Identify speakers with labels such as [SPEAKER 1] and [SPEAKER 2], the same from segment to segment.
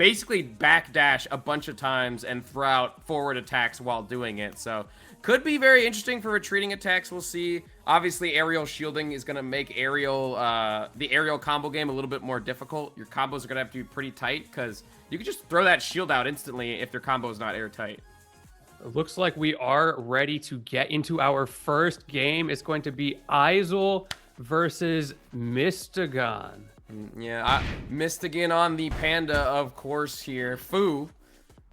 [SPEAKER 1] basically backdash a bunch of times and throw out forward attacks while doing it. So could be very interesting for retreating attacks. We'll see. Obviously, aerial shielding is going to make the aerial combo game a little bit more difficult. Your combos are going to have to be pretty tight because you can just throw that shield out instantly if your combo is not airtight.
[SPEAKER 2] It looks like we are ready to get into our first game. It's going to be Aizul versus Mystogan.
[SPEAKER 1] Yeah, Mystogan on the Panda, of course, here. Fu.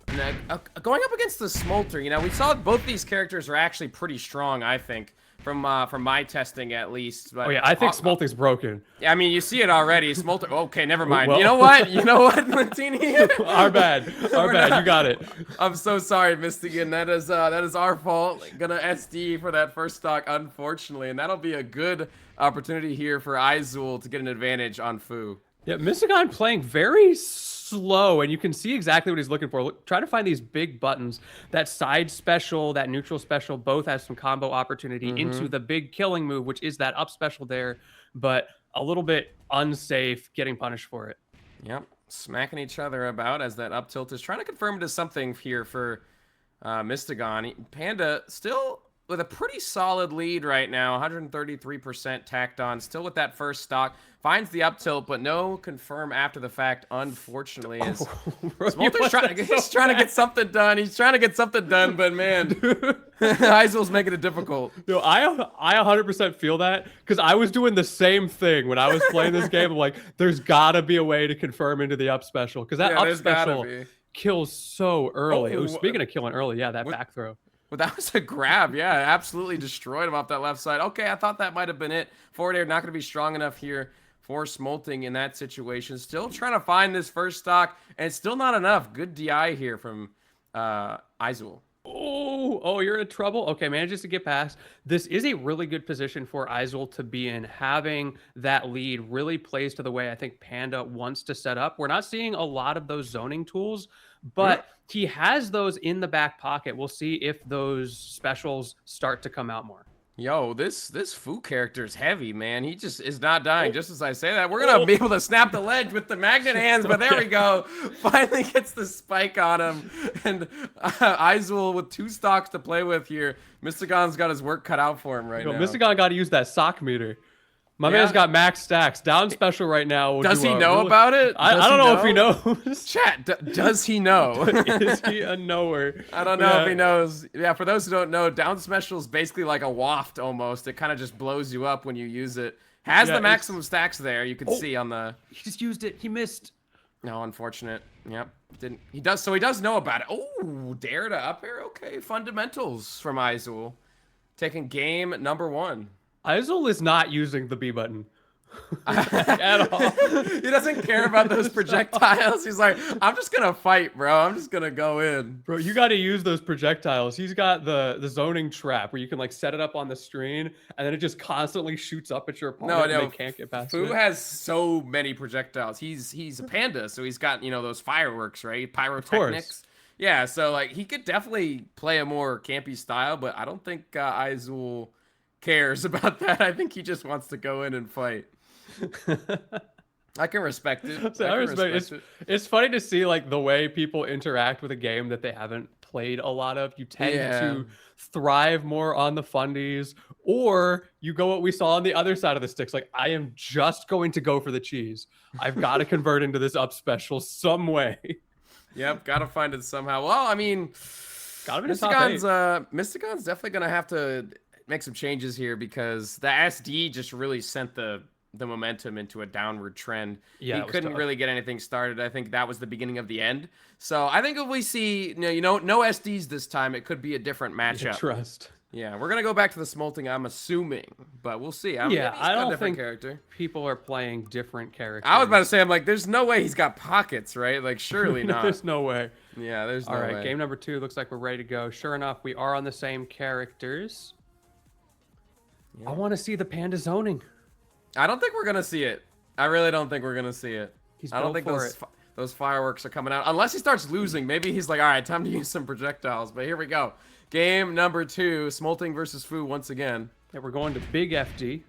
[SPEAKER 1] Going up against the Smolter, you know, we saw both these characters are actually pretty strong, I think, from my testing at least. But,
[SPEAKER 2] oh yeah, I think Smolter's broken.
[SPEAKER 1] I mean, you see it already. Smolter. Okay, never mind.
[SPEAKER 2] Well,
[SPEAKER 1] you know what? You know what, Martini?
[SPEAKER 2] Our bad. Our bad. You got it.
[SPEAKER 1] I'm so sorry, Mystogan. That is our fault. Gonna SD for that first stock, unfortunately, and that'll be a good opportunity here for Aizul to get an advantage on Fu.
[SPEAKER 2] Yeah, Mystogan playing very slow, and you can see exactly what he's looking for. Try to find these big buttons. That side special, that neutral special, both have some combo opportunity into the big killing move, which is that up special there, but a little bit unsafe, getting punished for it.
[SPEAKER 1] Yep, smacking each other about as that up tilt is trying to confirm into something here for Mystogan. Panda still with a pretty solid lead right now, 133% tacked on, still with that first stock. Finds the up tilt, but no confirm after the fact, unfortunately. As Smolter's trying to get something done. He's trying to get something done, but man, Aizul's making it difficult.
[SPEAKER 2] Yo, I 100% feel that, because I was doing the same thing when I was playing this game. I'm like, there's gotta be a way to confirm into the up special, because that up special kills so early. Oh, speaking of killing early, yeah, that back throw.
[SPEAKER 1] Well, that was a grab. Yeah, absolutely destroyed him off that left side. Okay, I thought that might have been it. Forward air not going to be strong enough here for Smolting in that situation. Still trying to find this first stock, and still not enough. Good DI here from Aizul.
[SPEAKER 2] Oh, you're in trouble? Okay, manages to get past. This is a really good position for Aizul to be in. Having that lead really plays to the way I think Panda wants to set up. We're not seeing a lot of those zoning tools, but he has those in the back pocket. We'll see if those specials start to come out more.
[SPEAKER 1] Yo, this Fu character is heavy, man. He just is not dying. Just as I say that, we're gonna be able to snap the ledge with the magnet hands, but there we go. Finally gets the spike on him, and Aizul with 2 stocks to play with here. Mystogan's got his work cut out for him right now.
[SPEAKER 2] Mystogan got to use that sock meter. My man's got max stacks. Down special right now.
[SPEAKER 1] Does he know about it?
[SPEAKER 2] I don't know if he knows.
[SPEAKER 1] Chat, does he know?
[SPEAKER 2] Is he a knower?
[SPEAKER 1] I don't know if he knows. Yeah, for those who don't know, down special is basically like a waft almost. It kind of just blows you up when you use it. Has the maximum stacks there. You can see on the...
[SPEAKER 2] He just used it. He missed.
[SPEAKER 1] No, unfortunate. Yep. Didn't. He does. So he does know about it. Oh, dare to up air. Okay, fundamentals from Aizul. Taking game number 1.
[SPEAKER 2] Aizul is not using the B button at all.
[SPEAKER 1] He doesn't care about those projectiles. He's like, I'm just gonna fight, bro. I'm just gonna go in.
[SPEAKER 2] Bro, you got to use those projectiles. He's got the zoning trap where you can like set it up on the screen and then it just constantly shoots up at your opponent. No, they can't get past
[SPEAKER 1] Fu has so many projectiles. He's a panda, so he's got, you know, those fireworks, right? Pyrotechnics. Yeah, so like he could definitely play a more campy style, but I don't think Aizul cares about that. I think he just wants to go in and fight. I can respect it.
[SPEAKER 2] So I respect it. It's funny to see like the way people interact with a game that they haven't played a lot of. You tend to thrive more on the fundies, or you go what we saw on the other side of the sticks. Like, I am just going to go for the cheese. I've got to convert into this up special some way.
[SPEAKER 1] Yep, got to find it somehow. Well, I mean, Mystogan's definitely going to have to make some changes here because the SD just really sent the momentum into a downward trend. Yeah, he couldn't really get anything started. I think that was the beginning of the end. So I think if we see, no SDs this time, it could be a different matchup.
[SPEAKER 2] Trust.
[SPEAKER 1] Yeah, we're gonna go back to the Smolting, I'm assuming, but we'll see.
[SPEAKER 2] I don't think people are playing different characters.
[SPEAKER 1] I was about to say, I'm like, there's no way he's got pockets, right? Like, surely not.
[SPEAKER 2] There's no way.
[SPEAKER 1] Yeah, there's no way.
[SPEAKER 2] All right, game number 2 looks like we're ready to go. Sure enough, we are on the same characters. I want to see the panda zoning.
[SPEAKER 1] I don't think we're gonna see it. I really don't think we're gonna see it. I don't think those fireworks are coming out unless he starts losing. Maybe he's like, all right, time to use some projectiles. But here we go. Game number 2, Smolting versus Fu once again.
[SPEAKER 2] Yeah, we're going to big FD.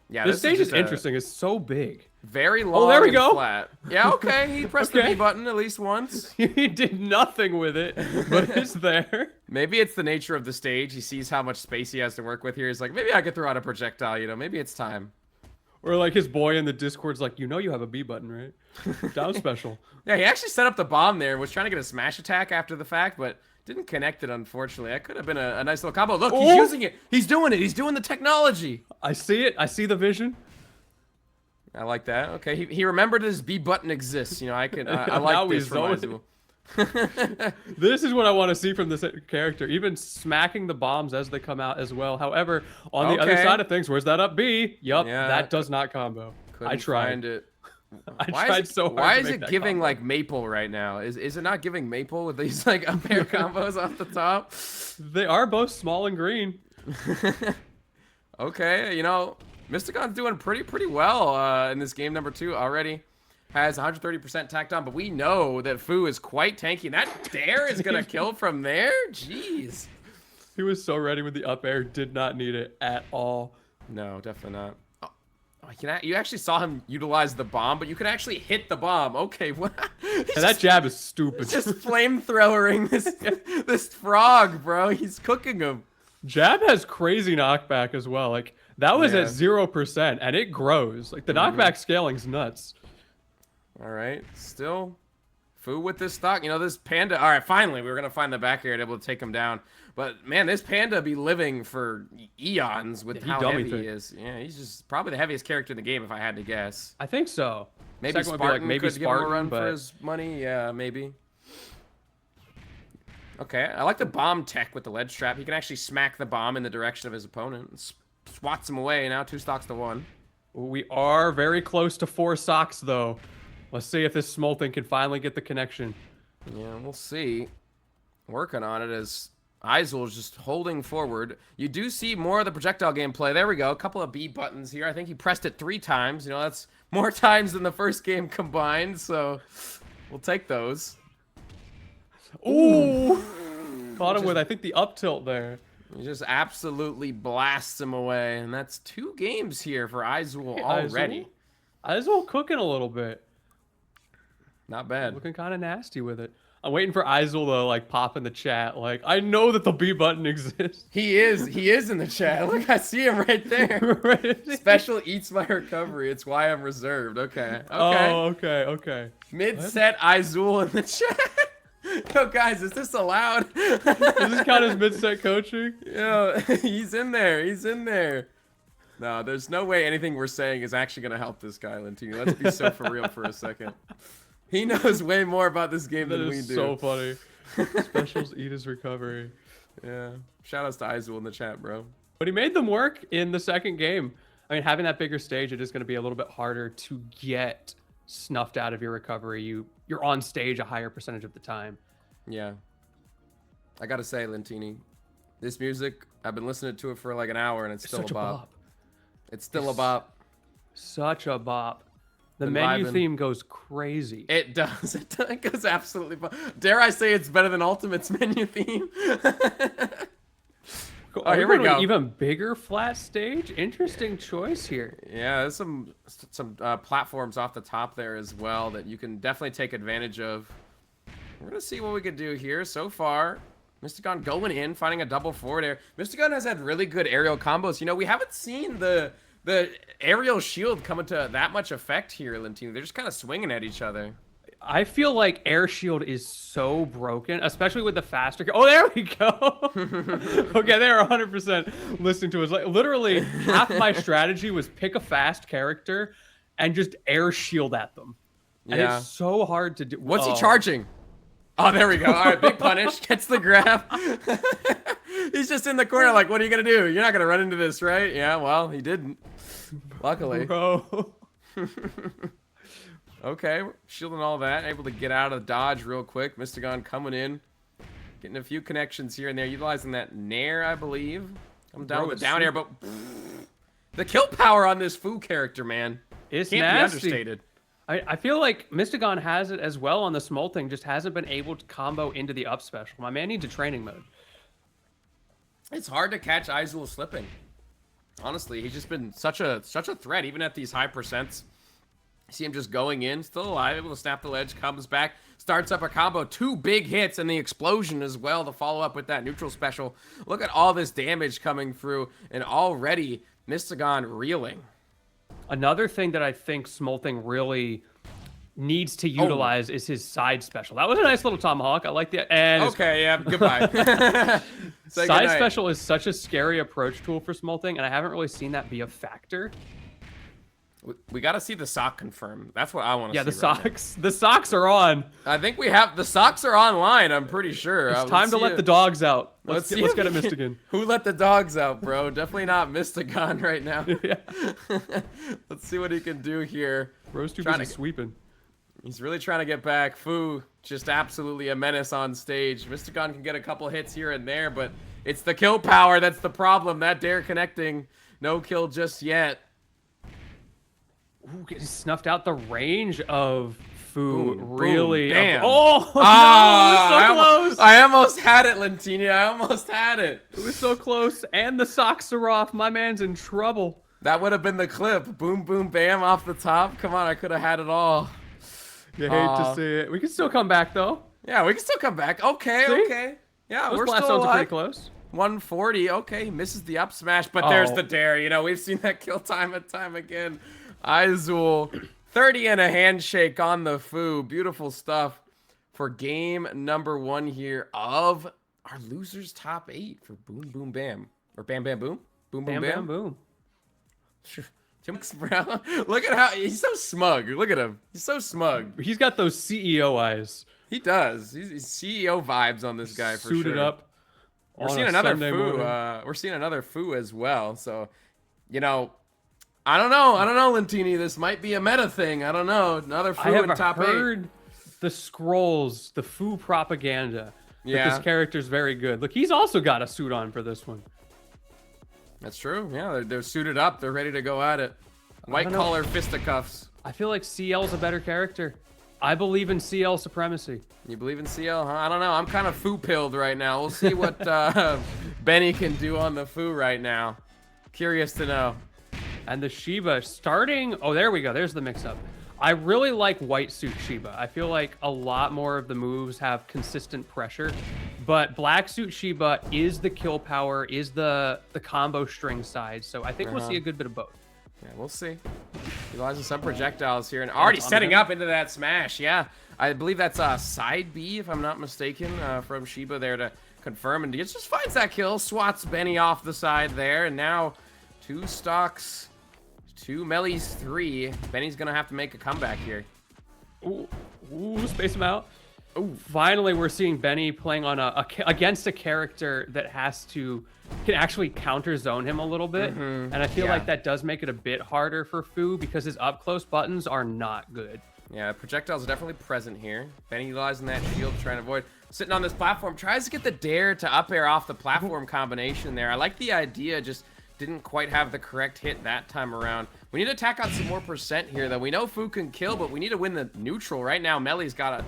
[SPEAKER 1] Yeah,
[SPEAKER 2] this stage is interesting. It's so big.
[SPEAKER 1] Very long.
[SPEAKER 2] Oh, there we
[SPEAKER 1] and
[SPEAKER 2] go.
[SPEAKER 1] Flat. Yeah, okay. He pressed the
[SPEAKER 2] Okay.
[SPEAKER 1] B button at least once.
[SPEAKER 2] He did nothing with it, but it's there.
[SPEAKER 1] Maybe it's the nature of the stage. He sees how much space he has to work with here. He's like, maybe I could throw out a projectile, you know? Maybe it's time.
[SPEAKER 2] Or like his boy in the Discord's like, you know you have a B button, right? Down special.
[SPEAKER 1] Yeah, he actually set up the bomb there and was trying to get a smash attack after the fact, but didn't connect it, unfortunately. That could have been a nice little combo. Look, he's using it. He's doing it. He's doing the technology.
[SPEAKER 2] I see it. I see the vision.
[SPEAKER 1] I like that. Okay, he remembered his B button exists. You know, I like this from Aizul.
[SPEAKER 2] This is what I want to see from this character. Even smacking the bombs as they come out as well. However, on the other side of things, where's that up B? Yup,
[SPEAKER 1] Yeah,
[SPEAKER 2] that does not combo. I tried.
[SPEAKER 1] Find it.
[SPEAKER 2] I tried so hard.
[SPEAKER 1] Why
[SPEAKER 2] to
[SPEAKER 1] is
[SPEAKER 2] make
[SPEAKER 1] it
[SPEAKER 2] that
[SPEAKER 1] giving
[SPEAKER 2] combo.
[SPEAKER 1] like maple right now? Is it not giving maple with these like up air combos off the top?
[SPEAKER 2] They are both small and green.
[SPEAKER 1] Okay, you know, Mystogan's doing pretty well in this game number 2 already. Has 130% tacked on, but we know that Fu is quite tanky. And that dare is gonna kill from there. Jeez.
[SPEAKER 2] He was so ready with the up air. Did not need it at all.
[SPEAKER 1] No, definitely not. You actually saw him utilize the bomb, but you can actually hit the bomb. Okay, what?
[SPEAKER 2] And that jab is stupid.
[SPEAKER 1] Just flamethrowering this frog, bro. He's cooking him.
[SPEAKER 2] Jab has crazy knockback as well. Like that was at 0%, and it grows. Like the knockback scaling's nuts.
[SPEAKER 1] All right, still Fu with this stock. You know, this Panda. All right, finally, we were gonna find the back air and able to take him down. But man, this Panda be living for eons with how heavy he is. Yeah, he's just probably the heaviest character in the game, if I had to guess.
[SPEAKER 2] I think so.
[SPEAKER 1] Maybe
[SPEAKER 2] Second
[SPEAKER 1] Spartan
[SPEAKER 2] would be like,
[SPEAKER 1] could
[SPEAKER 2] Spartan,
[SPEAKER 1] give him a run
[SPEAKER 2] but...
[SPEAKER 1] for his money. Yeah, maybe. Okay, I like the bomb tech with the ledge trap. He can actually smack the bomb in the direction of his opponent and swats him away. Now 2 stocks to 1.
[SPEAKER 2] We are very close to 4 socks, though. Let's see if this Smolting can finally get the connection.
[SPEAKER 1] Yeah, we'll see. Working on it as Aizul is just holding forward. You do see more of the projectile gameplay. There we go. A couple of B buttons here. I think he pressed it 3 times. You know, that's more times than the first game combined. So we'll take those.
[SPEAKER 2] Ooh! Caught him with, I think, the up tilt there.
[SPEAKER 1] He just absolutely blasts him away. And that's 2 games here for Aizul already.
[SPEAKER 2] Aizul cooking a little bit.
[SPEAKER 1] Not bad.
[SPEAKER 2] Looking kind of nasty with it. I'm waiting for Aizul to like pop in the chat. Like, I know that the B button exists.
[SPEAKER 1] He is in the chat. Look, I see him right there. Special eats my recovery. It's why I'm reserved. Okay.
[SPEAKER 2] Oh, okay.
[SPEAKER 1] Mid-set Aizul in the chat. Yo, guys, is this allowed?
[SPEAKER 2] Does this count as mid-set coaching?
[SPEAKER 1] Yo, he's in there. No, there's no way anything we're saying is actually going to help this guy, Lentini. Let's be so for real for a second. He knows way more about this game than we do.
[SPEAKER 2] That is so funny. Specials eat his recovery.
[SPEAKER 1] Yeah. Shout outs to Aizul in the chat, bro.
[SPEAKER 2] But he made them work in the second game. I mean, having that bigger stage, it is going to be a little bit harder to get snuffed out of your recovery. You're on stage a higher percentage of the time.
[SPEAKER 1] Yeah. I got to say, Lentini, this music, I've been listening to it for like an hour and it's still a bop. It's still a bop.
[SPEAKER 2] Such a bop. The
[SPEAKER 1] Been
[SPEAKER 2] menu
[SPEAKER 1] vibing.
[SPEAKER 2] theme goes crazy.
[SPEAKER 1] It does. It goes absolutely fun. Dare I say it's better than Ultimate's menu theme?
[SPEAKER 2] Oh,
[SPEAKER 1] here we go.
[SPEAKER 2] An even bigger flat stage. Interesting choice here.
[SPEAKER 1] Yeah, there's some platforms off the top there as well that you can definitely take advantage of. We're gonna see what we could do here. So far, Mystogan going in, finding a double forward air. Mystogan has had really good aerial combos. You know, we haven't seen the aerial shield come into that much effect here, Lentini. They're just kind of swinging at each other.
[SPEAKER 2] I feel like air shield is so broken, especially with the faster. Oh, there we go. Okay, they are 100% listening to us. Like literally, half my strategy was pick a fast character and just air shield at them. And
[SPEAKER 1] Yeah.
[SPEAKER 2] it's so hard to do.
[SPEAKER 1] What's he charging? Oh, there we go. All right, big punish. Gets the grab. He's just in the corner like, what are you going to do? You're not going to run into this, right? Yeah, well, he didn't. Luckily.
[SPEAKER 2] Bro.
[SPEAKER 1] Okay, shielding all that. Able to get out of dodge real quick. Mystogan coming in. Getting a few connections here and there. Utilizing that Nair, I believe. I'm down with the down air, but the kill power on this Fu character, man.
[SPEAKER 2] It's
[SPEAKER 1] Can't
[SPEAKER 2] nasty.
[SPEAKER 1] be understated.
[SPEAKER 2] I feel like Mystogan has it as well on the Smolting, just hasn't been able to combo into the up special. My man needs a training mode.
[SPEAKER 1] It's hard to catch Aizul slipping. Honestly, he's just been such a threat, even at these high percents. See him just going in, still alive, able to snap the ledge, comes back, starts up a combo, 2 big hits, and the explosion as well to follow up with that neutral special. Look at all this damage coming through, and already Mystogan reeling.
[SPEAKER 2] Another thing that I think Smolting really needs to utilize is his side special. That was a nice little tomahawk. I like the and
[SPEAKER 1] okay, yeah, goodbye.
[SPEAKER 2] Side special is such a scary approach tool for Smolting, and I haven't really seen that be a factor.
[SPEAKER 1] We got to see the sock confirm. That's what I want to see.
[SPEAKER 2] Yeah, the socks. The socks are on.
[SPEAKER 1] I think we have the socks are online. I'm pretty sure.
[SPEAKER 2] It's time to let the dogs out. Let's get a Mystogan.
[SPEAKER 1] Who let the dogs out, bro? Definitely not Mystogan right now.
[SPEAKER 2] Yeah.
[SPEAKER 1] Let's see what he can do here.
[SPEAKER 2] Bro's too busy sweeping.
[SPEAKER 1] He's really trying to get back. Fu, just absolutely a menace on stage. Mystogan can get a couple hits here and there, but it's the kill power that's the problem. That dare connecting. No kill just yet.
[SPEAKER 2] Ooh, getting snuffed out the range of Fu.
[SPEAKER 1] Boom,
[SPEAKER 2] really?
[SPEAKER 1] boom, damn.
[SPEAKER 2] Oh, no, so close.
[SPEAKER 1] I almost had it, Lentinia. I almost had it.
[SPEAKER 2] It was so close, and the socks are off. My man's in trouble.
[SPEAKER 1] That would have been the clip. Boom, boom, bam off the top. Come on, I could have had it all.
[SPEAKER 2] You hate to see it. We can still come back, though.
[SPEAKER 1] Yeah, we can still come back. Okay,
[SPEAKER 2] see?
[SPEAKER 1] okay. Yeah,
[SPEAKER 2] Those
[SPEAKER 1] we're
[SPEAKER 2] blast
[SPEAKER 1] still
[SPEAKER 2] zones
[SPEAKER 1] alive.
[SPEAKER 2] are pretty close.
[SPEAKER 1] 140. Okay, he misses the up smash, but there's the dare. You know, we've seen that kill time and time again. Aizul, 30 and a handshake on the Fu. Beautiful stuff for game number 1 here of our losers top 8 for Boom Boom Bam. Or BamBamBoom? Boom Boom Bam?
[SPEAKER 2] BamBamBoom.
[SPEAKER 1] Look at how he's so smug. Look at him. He's so smug.
[SPEAKER 2] He's got those CEO eyes.
[SPEAKER 1] He does. He's CEO vibes on this guy for sure.
[SPEAKER 2] Suited up.
[SPEAKER 1] We're seeing another Fu. We're seeing another Fu as well. So, you know, I don't know, Lentini. This might be a meta thing. I don't know. Another Fu in top 8.
[SPEAKER 2] I have heard the scrolls, the Fu propaganda.
[SPEAKER 1] Yeah.
[SPEAKER 2] This character's very good. Look, he's also got a suit on for this one.
[SPEAKER 1] That's true. Yeah, they're suited up. They're ready to go at it. White collar fisticuffs.
[SPEAKER 2] I feel like CL's a better character. I believe in CL supremacy.
[SPEAKER 1] You believe in CL, huh? I don't know. I'm kind of Fu-pilled right now. We'll see what Benny can do on the Fu right now. Curious to know.
[SPEAKER 2] And the Shiba starting... Oh, there we go. There's the mix-up. I really like white suit Shiba. I feel like a lot more of the moves have consistent pressure. But black suit Shiba is the kill power, is the combo string side. So I think we'll see a good bit of both.
[SPEAKER 1] Yeah, we'll see. Utilizing some projectiles here and already setting up into that smash. Yeah, I believe that's side B, if I'm not mistaken, from Shiba there to confirm. And he just finds that kill, swats Benny off the side there. And now 2 stocks, 2 Melli's 3. Benny's going to have to make a comeback here.
[SPEAKER 2] Ooh, space him out. Ooh, finally, we're seeing Benny playing on against a character that can actually counter zone him a little bit. And I feel like that does make it a bit harder for Fu because his up close buttons are not good.
[SPEAKER 1] Yeah, projectiles are definitely present here. Benny utilizing that shield, trying to avoid. Sitting on this platform, tries to get the dare to up air off the platform combination there. I like the idea, just didn't quite have the correct hit that time around. We need to tack on some more percent here, though. We know Fu can kill, but we need to win the neutral. Right now, Melli's got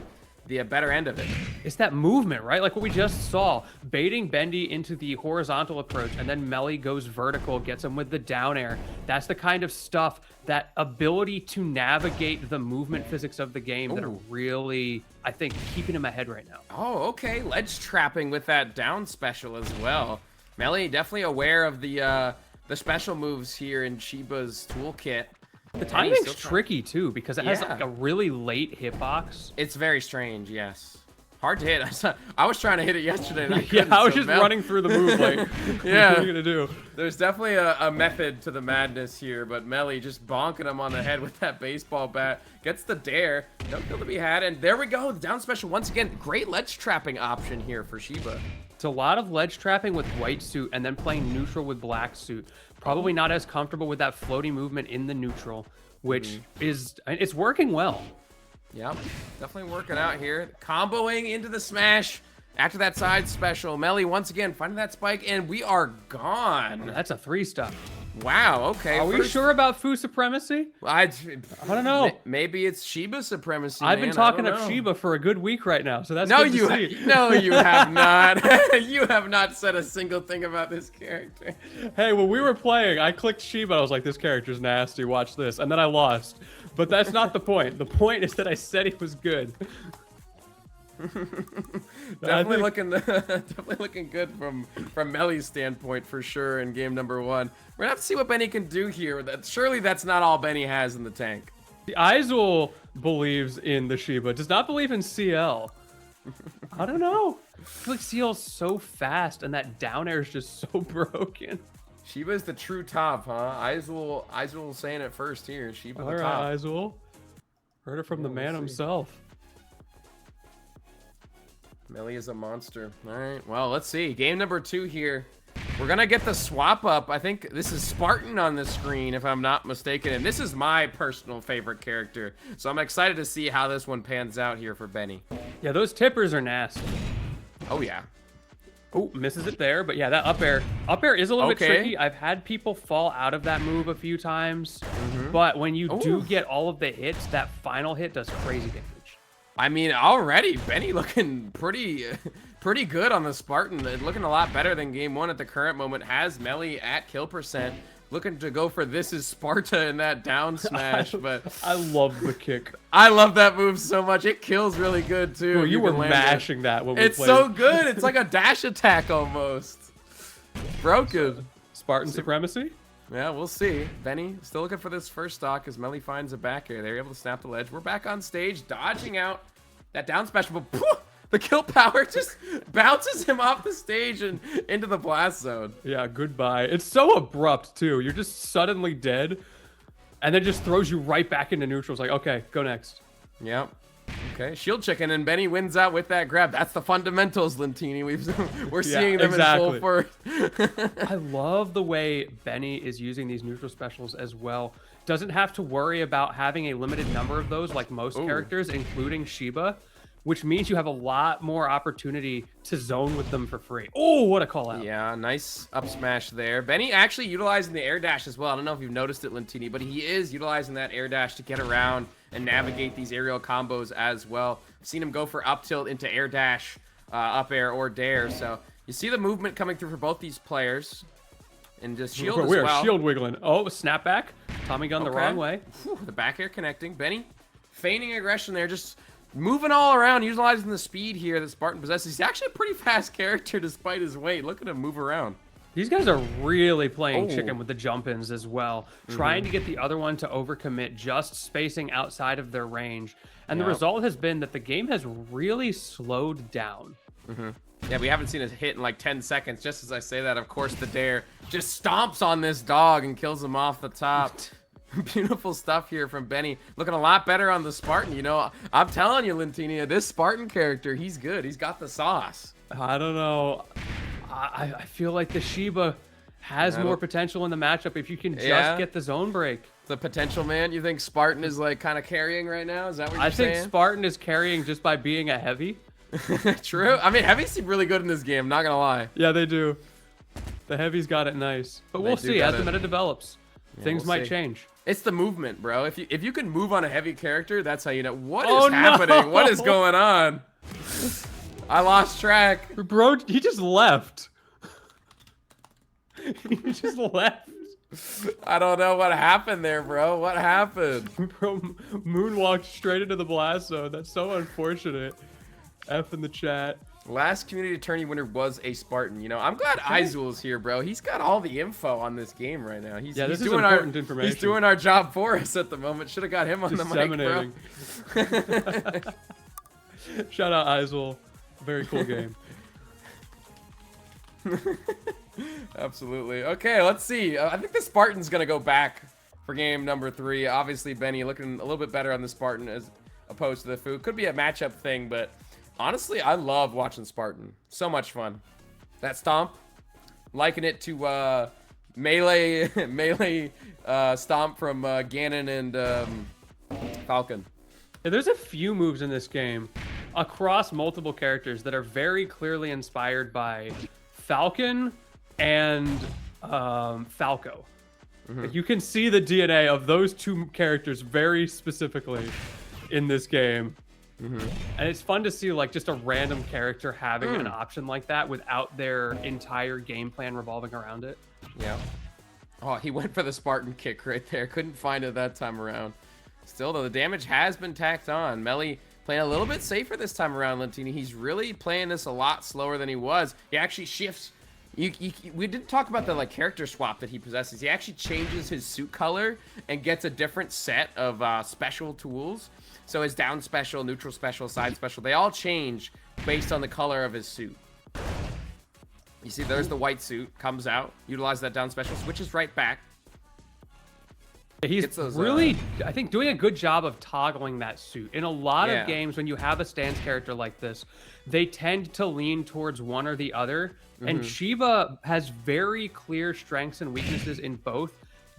[SPEAKER 1] the better end of it.
[SPEAKER 2] It's that movement, right? Like what we just saw. Baiting Bendy into the horizontal approach, and then Melli goes vertical, gets him with the down air. That's the kind of stuff, that ability to navigate the movement physics of the game that are really, I think, keeping him ahead right now.
[SPEAKER 1] Oh, okay. Ledge trapping with that down special as well. Melli definitely aware of the special moves here in Shiba's toolkit.
[SPEAKER 2] The timing's tricky too because it has like a really late hitbox.
[SPEAKER 1] It's very strange, yes. Hard to hit. I was trying to hit it yesterday. And I couldn't,
[SPEAKER 2] I was just running through the move like,
[SPEAKER 1] yeah.
[SPEAKER 2] What are you gonna do?
[SPEAKER 1] There's definitely a method to the madness here, but Melli just bonking him on the head with that baseball bat. Gets the dare. No kill to be had, and there we go. The down special once again. Great ledge trapping option here for Shiba.
[SPEAKER 2] It's a lot of ledge trapping with white suit and then playing neutral with black suit. Probably not as comfortable with that floaty movement in the neutral, which it's working well.
[SPEAKER 1] Yep, definitely working out here. Comboing into the smash after that side special. Melli once again finding that spike, and we are gone.
[SPEAKER 2] That's a 3-stop.
[SPEAKER 1] Wow, okay.
[SPEAKER 2] Are we sure about Fu supremacy?
[SPEAKER 1] I
[SPEAKER 2] don't know.
[SPEAKER 1] Maybe it's Shiba supremacy.
[SPEAKER 2] I've been talking up Shiba for a good week right now, so that's
[SPEAKER 1] no,
[SPEAKER 2] good to see.
[SPEAKER 1] No, you have not. You have not said a single thing about this character.
[SPEAKER 2] Hey, when we were playing, I clicked Shiba. I was like, this character's nasty. Watch this. And then I lost. But that's not the point. The point is that I said he was good.
[SPEAKER 1] Definitely looking good from Melli's standpoint for sure in game number 1. We're gonna have to see what Benny can do here. Surely that's not all Benny has in the tank.
[SPEAKER 2] The Aizul believes in the Shiba, does not believe in CL. I don't know. I feel like CL's so fast and that down air is just so broken.
[SPEAKER 1] Shiba's the true top, huh? Aizul saying it first here. Shiba
[SPEAKER 2] All
[SPEAKER 1] the top.
[SPEAKER 2] right, Aizul. Heard it from the man himself.
[SPEAKER 1] Melli is a monster. All right, well, let's see. Game number 2 here. We're going to get the swap up. I think this is Spartan on the screen, if I'm not mistaken. And this is my personal favorite character. So I'm excited to see how this one pans out here for Benny.
[SPEAKER 2] Yeah, those tippers are nasty.
[SPEAKER 1] Oh, yeah.
[SPEAKER 2] Oh, misses it there. But yeah, that up air is a little bit tricky. I've had people fall out of that move a few times. But when you do get all of the hits, that final hit does crazy damage.
[SPEAKER 1] I mean, already, Benny looking pretty good on the Spartan. Looking a lot better than game 1 at the current moment. Has Melli at kill percent. Looking to go for this is Sparta in that down smash. But
[SPEAKER 2] I love the kick.
[SPEAKER 1] I love that move so much. It kills really good, too.
[SPEAKER 2] Bro, you were mashing that when we played.
[SPEAKER 1] It's so good. It's like a dash attack almost. Broken.
[SPEAKER 2] Spartan supremacy?
[SPEAKER 1] Yeah, we'll see. Benny still looking for this first stock as Melli finds a back air. They're able to snap the ledge. We're back on stage, dodging out that down smash, but the kill power just bounces him off the stage and into the blast zone.
[SPEAKER 2] Yeah, goodbye. It's so abrupt, too. You're just suddenly dead, and then just throws you right back into neutral. It's like, okay, go next.
[SPEAKER 1] Yep. Okay, shield chicken, and Benny wins out with that grab. That's the fundamentals, Lentini. We're seeing them in full force.
[SPEAKER 2] I love the way Benny is using these neutral specials as well. Doesn't have to worry about having a limited number of those like most characters, including Shiba, which means you have a lot more opportunity to zone with them for free. Oh, what a call out.
[SPEAKER 1] Yeah, nice up smash there. Benny actually utilizing the air dash as well. I don't know if you've noticed it, Lentini, but he is utilizing that air dash to get around and navigate these aerial combos as well. I've seen him go for up tilt into air dash, up air, or dare. So you see the movement coming through for both these players. And just shield as well.
[SPEAKER 2] We're shield wiggling. Oh, snapback. Tommy gun the wrong way.
[SPEAKER 1] Whew, the back air connecting. Benny feigning aggression there. Just moving all around, utilizing the speed here that Spartan possesses. He's actually a pretty fast character despite his weight. Look at him move around.
[SPEAKER 2] These guys are really playing chicken with the jump-ins as well. Trying to get the other one to overcommit, just spacing outside of their range. And the result has been that the game has really slowed down.
[SPEAKER 1] Yeah, we haven't seen a hit in like 10 seconds. Just as I say that, of course, the dare just stomps on this dog and kills him off the top. Beautiful stuff here from Benny. Looking a lot better on the Spartan. You know, I'm telling you, Lentinia, this Spartan character, he's good. He's got the sauce.
[SPEAKER 2] I don't know. I feel like the Shiba has more potential in the matchup if you can just get the zone break.
[SPEAKER 1] The potential, man. You think Spartan is like kind of carrying right now? Is that what you're saying?
[SPEAKER 2] I think Spartan is carrying just by being a heavy.
[SPEAKER 1] True. I mean, heavies seem really good in this game. Not gonna lie.
[SPEAKER 2] Yeah, they do. The heavy's got it nice, but we'll see as the meta develops. Things might change.
[SPEAKER 1] It's the movement, bro. If you can move on a heavy character, that's how you know what is happening. What is going on? I lost track.
[SPEAKER 2] Bro, he just left. He just left.
[SPEAKER 1] I don't know what happened there, bro. What happened?
[SPEAKER 2] Bro, moonwalked straight into the blast zone. That's so unfortunate. F in the chat.
[SPEAKER 1] Last community tourney winner was a Spartan. You know, I'm glad Aizul's here, bro. He's got all the info on this game right now. He's
[SPEAKER 2] this is
[SPEAKER 1] doing
[SPEAKER 2] important information.
[SPEAKER 1] He's doing our job for us at the moment. Should have got him on the mic, bro.
[SPEAKER 2] Shout out Aizul. Very cool game.
[SPEAKER 1] Absolutely. Okay, let's see. I think the Spartan's gonna go back for game number 3. Obviously, Benny looking a little bit better on the Spartan as opposed to the Fu. Could be a matchup thing, but honestly, I love watching Spartan. So much fun. That stomp, liken it to melee stomp from Ganon and Falcon.
[SPEAKER 2] Yeah, there's a few moves in this game across multiple characters that are very clearly inspired by Falcon and Falco. Like, you can see the DNA of those two characters very specifically in this game. And it's fun to see like just a random character having an option like that without their entire game plan revolving around it.
[SPEAKER 1] Yeah. Oh, he went for the Spartan kick right there. Couldn't find it that time around. Still, though, the damage has been tacked on. Melli playing a little bit safer this time around, Lentini. He's really playing this a lot slower than he was. He actually shifts. We didn't talk about the character swap that he possesses. He actually changes his suit color and gets a different set of special tools. So his down special, neutral special, side special, they all change based on the color of his suit. You see, there's the white suit, comes out, utilize that down special, switches right back.
[SPEAKER 2] He's really, I think, doing a good job of toggling that suit. In a lot of games, when you have a stance character like this, they tend to lean towards one or the other. And Shiva has very clear strengths and weaknesses in both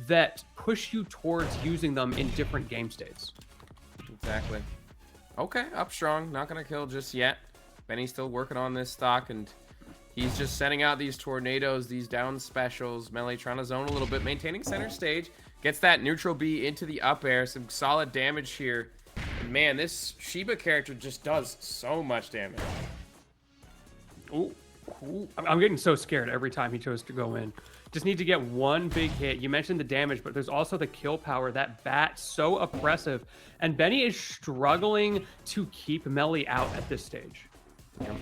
[SPEAKER 2] that push you towards using them in different game states.
[SPEAKER 1] Exactly. Okay, up strong. Not going to kill just yet. Benny's still working on this stock, and he's just sending out these tornadoes, these down specials. Melli trying to zone a little bit, maintaining center stage. Gets that neutral B into the up air. Some solid damage here. And man, this Shiba character just does so much damage.
[SPEAKER 2] Ooh. I'm getting so scared every time he chose to go in. Just need to get one big hit. You mentioned the damage, but there's also the kill power. That bat, so oppressive. And Benny is struggling to keep Melli out at this stage.
[SPEAKER 1] Yep.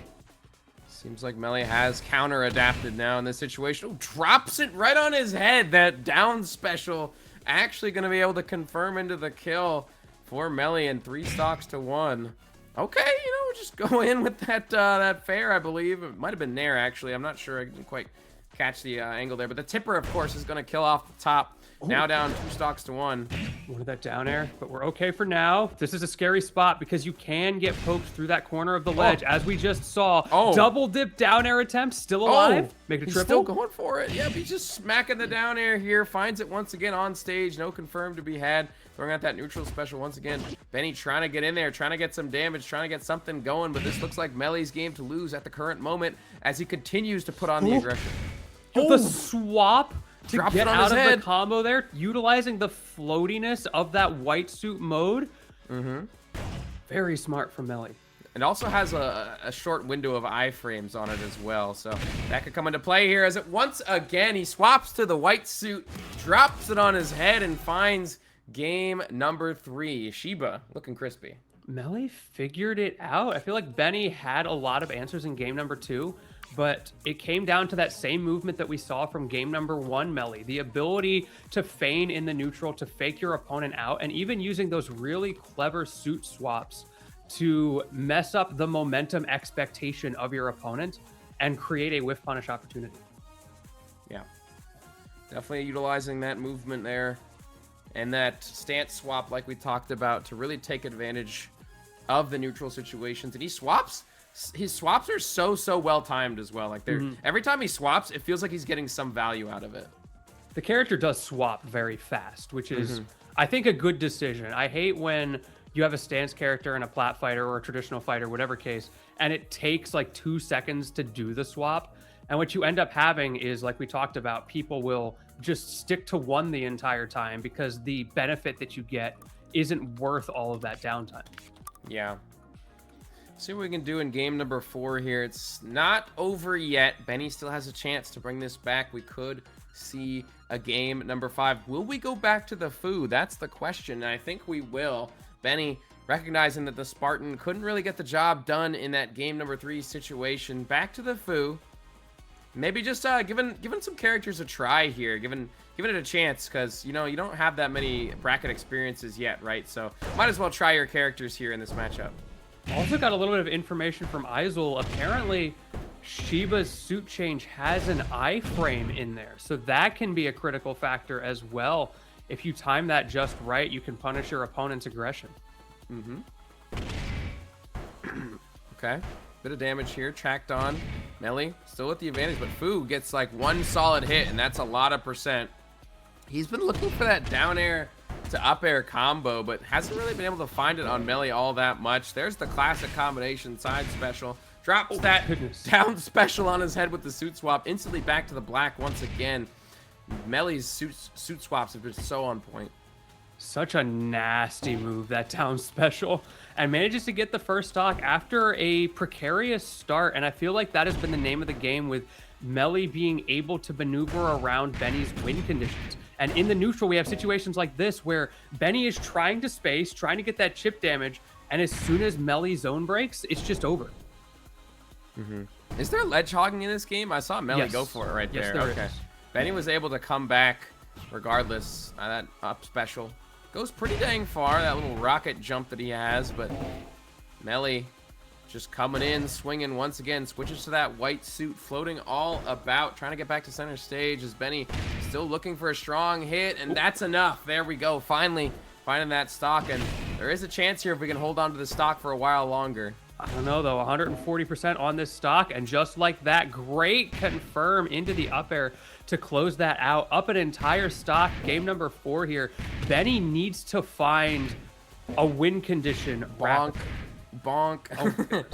[SPEAKER 1] Seems like Melli has counter-adapted now in this situation. Ooh, drops it right on his head. That down special actually going to be able to confirm into the kill for Melli, and 3 stocks to 1. Okay, we'll just go in with that fair, I believe. It might have been Nair, actually. I'm not sure. I didn't quite catch the angle there. But the tipper, of course, is going to kill off the top. Ooh. Now down 2 stocks to 1.
[SPEAKER 2] Wanted that down air, but we're okay for now. This is a scary spot because you can get poked through that corner of the ledge, as we just saw. Double dip down air attempt, still alive. Make it a triple.
[SPEAKER 1] He's still going for it. Yep, he's just smacking the down air here. Finds it once again on stage. No confirmed to be had. Throwing out that neutral special once again. Benny trying to get in there, trying to get some damage, trying to get something going, but this looks like Melli's game to lose at the current moment as he continues to put on the aggression.
[SPEAKER 2] The swap to get out of the combo there, utilizing the floatiness of that white suit mode. Very smart from Melli.
[SPEAKER 1] It also has a short window of iframes on it as well, so that could come into play here as it once again he swaps to the white suit, drops it on his head, and finds game number 3. Shiba looking crispy.
[SPEAKER 2] Melli figured it out. I feel like Benny had a lot of answers in game number 2, but it came down to that same movement that we saw from game number 1, Melli. The ability to feign in the neutral, to fake your opponent out, and even using those really clever suit swaps to mess up the momentum expectation of your opponent and create a whiff punish opportunity.
[SPEAKER 1] Yeah. Definitely utilizing that movement there. And that stance swap, like we talked about, to really take advantage of the neutral situations. And he swaps. His swaps are so well timed as well. Like every time he swaps, it feels like he's getting some value out of it.
[SPEAKER 2] The character does swap very fast, which is, I think, a good decision. I hate when you have a stance character and a plat fighter or a traditional fighter, whatever case, and it takes like 2 seconds to do the swap. And what you end up having is, like we talked about, people will just stick to one the entire time because the benefit that you get isn't worth all of that downtime.
[SPEAKER 1] Yeah. See what we can do in game number 4 here. It's not over yet. Benny still has a chance to bring this back. We could see a game number 5. Will we go back to the Foo? That's the question, and I think we will. Benny recognizing that the Spartan couldn't really get the job done in that game number 3 situation. Back to the Foo. Maybe just giving some characters a try here, giving it a chance, because you don't have that many bracket experiences yet, right? So might as well try your characters here in this matchup.
[SPEAKER 2] Also got a little bit of information from Aizul. Apparently, Shiba's suit change has an iframe in there, so that can be a critical factor as well. If you time that just right, you can punish your opponent's aggression.
[SPEAKER 1] Okay. Bit of damage here, tracked on. Melli still with the advantage, but Foo gets like 1 solid hit, and that's a lot of percent. He's been looking for that down air to up air combo, but hasn't really been able to find it on Melli all that much. There's the classic combination side special. Drops that down special on his head with the suit swap. Instantly back to the black once again. Melli's suit swaps have been so on point.
[SPEAKER 2] Such a nasty move, that down special, and manages to get the first stock after a precarious start. And I feel like that has been the name of the game, with Melli being able to maneuver around Benny's win conditions. And in the neutral, we have situations like this where Benny is trying to space, trying to get that chip damage, and as soon as Melli zone breaks, it's just over.
[SPEAKER 1] Is there ledge hogging in this game? I saw Melli
[SPEAKER 2] Yes.
[SPEAKER 1] go for it right
[SPEAKER 2] Yes,
[SPEAKER 1] there.
[SPEAKER 2] there
[SPEAKER 1] Okay.
[SPEAKER 2] is.
[SPEAKER 1] Benny was able to come back regardless. That up special goes pretty dang far. That little rocket jump that he has, but Melli just coming in, swinging once again, switches to that white suit, floating all about, trying to get back to center stage as Benny still looking for a strong hit, and that's enough. There we go. Finally finding that stock, and there is a chance here if we can hold on to the stock for a while longer.
[SPEAKER 2] I don't know, though. 140% on this stock, and just like that, great confirm into the up air to close that out. Up an entire stock, game number 4 here. Benny needs to find a win condition.
[SPEAKER 1] Bonk. Bonk.
[SPEAKER 2] Oh,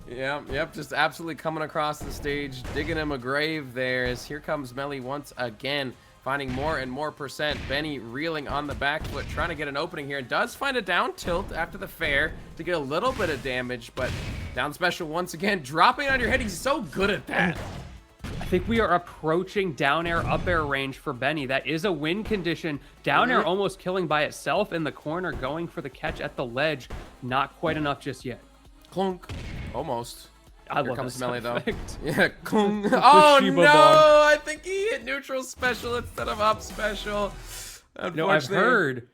[SPEAKER 1] Yep, just absolutely coming across the stage, digging him a grave there as here comes Melli once again, finding more and more percent. Benny reeling on the back foot, trying to get an opening here, and does find a down tilt after the fair to get a little bit of damage, but down special once again, dropping on your head. He's so good at that.
[SPEAKER 2] I think we are approaching down air, up air range for Benny. That is a win condition. Down air almost killing by itself in the corner, going for the catch at the ledge. Not quite enough just yet.
[SPEAKER 1] Clunk. Almost.
[SPEAKER 2] I
[SPEAKER 1] Here
[SPEAKER 2] love
[SPEAKER 1] comes
[SPEAKER 2] that
[SPEAKER 1] Melli, though.
[SPEAKER 2] effect.
[SPEAKER 1] Yeah, clunk. Oh,
[SPEAKER 2] Shiba
[SPEAKER 1] no!
[SPEAKER 2] bomb.
[SPEAKER 1] I think he hit neutral special instead of up special.
[SPEAKER 2] No, I've heard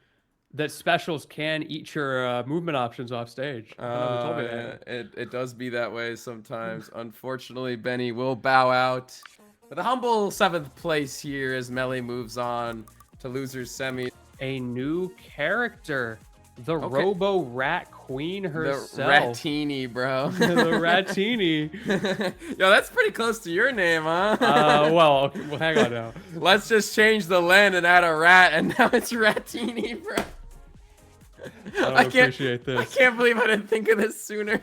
[SPEAKER 2] that specials can eat your movement options off stage. I don't know who told me that.
[SPEAKER 1] It does be that way sometimes. Unfortunately, Benny will bow out. But a humble 7th place here as Melli moves on to losers semi.
[SPEAKER 2] A new character, the
[SPEAKER 1] Okay.
[SPEAKER 2] Robo Rat Queen herself.
[SPEAKER 1] The Ratini, bro.
[SPEAKER 2] The Ratini.
[SPEAKER 1] Yo, that's pretty close to your name, huh?
[SPEAKER 2] Well, okay, well, hang on now.
[SPEAKER 1] Let's just change the land and add a rat, and now it's Ratini, bro.
[SPEAKER 2] I don't appreciate
[SPEAKER 1] I
[SPEAKER 2] this.
[SPEAKER 1] can't believe I didn't think of this sooner.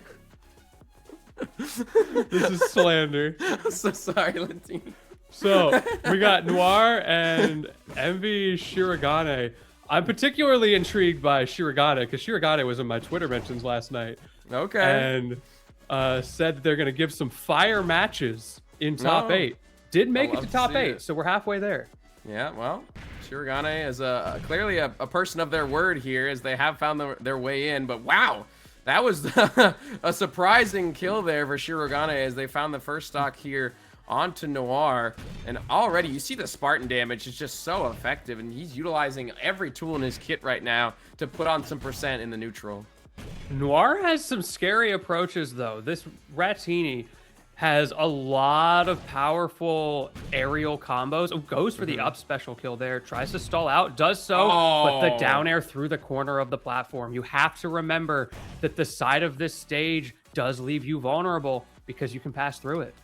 [SPEAKER 2] This is slander.
[SPEAKER 1] I'm so sorry, Latini.
[SPEAKER 2] So we got Noir and MVShirogane. I'm particularly intrigued by Shirogane because Shirogane was in my Twitter mentions last night
[SPEAKER 1] Okay.
[SPEAKER 2] and said that they're going to give some fire matches in top
[SPEAKER 1] No.
[SPEAKER 2] 8. Did make
[SPEAKER 1] I'd
[SPEAKER 2] it to
[SPEAKER 1] love to
[SPEAKER 2] top
[SPEAKER 1] see
[SPEAKER 2] 8,
[SPEAKER 1] it.
[SPEAKER 2] so we're halfway there.
[SPEAKER 1] Yeah, well, Shirogane is clearly a person of their word here as they have found their way in. But wow, that was a surprising kill there for Shirogane as they found the first stock here onto Noir. And already you see the Spartan damage is just so effective, and he's utilizing every tool in his kit right now to put on some percent in the neutral.
[SPEAKER 2] Noir has some scary approaches, though. This Ratini has a lot of powerful aerial combos. Oh, goes for the up special kill there. Tries to stall out. Does so, but the down air through the corner of the platform. You have to remember that the side of this stage does leave you vulnerable because you can pass through it.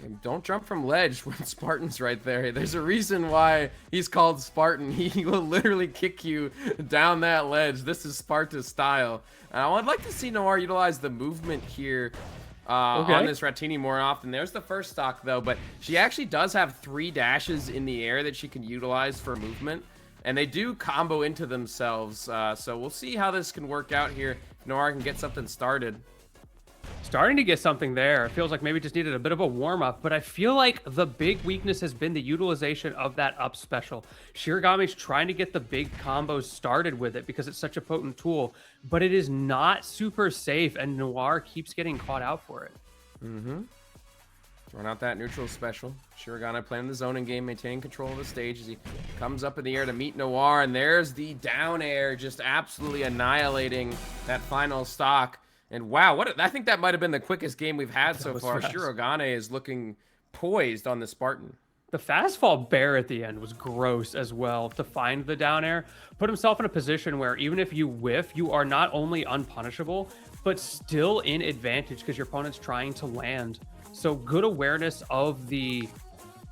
[SPEAKER 1] And don't jump from ledge when Spartan's right there. There's a reason why he's called Spartan. He will literally kick you down that ledge. This is Sparta's style. I'd like to see Noir utilize the movement here on this Ratini more often. There's the first stock, though, but she actually does have 3 dashes in the air that she can utilize for movement, and they do combo into themselves. So we'll see how this can work out here. If Noir can get something started.
[SPEAKER 2] Starting to get something there. It feels like maybe just needed a bit of a warm-up, but I feel like the big weakness has been the utilization of that up special. Shirigame's trying to get the big combos started with it because it's such a potent tool, but it is not super safe, and Noir keeps getting caught out for it.
[SPEAKER 1] Throwing out that neutral special. Shirogane playing the zoning game, maintaining control of the stage as he comes up in the air to meet Noir, and there's the down air, just absolutely annihilating that final stock. And wow, I think that might have been the quickest game we've had so far.
[SPEAKER 2] fast.
[SPEAKER 1] Shirogane is looking poised on the Spartan.
[SPEAKER 2] The fast fall bear at the end was gross as well to find the down air. Put himself in a position where even if you whiff, you are not only unpunishable, but still in advantage because your opponent's trying to land. So good awareness of the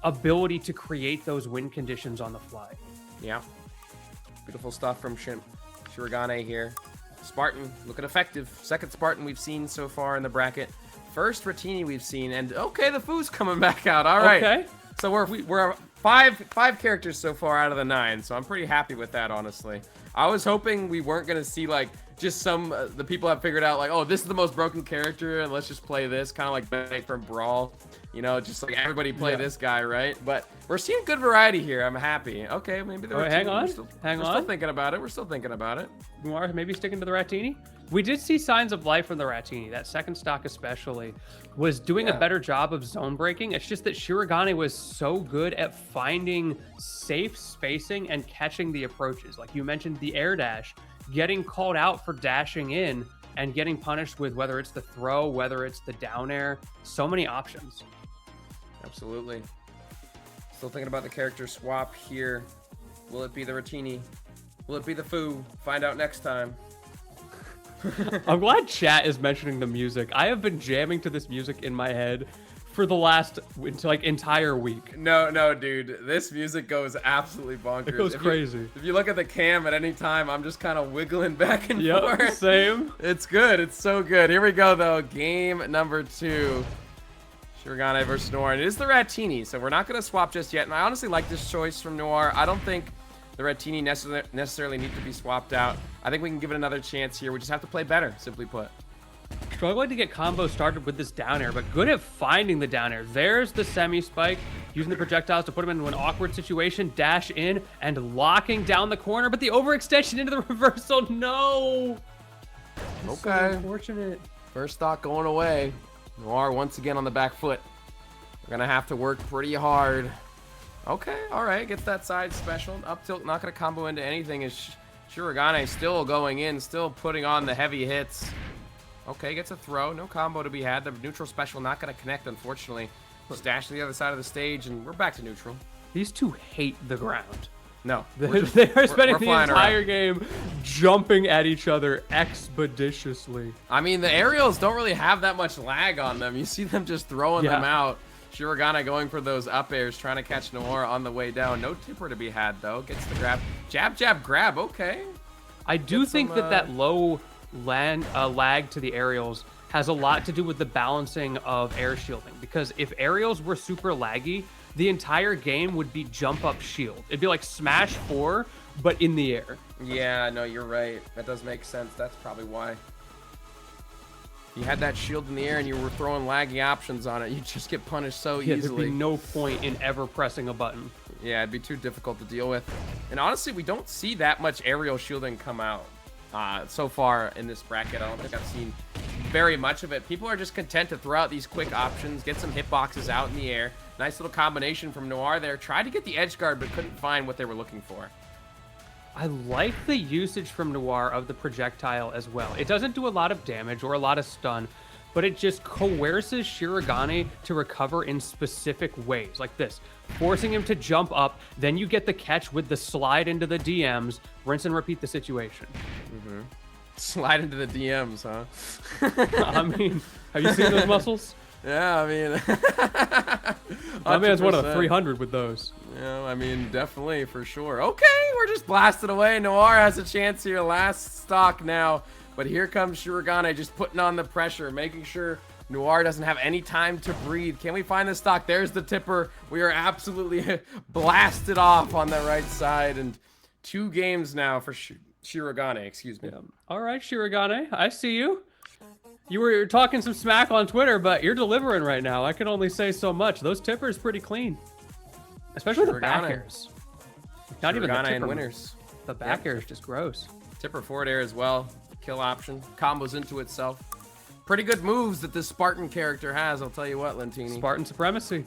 [SPEAKER 2] ability to create those win conditions on the fly.
[SPEAKER 1] Yeah. Beautiful stuff from Shirogane here. Spartan looking effective. Second Spartan we've seen so far in the bracket. First Ratini we've seen, and okay, the Foo's coming back out. All right.
[SPEAKER 2] Okay.
[SPEAKER 1] So we're five characters so far out of the 9, so I'm pretty happy with that, honestly. I was hoping we weren't gonna see like just the people have figured out like, oh, this is the most broken character, and let's just play this, kind of like Benedict from Brawl, you know, just like everybody play this guy, right? But we're seeing good variety here. I'm happy. Okay, maybe the
[SPEAKER 2] hang on,
[SPEAKER 1] we're still thinking about it. We're still thinking about it.
[SPEAKER 2] Noir maybe sticking to the Ratini. We did see signs of life from the Ratini. That second stock especially was doing a better job of zone breaking. It's just that Shirogane was so good at finding safe spacing and catching the approaches. Like you mentioned, the air dash, getting called out for dashing in and getting punished with whether it's the throw, whether it's the down air. So many options.
[SPEAKER 1] Absolutely. Still thinking about the character swap here. Will it be the Ratini? Will it be the Fu? Find out next time.
[SPEAKER 2] I'm glad chat is mentioning the music. I have been jamming to this music in my head for the last entire week.
[SPEAKER 1] No, dude. This music goes absolutely bonkers.
[SPEAKER 2] It goes crazy.
[SPEAKER 1] If you look at the cam at any time, I'm just kind of wiggling back and forth.
[SPEAKER 2] Same.
[SPEAKER 1] It's good. It's so good. Here we go, though. Game number 2. Shirogane versus Noir. And it is the Ratini, so we're not going to swap just yet. And I honestly like this choice from Noir. I don't think the Ratini necessarily need to be swapped out. I think we can give it another chance here. We just have to play better, simply put.
[SPEAKER 2] Struggling to get combo started with this down air, but good at finding the down air. There's the semi-spike, using the projectiles to put him into an awkward situation, dash in, and locking down the corner, but the overextension into the reversal, no!
[SPEAKER 1] Okay.
[SPEAKER 2] So unfortunate.
[SPEAKER 1] First stock going away. Noir once again on the back foot. We're going to have to work pretty hard. Okay, all right, gets that side special. Up tilt, not going to combo into anything. Is Shirogane still going in, still putting on the heavy hits. Okay, gets a throw. No combo to be had. The neutral special not going to connect, unfortunately. Stash to the other side of the stage, and we're back to neutral.
[SPEAKER 2] These two hate the ground.
[SPEAKER 1] No.
[SPEAKER 2] They are spending the entire game jumping at each other expeditiously.
[SPEAKER 1] I mean, the aerials don't really have that much lag on them. You see them just throwing them out. Shirogane going for those up airs, trying to catch Noir on the way down. No tipper to be had, though. Gets the grab. Jab, jab, grab. Okay.
[SPEAKER 2] I do think that low lag to the aerials has a lot to do with the balancing of air shielding. Because if aerials were super laggy, the entire game would be jump up shield. It'd be like Smash 4, but in the air.
[SPEAKER 1] Yeah, no, you're right. That does make sense. That's probably why. You had that shield in the air and you were throwing laggy options on it. You just get punished so easily.
[SPEAKER 2] There'd be no point in ever pressing a button.
[SPEAKER 1] Yeah, it'd be too difficult to deal with. And honestly, we don't see that much aerial shielding come out so far in this bracket. I don't think I've seen very much of it. People are just content to throw out these quick options, get some hitboxes out in the air. Nice little combination from Noir there. Tried to get the edge guard, but couldn't find what they were looking for.
[SPEAKER 2] I like the usage from Noir of the projectile as well. It doesn't do a lot of damage or a lot of stun, but it just coerces Shirogane to recover in specific ways, like this. Forcing him to jump up, then you get the catch with the slide into the DMs, rinse and repeat the situation.
[SPEAKER 1] Slide into the DMs, huh?
[SPEAKER 2] I mean, have you seen those muscles?
[SPEAKER 1] Yeah, I mean...
[SPEAKER 2] My man's one of the 300 with those.
[SPEAKER 1] Yeah, I mean, definitely, for sure. Okay, we're just blasted away. Noir has a chance here. Last stock now. But here comes Shirogane just putting on the pressure, making sure Noir doesn't have any time to breathe. Can we find the stock? There's the tipper. We are absolutely blasted off on the right side. And 2 games now for Shirogane, excuse me.
[SPEAKER 2] Yeah. All right, Shirogane, I see you. You were talking some smack on Twitter, but you're delivering right now. I can only say so much. Those tippers pretty clean. Especially the back airs. Not even the tipper.
[SPEAKER 1] And winners.
[SPEAKER 2] The back air is just gross.
[SPEAKER 1] Tipper forward air as well. Kill option. Combos into itself. Pretty good moves that this Spartan character has, I'll tell you what, Lentini.
[SPEAKER 2] Spartan supremacy.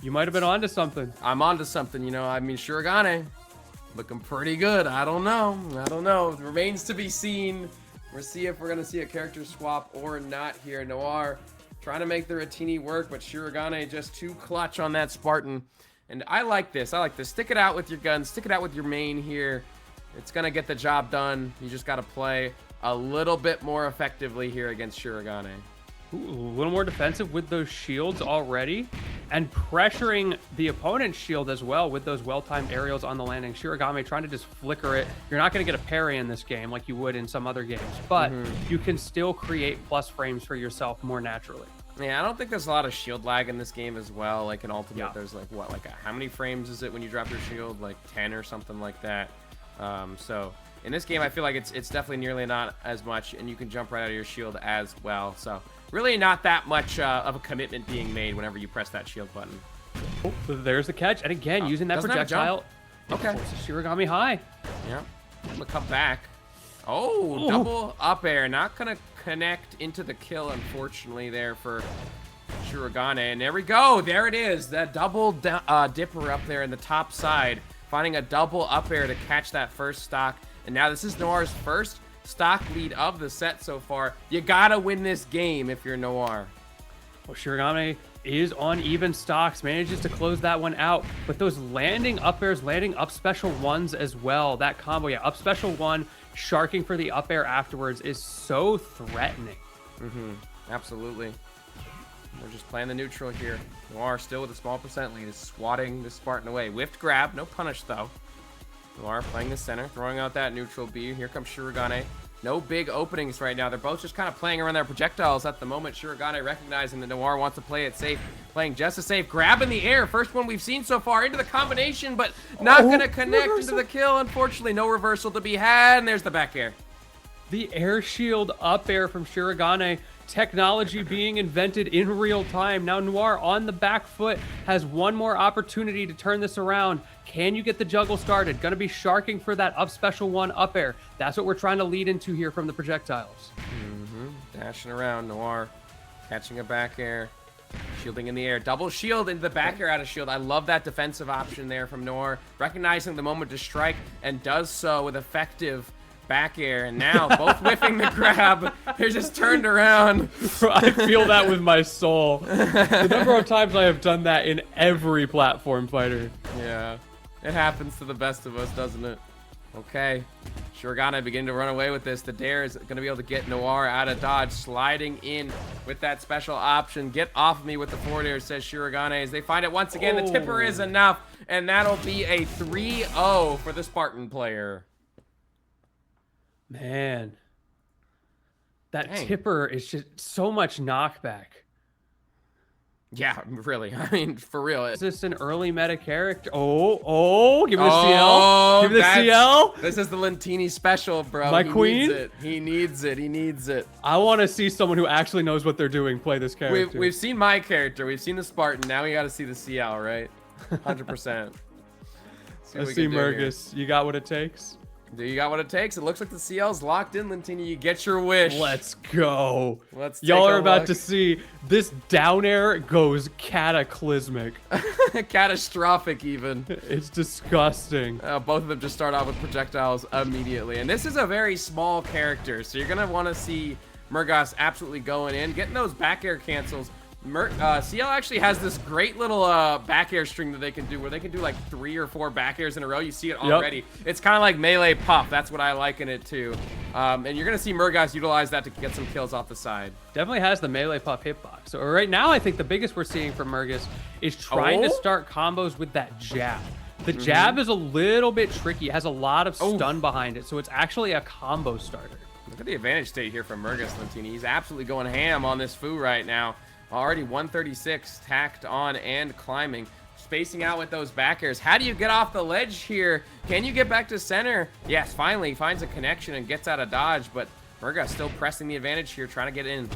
[SPEAKER 2] You might have been onto something.
[SPEAKER 1] I'm onto something, you know. I mean, Shirogane looking pretty good. I don't know. It remains to be seen. We'll see if we're going to see a character swap or not here. Noir trying to make the Ratini work, but Shirogane just too clutch on that Spartan. And I like this. Stick it out with your guns. Stick it out with your main here. It's going to get the job done. You just got to play a little bit more effectively here against Shirogane.
[SPEAKER 2] Ooh, a little more defensive with those shields already. And pressuring the opponent's shield as well with those well-timed aerials on the landing. Shirogane trying to just flicker it. You're not going to get a parry in this game like you would in some other games. But you can still create plus frames for yourself more naturally.
[SPEAKER 1] Yeah, I don't think there's a lot of shield lag in this game as well. Like in Ultimate, there's like, how many frames is it when you drop your shield? Like 10 or something like that. So In this game, I feel like it's definitely nearly not as much, and you can jump right out of your shield as well. So really not that much of a commitment being made whenever you press that shield button.
[SPEAKER 2] Oh, there's the catch. And again, using that projectile.
[SPEAKER 1] Okay.
[SPEAKER 2] Shirogane high.
[SPEAKER 1] Yeah. Look, come back. Oh, double up air. Not going to connect into the kill, unfortunately, there for Shirogane. And there we go. There it is. That double dipper up there in the top side. Finding a double up air to catch that first stock. And now this is Noir's first stock lead of the set so far. You got to win this game if you're Noir.
[SPEAKER 2] Well, Shirogane is on even stocks, manages to close that one out. But those landing up airs, landing up special ones as well. That combo, yeah, up special one, sharking for the up air afterwards is so threatening.
[SPEAKER 1] Absolutely. We're just playing the neutral here. Noir still with a small percent lead is swatting the Spartan away. Whiffed grab, no punish though. Noir playing the center, throwing out that neutral B. Here comes Shirogane. No big openings right now. They're both just kind of playing around their projectiles at the moment. Shirogane recognizing that Noir wants to play it safe. Playing just as safe. Grab in the air. First one we've seen so far into the combination, but not going to connect into the kill. Unfortunately, no reversal to be had. And there's the back air.
[SPEAKER 2] The air shield up air from Shirogane. Technology being invented in real time. Now Noir on the back foot has one more opportunity to turn this around. Can you get the juggle started? Gonna be sharking for that up special one up air. That's what we're trying to lead into here from the projectiles.
[SPEAKER 1] Dashing around, Noir catching a back air, shielding in the air, double shield into the back air out of shield. I love that defensive option there from Noir, recognizing the moment to strike and does so with effective back air. And now both whiffing the grab. They're just turned around.
[SPEAKER 2] I feel that with my soul. The number of times I have done that in every platform fighter.
[SPEAKER 1] Yeah, it happens to the best of us, doesn't it? Okay, Shirogane beginning to run away with this. The dare is going to be able to get Noir out of dodge, sliding in with that special option. Get off of me with the forward air, says Shirogane, as they find it once again. The tipper is enough, and that'll be a 3-0 for the Spartan player.
[SPEAKER 2] Man, that tipper is just so much knockback.
[SPEAKER 1] Yeah, really. I mean, for real.
[SPEAKER 2] Is this an early meta character? Oh, give me the CL. Give me the CL.
[SPEAKER 1] This is the Lentini special, bro.
[SPEAKER 2] My queen?
[SPEAKER 1] He needs it. He needs it.
[SPEAKER 2] I want to see someone who actually knows what they're doing play this character.
[SPEAKER 1] We've seen my character. We've seen the Spartan. Now we got to see the CL, right? 100%.
[SPEAKER 2] Let's see, MERGAS. You got what it takes?
[SPEAKER 1] Do you got what it takes? It looks like the CL's locked in, Lentini. You get your wish.
[SPEAKER 2] Let's go.
[SPEAKER 1] Let's
[SPEAKER 2] Y'all are about to see this down air goes cataclysmic.
[SPEAKER 1] Catastrophic, even.
[SPEAKER 2] It's disgusting.
[SPEAKER 1] Both of them just start off with projectiles immediately. And this is a very small character, so you're going to want to see MERGAS absolutely going in. Getting those back air cancels. CL actually has this great little back air string that they can do where they can do like 3 or 4 back airs in a row. You see it already. It's kind of like melee puff. That's what I liken it to. And you're going to see MERGAS utilize that to get some kills off the side.
[SPEAKER 2] Definitely has the melee puff hitbox. So right now, I think the biggest we're seeing from MERGAS is trying to start combos with that jab. The jab is a little bit tricky. It has a lot of stun behind it. So it's actually a combo starter.
[SPEAKER 1] Look at the advantage state here from MERGAS, Lentini. He's absolutely going ham on this Fu right now. Already 136 tacked on and climbing. Spacing out with those back airs. How do you get off the ledge here? Can you get back to center? Yes, finally he finds a connection and gets out of dodge, but MERGAS still pressing the advantage here, trying to get in.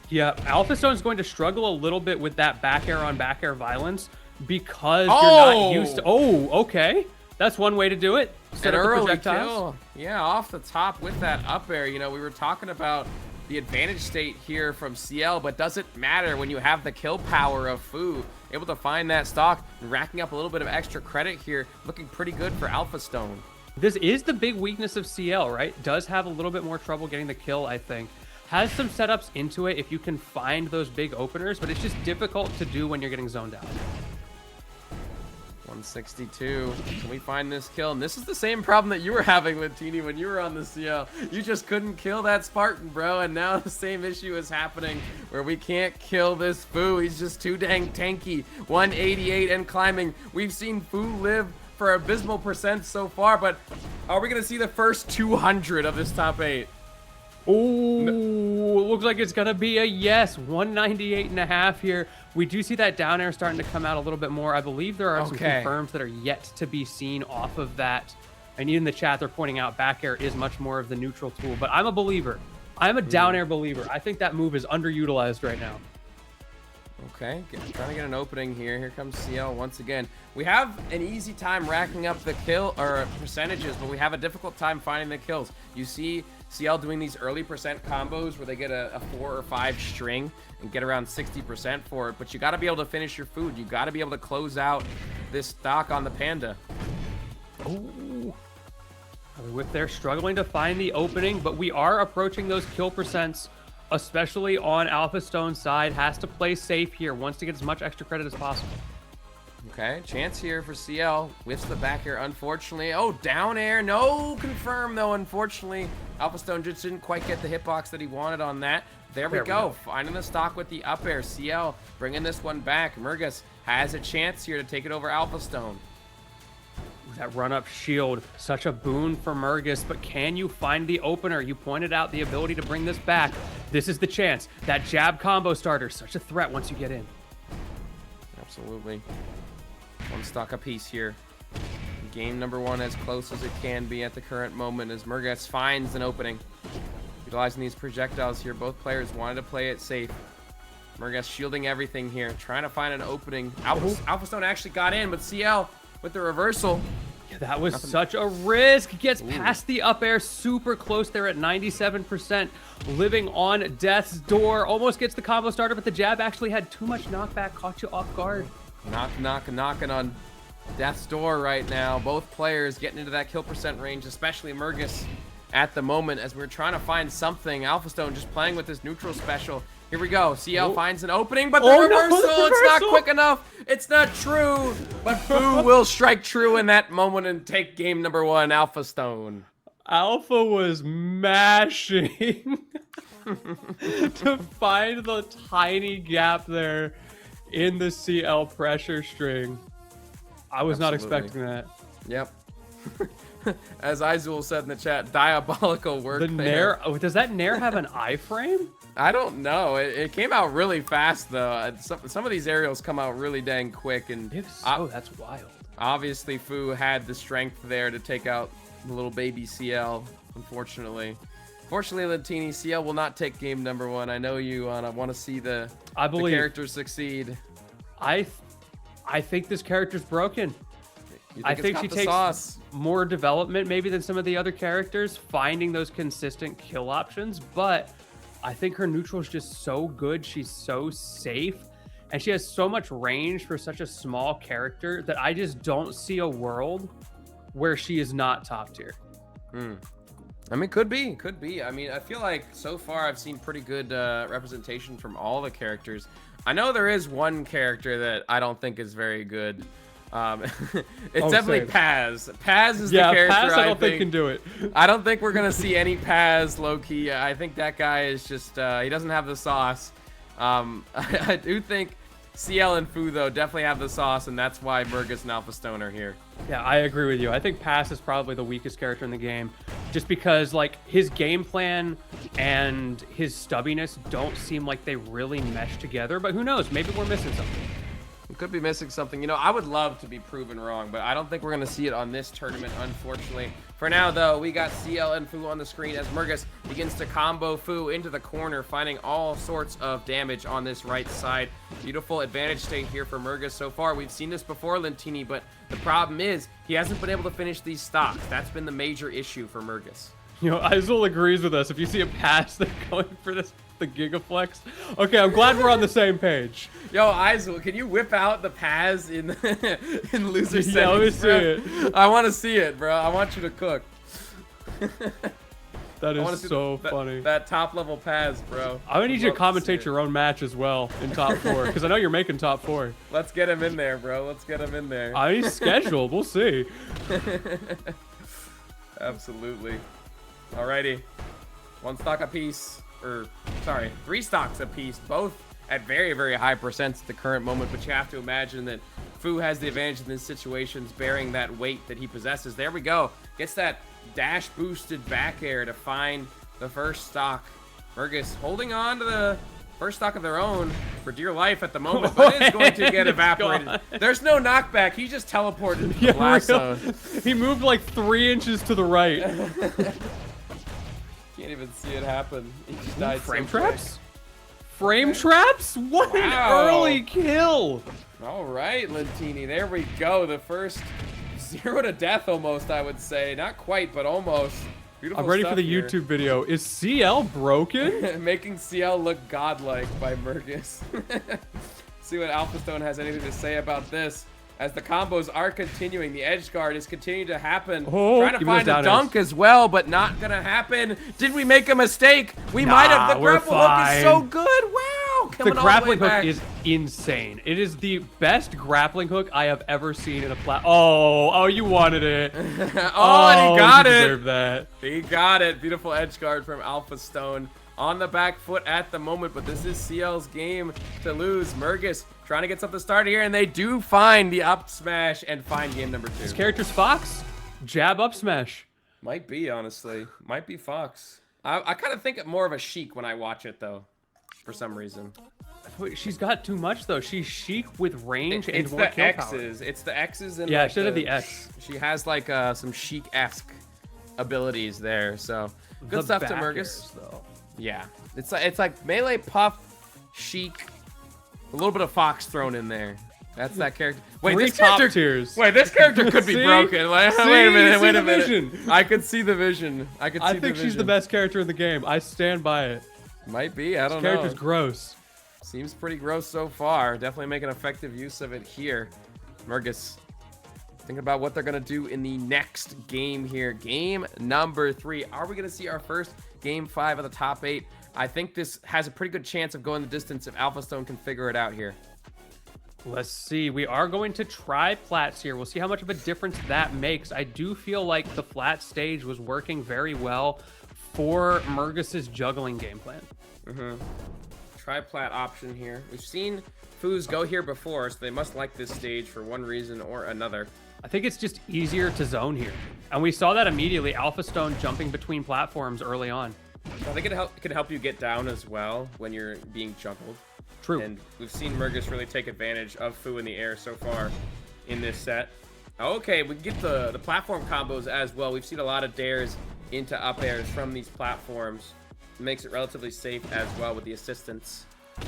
[SPEAKER 2] Yeah, AlphaStone is going to struggle a little bit with that back air on back air violence because you're not used to... okay. That's one way to do it. Set up the projectiles.
[SPEAKER 1] Kill. Yeah, off the top with that up air. You know, we were talking about the advantage state here from CL, but doesn't matter when you have the kill power of Fu. Able to find that stock, racking up a little bit of extra credit here. Looking pretty good for AlphaStone.
[SPEAKER 2] This is the big weakness of CL, right? Does have a little bit more trouble getting the kill, I think. Has some setups into it if you can find those big openers, but it's just difficult to do when you're getting zoned out.
[SPEAKER 1] 162. Can we find this kill? And this is the same problem that you were having with Teeny when you were on the CL. You just couldn't kill that Spartan, bro. And now the same issue is happening where we can't kill this Fu. He's just too dang tanky. 188 and climbing. We've seen Fu live for abysmal percent so far, but are we going to see the first 200 of this top 8?
[SPEAKER 2] Oh, looks like it's going to be a yes. 198.5 here. We do see that down air starting to come out a little bit more. I believe there are some confirms that are yet to be seen off of that And even in the chat, they're pointing out back air is much more of the neutral tool. But I'm a believer. I'm a down air believer. I think that move is underutilized right now.
[SPEAKER 1] Okay, trying to get an opening here. Here comes CL once again. We have an easy time racking up the kill or percentages, but we have a difficult time finding the kills. You see CL doing these early percent combos where they get a 4 or 5 string and get around 60% for it, but you got to be able to finish your food. You got to be able to close out this stock on the Panda.
[SPEAKER 2] Oh, with there struggling to find the opening, but we are approaching those kill percents. Especially on AlphaStone's side, has to play safe here, wants to get as much extra credit as possible.
[SPEAKER 1] Okay, chance here for CL. Whiffs the back air, unfortunately. Oh, down air. No confirm, though, unfortunately. AlphaStone just didn't quite get the hitbox that he wanted on that. There we go. Finding the stock with the up air. CL bringing this one back. MERGAS has a chance here to take it over AlphaStone.
[SPEAKER 2] That run-up shield, such a boon for MERGAS, but can you find the opener? You pointed out the ability to bring this back. This is the chance. That jab combo starter, such a threat once you get in.
[SPEAKER 1] Absolutely. One stock apiece here. Game number 1 as close as it can be at the current moment as MERGAS finds an opening. Utilizing these projectiles here, both players wanted to play it safe. MERGAS shielding everything here, trying to find an opening. AlphaStone actually got in, but CL with the reversal.
[SPEAKER 2] Yeah, that was such a risk. Gets past the up air, super close there at 97%. Living on death's door. Almost gets the combo starter, but the jab actually had too much knockback. Caught you off guard.
[SPEAKER 1] Knocking on death's door right now. Both players getting into that kill percent range, especially MERGAS at the moment as we're trying to find something. AlphaStone just playing with this neutral special. Here we go. CL finds an opening, but the reversal, it's not quick enough. It's not true. But Fu will strike true in that moment and take game number 1, AlphaStone.
[SPEAKER 2] Alpha was mashing to find the tiny gap there in the CL pressure string. I was not expecting that.
[SPEAKER 1] Yep. As Aizul said in the chat, diabolical work.
[SPEAKER 2] The Nair, does that Nair have an iframe?
[SPEAKER 1] I don't know. It came out really fast though. Some of these aerials come out really dang quick, and
[SPEAKER 2] If so, that's wild.
[SPEAKER 1] Obviously, Fu had the strength there to take out the little baby CL. Unfortunately, Lentini, CL will not take game number 1. I know you want to see the character succeed.
[SPEAKER 2] I think this character's broken. I think she takes more development maybe than some of the other characters, finding those consistent kill options, but I think her neutral is just so good. She's so safe, and she has so much range for such a small character that I just don't see a world where she is not top tier.
[SPEAKER 1] I mean, could be. I mean, I feel like so far I've seen pretty good representation from all the characters. I know there is one character that I don't think is very good. It's definitely Paz. Paz is the character
[SPEAKER 2] Paz I don't think can do it.
[SPEAKER 1] I don't think we're gonna see any Paz low-key. I think that guy is just he doesn't have the sauce. I do think CL and Fu though definitely have the sauce, and that's why MERGAS and AlphaStone are here.
[SPEAKER 2] Yeah, I agree with you. I think Paz is probably the weakest character in the game, just because like his game plan and his stubbiness don't seem like they really mesh together. But who knows? Maybe we're missing something.
[SPEAKER 1] We could be missing something. You know, I would love to be proven wrong, but I don't think we're going to see it on this tournament, unfortunately. For now, though, we got CL and Fu on the screen as MERGAS begins to combo Fu into the corner, finding all sorts of damage on this right side. Beautiful advantage state here for MERGAS so far. We've seen this before, Lentini, but the problem is he hasn't been able to finish these stocks. That's been the major issue for MERGAS.
[SPEAKER 2] You know, Aizul agrees with us. If you see a pass, they're going for the Gigaflex. Okay, I'm glad we're on the same page.
[SPEAKER 1] Yo, Aizul, can you whip out the Paz in loser settings?
[SPEAKER 2] Yeah, let me see it.
[SPEAKER 1] I want to see it, bro. I want you to cook.
[SPEAKER 2] That is so funny.
[SPEAKER 1] That top level Paz, bro.
[SPEAKER 2] I'm gonna need you to commentate your own match as well in top 4, because I know you're making top 4.
[SPEAKER 1] Let's get him in there, bro. Let's get him in there.
[SPEAKER 2] He's scheduled. We'll see.
[SPEAKER 1] Absolutely. Alrighty. 1 stock apiece. Or, sorry, 3 stocks apiece. Both at very, very high percents at the current moment. But you have to imagine that Fu has the advantage in these situations, bearing that weight that he possesses. There we go. Gets that dash boosted back air to find the first stock. MERGAS holding on to the first stock of their own. for dear life at the moment, but it's going to get
[SPEAKER 2] It's
[SPEAKER 1] evaporated.
[SPEAKER 2] gone.
[SPEAKER 1] There's no knockback. He just teleported into the blast zone.
[SPEAKER 2] He moved like 3 inches to the right.
[SPEAKER 1] Can't even see it happen. He just died.
[SPEAKER 2] Frame
[SPEAKER 1] so quick.
[SPEAKER 2] traps? Frame traps? What
[SPEAKER 1] Wow.
[SPEAKER 2] an early kill!
[SPEAKER 1] All right, Lentini. There we go. The first 0 to death almost, I would say. Not quite, but almost. Beautiful
[SPEAKER 2] I'm ready for
[SPEAKER 1] stuff
[SPEAKER 2] the
[SPEAKER 1] here.
[SPEAKER 2] YouTube video. Is CL broken?
[SPEAKER 1] Making CL look godlike by Mergas. See what AlphaStone has anything to say about this. As the combos are continuing, the edge guard is continuing to happen.
[SPEAKER 2] Oh,
[SPEAKER 1] Trying to
[SPEAKER 2] give me
[SPEAKER 1] find
[SPEAKER 2] those
[SPEAKER 1] a
[SPEAKER 2] downers.
[SPEAKER 1] dunk as well, but not gonna happen. Did we make a mistake? We might have. The
[SPEAKER 2] we're
[SPEAKER 1] grapple hook is so
[SPEAKER 2] fine.
[SPEAKER 1] good. Wow,
[SPEAKER 2] The
[SPEAKER 1] coming all
[SPEAKER 2] grappling
[SPEAKER 1] the way
[SPEAKER 2] hook
[SPEAKER 1] back.
[SPEAKER 2] is insane. It is the best grappling hook I have ever seen in a plat. Oh, you wanted it.
[SPEAKER 1] Oh, and he got
[SPEAKER 2] you
[SPEAKER 1] it.
[SPEAKER 2] deserve that.
[SPEAKER 1] He got it. Beautiful edge guard from AlphaStone. On the back foot at the moment, but this is CL's game to lose. Mergas trying to get something started here, and they do find the up smash and find game number 2.
[SPEAKER 2] This character's Fox. Jab up smash.
[SPEAKER 1] Might be, honestly. Might be Fox. I kind of think it more of a Sheik when I watch it, though, for some reason.
[SPEAKER 2] Wait, she's got too much, though. She's chic with range and
[SPEAKER 1] It's
[SPEAKER 2] more
[SPEAKER 1] the
[SPEAKER 2] kill
[SPEAKER 1] X's. It's the X's and
[SPEAKER 2] Yeah,
[SPEAKER 1] like
[SPEAKER 2] should have the X.
[SPEAKER 1] She has like some Sheik-esque abilities there, so good
[SPEAKER 2] The
[SPEAKER 1] stuff to
[SPEAKER 2] back
[SPEAKER 1] Mergas.
[SPEAKER 2] airs, though.
[SPEAKER 1] Yeah, it's like melee puff, Sheik, a little bit of Fox thrown in there. That's that character. Wait,
[SPEAKER 2] Three
[SPEAKER 1] this
[SPEAKER 2] top
[SPEAKER 1] character.
[SPEAKER 2] tiers.
[SPEAKER 1] Wait, this character could be
[SPEAKER 2] See?
[SPEAKER 1] broken. Like,
[SPEAKER 2] See?
[SPEAKER 1] wait a
[SPEAKER 2] You
[SPEAKER 1] minute.
[SPEAKER 2] see
[SPEAKER 1] Wait
[SPEAKER 2] the
[SPEAKER 1] a minute.
[SPEAKER 2] vision.
[SPEAKER 1] I could see the vision. I could see
[SPEAKER 2] I
[SPEAKER 1] the
[SPEAKER 2] think
[SPEAKER 1] vision.
[SPEAKER 2] she's the best character in the game. I stand by it.
[SPEAKER 1] Might be. I don't
[SPEAKER 2] This
[SPEAKER 1] know.
[SPEAKER 2] character's gross.
[SPEAKER 1] Seems pretty gross so far. Definitely making effective use of it here. Mergas thinking about what they're going to do in the next game here. Game number 3. Are we going to see our first game 5 of the top 8? I think this has a pretty good chance of going the distance if AlphaStone can figure it out here.
[SPEAKER 2] Let's see. We are going to try plats here. We'll see how much of a difference that makes. I do feel like the flat stage was working very well for Mergas's juggling game plan.
[SPEAKER 1] Tri-plat option here. We've seen Foos go here before, so they must like this stage for one reason or another.
[SPEAKER 2] I think it's just easier to zone here. And we saw that immediately. AlphaStone jumping between platforms early on.
[SPEAKER 1] I think it can help you get down as well when you're being juggled.
[SPEAKER 2] True.
[SPEAKER 1] And we've seen Mergas really take advantage of Fu in the air so far in this set. Okay, we get the platform combos as well. We've seen a lot of dares into up airs from these platforms. It makes it relatively safe as well with the assistance.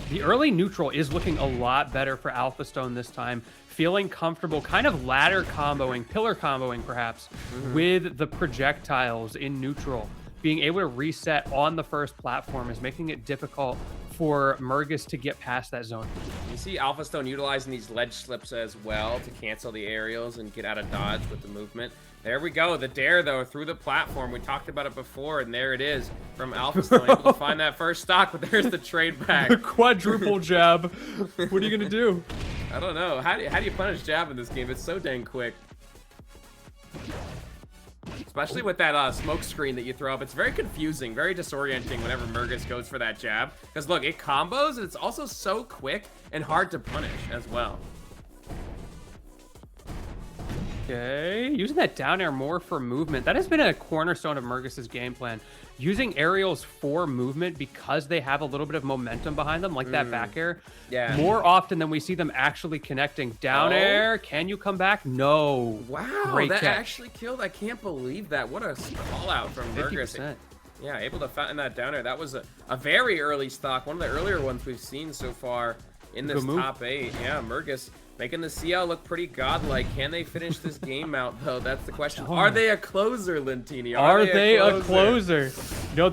[SPEAKER 2] The early neutral is looking a lot better for AlphaStone this time. Feeling comfortable, kind of ladder comboing, pillar comboing perhaps, with the projectiles in neutral. Being able to reset on the first platform is making it difficult for Mergas to get past that zone.
[SPEAKER 1] You see AlphaStone utilizing these ledge slips as well to cancel the aerials and get out of dodge with the movement. There we go. The dare, though, through the platform. We talked about it before, and there it is from AlphaStone. Able to find that first stock, but there's the trade back.
[SPEAKER 2] Quadruple jab. What are you going to do?
[SPEAKER 1] I don't know. How do you punish jab in this game? It's so dang quick. Especially with that smoke screen that you throw up. It's very confusing, very disorienting whenever Mergas goes for that jab. Because look, it combos, and it's also so quick and hard to punish as well.
[SPEAKER 2] Okay, using that down air more for movement. That has been a cornerstone of Mergas's game plan. Using aerials for movement because they have a little bit of momentum behind them, like that back air.
[SPEAKER 1] Yeah.
[SPEAKER 2] More often than we see them actually connecting. Down air, can you come back? No.
[SPEAKER 1] Wow,
[SPEAKER 2] Great
[SPEAKER 1] that
[SPEAKER 2] catch.
[SPEAKER 1] actually killed. I can't believe that. What a call out from Mergas.
[SPEAKER 2] 50%.
[SPEAKER 1] Yeah, able to fatten that down there. That was a very early stock. One of the earlier ones we've seen so far in this
[SPEAKER 2] Good move.
[SPEAKER 1] top 8. Yeah, Mergas making the CL look pretty godlike. Can they finish this game out, though? That's the question. Are they a closer, Lentini?
[SPEAKER 2] Are they a closer? You know,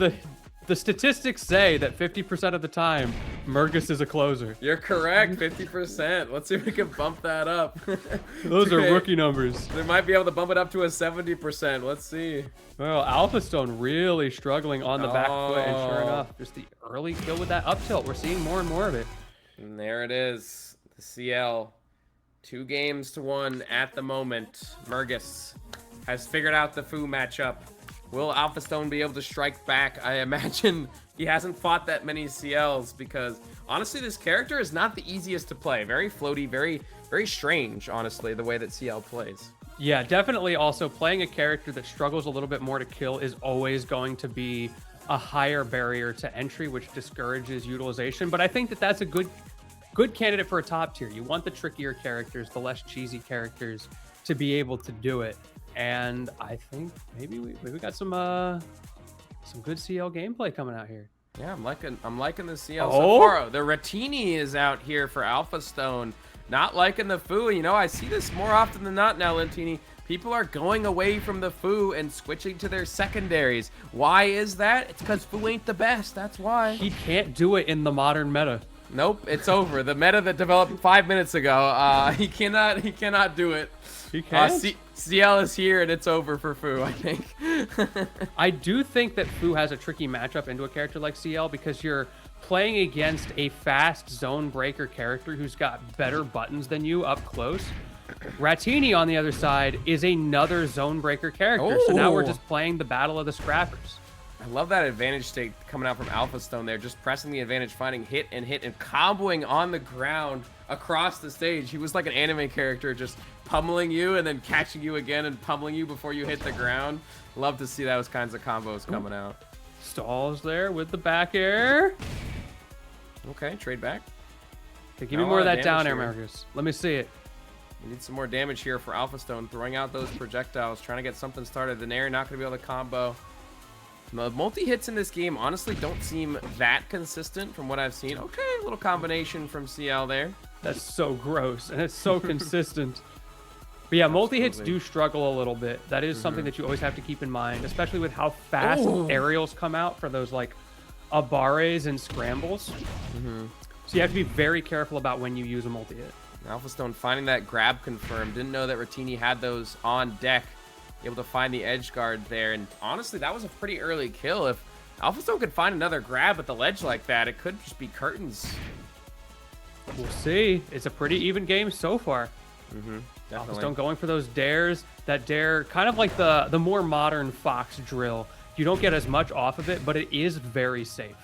[SPEAKER 2] the statistics say that 50% of the time, Mergas is a closer.
[SPEAKER 1] You're correct, 50%. Let's see if we can bump that up.
[SPEAKER 2] Those are rookie numbers.
[SPEAKER 1] They might be able to bump it up to a 70%. Let's see.
[SPEAKER 2] Well, AlphaStone really struggling on the back foot, and sure
[SPEAKER 1] Oh.
[SPEAKER 2] enough, just the early kill with that up tilt. We're seeing more and more of it.
[SPEAKER 1] And there it is. The CL. 2 games to 1 at the moment. Mergas has figured out the Fu matchup. Will AlphaStone be able to strike back? I imagine he hasn't fought that many CLs because honestly, this character is not the easiest to play. Very floaty, very strange, honestly, the way that CL plays.
[SPEAKER 2] Yeah, definitely also playing a character that struggles a little bit more to kill is always going to be a higher barrier to entry, which discourages utilization. But I think that that's a good good candidate for a top tier. You want the trickier characters, the less cheesy characters to be able to do it. And I think maybe we got some good CL gameplay coming out here.
[SPEAKER 1] Yeah, I'm liking the CL so far. The Ratini is out here for AlphaStone. Not liking the Fu. You know, I see this more often than not now, Lentini. People are going away from the Fu and switching to their secondaries. Why is that? It's because Fu ain't the best. That's why.
[SPEAKER 2] He can't do it in the modern meta.
[SPEAKER 1] Nope, it's over. The meta that developed 5 minutes ago, he cannot do it.
[SPEAKER 2] He can't?
[SPEAKER 1] CL is here and it's over for Fu, I think.
[SPEAKER 2] I do think that Fu has a tricky matchup into a character like CL because you're playing against a fast zone breaker character who's got better buttons than you up close. Ratini, on the other side, is another zone breaker character. So now we're just playing the battle of the scrappers.
[SPEAKER 1] I love that advantage state coming out from AlphaStone there, just pressing the advantage, finding hit and comboing on the ground across the stage. He was like an anime character, just pummeling you and then catching you again and pummeling you before you hit the ground. Love to see those kinds of combos coming out.
[SPEAKER 2] Stalls there with the back air.
[SPEAKER 1] Okay, trade back.
[SPEAKER 2] Okay, give me more of that down air, Marcus. Let me see it.
[SPEAKER 1] We need some more damage here for AlphaStone, throwing out those projectiles, trying to get something started. The Nair not going to be able to combo. The multi-hits in this game honestly don't seem that consistent from what I've seen. Okay, a little combination from CL there.
[SPEAKER 2] That's so gross, and it's so consistent. But yeah, multi-hits do struggle a little bit. That is something that you always have to keep in mind, especially with how fast aerials come out for those like abares and scrambles. So you have to be very careful about when you use a multi-hit.
[SPEAKER 1] AlphaStone finding that grab confirmed. Didn't know that Ratini had those on deck. Able to find the edge guard there, and honestly that was a pretty early kill. If AlphaStone could find another grab at the ledge like that, it could just be curtains.
[SPEAKER 2] We'll see. It's a pretty even game so far. AlphaStone going for those dares. That dare, kind of like the more modern Fox drill. You don't get as much off of it, but it is very safe.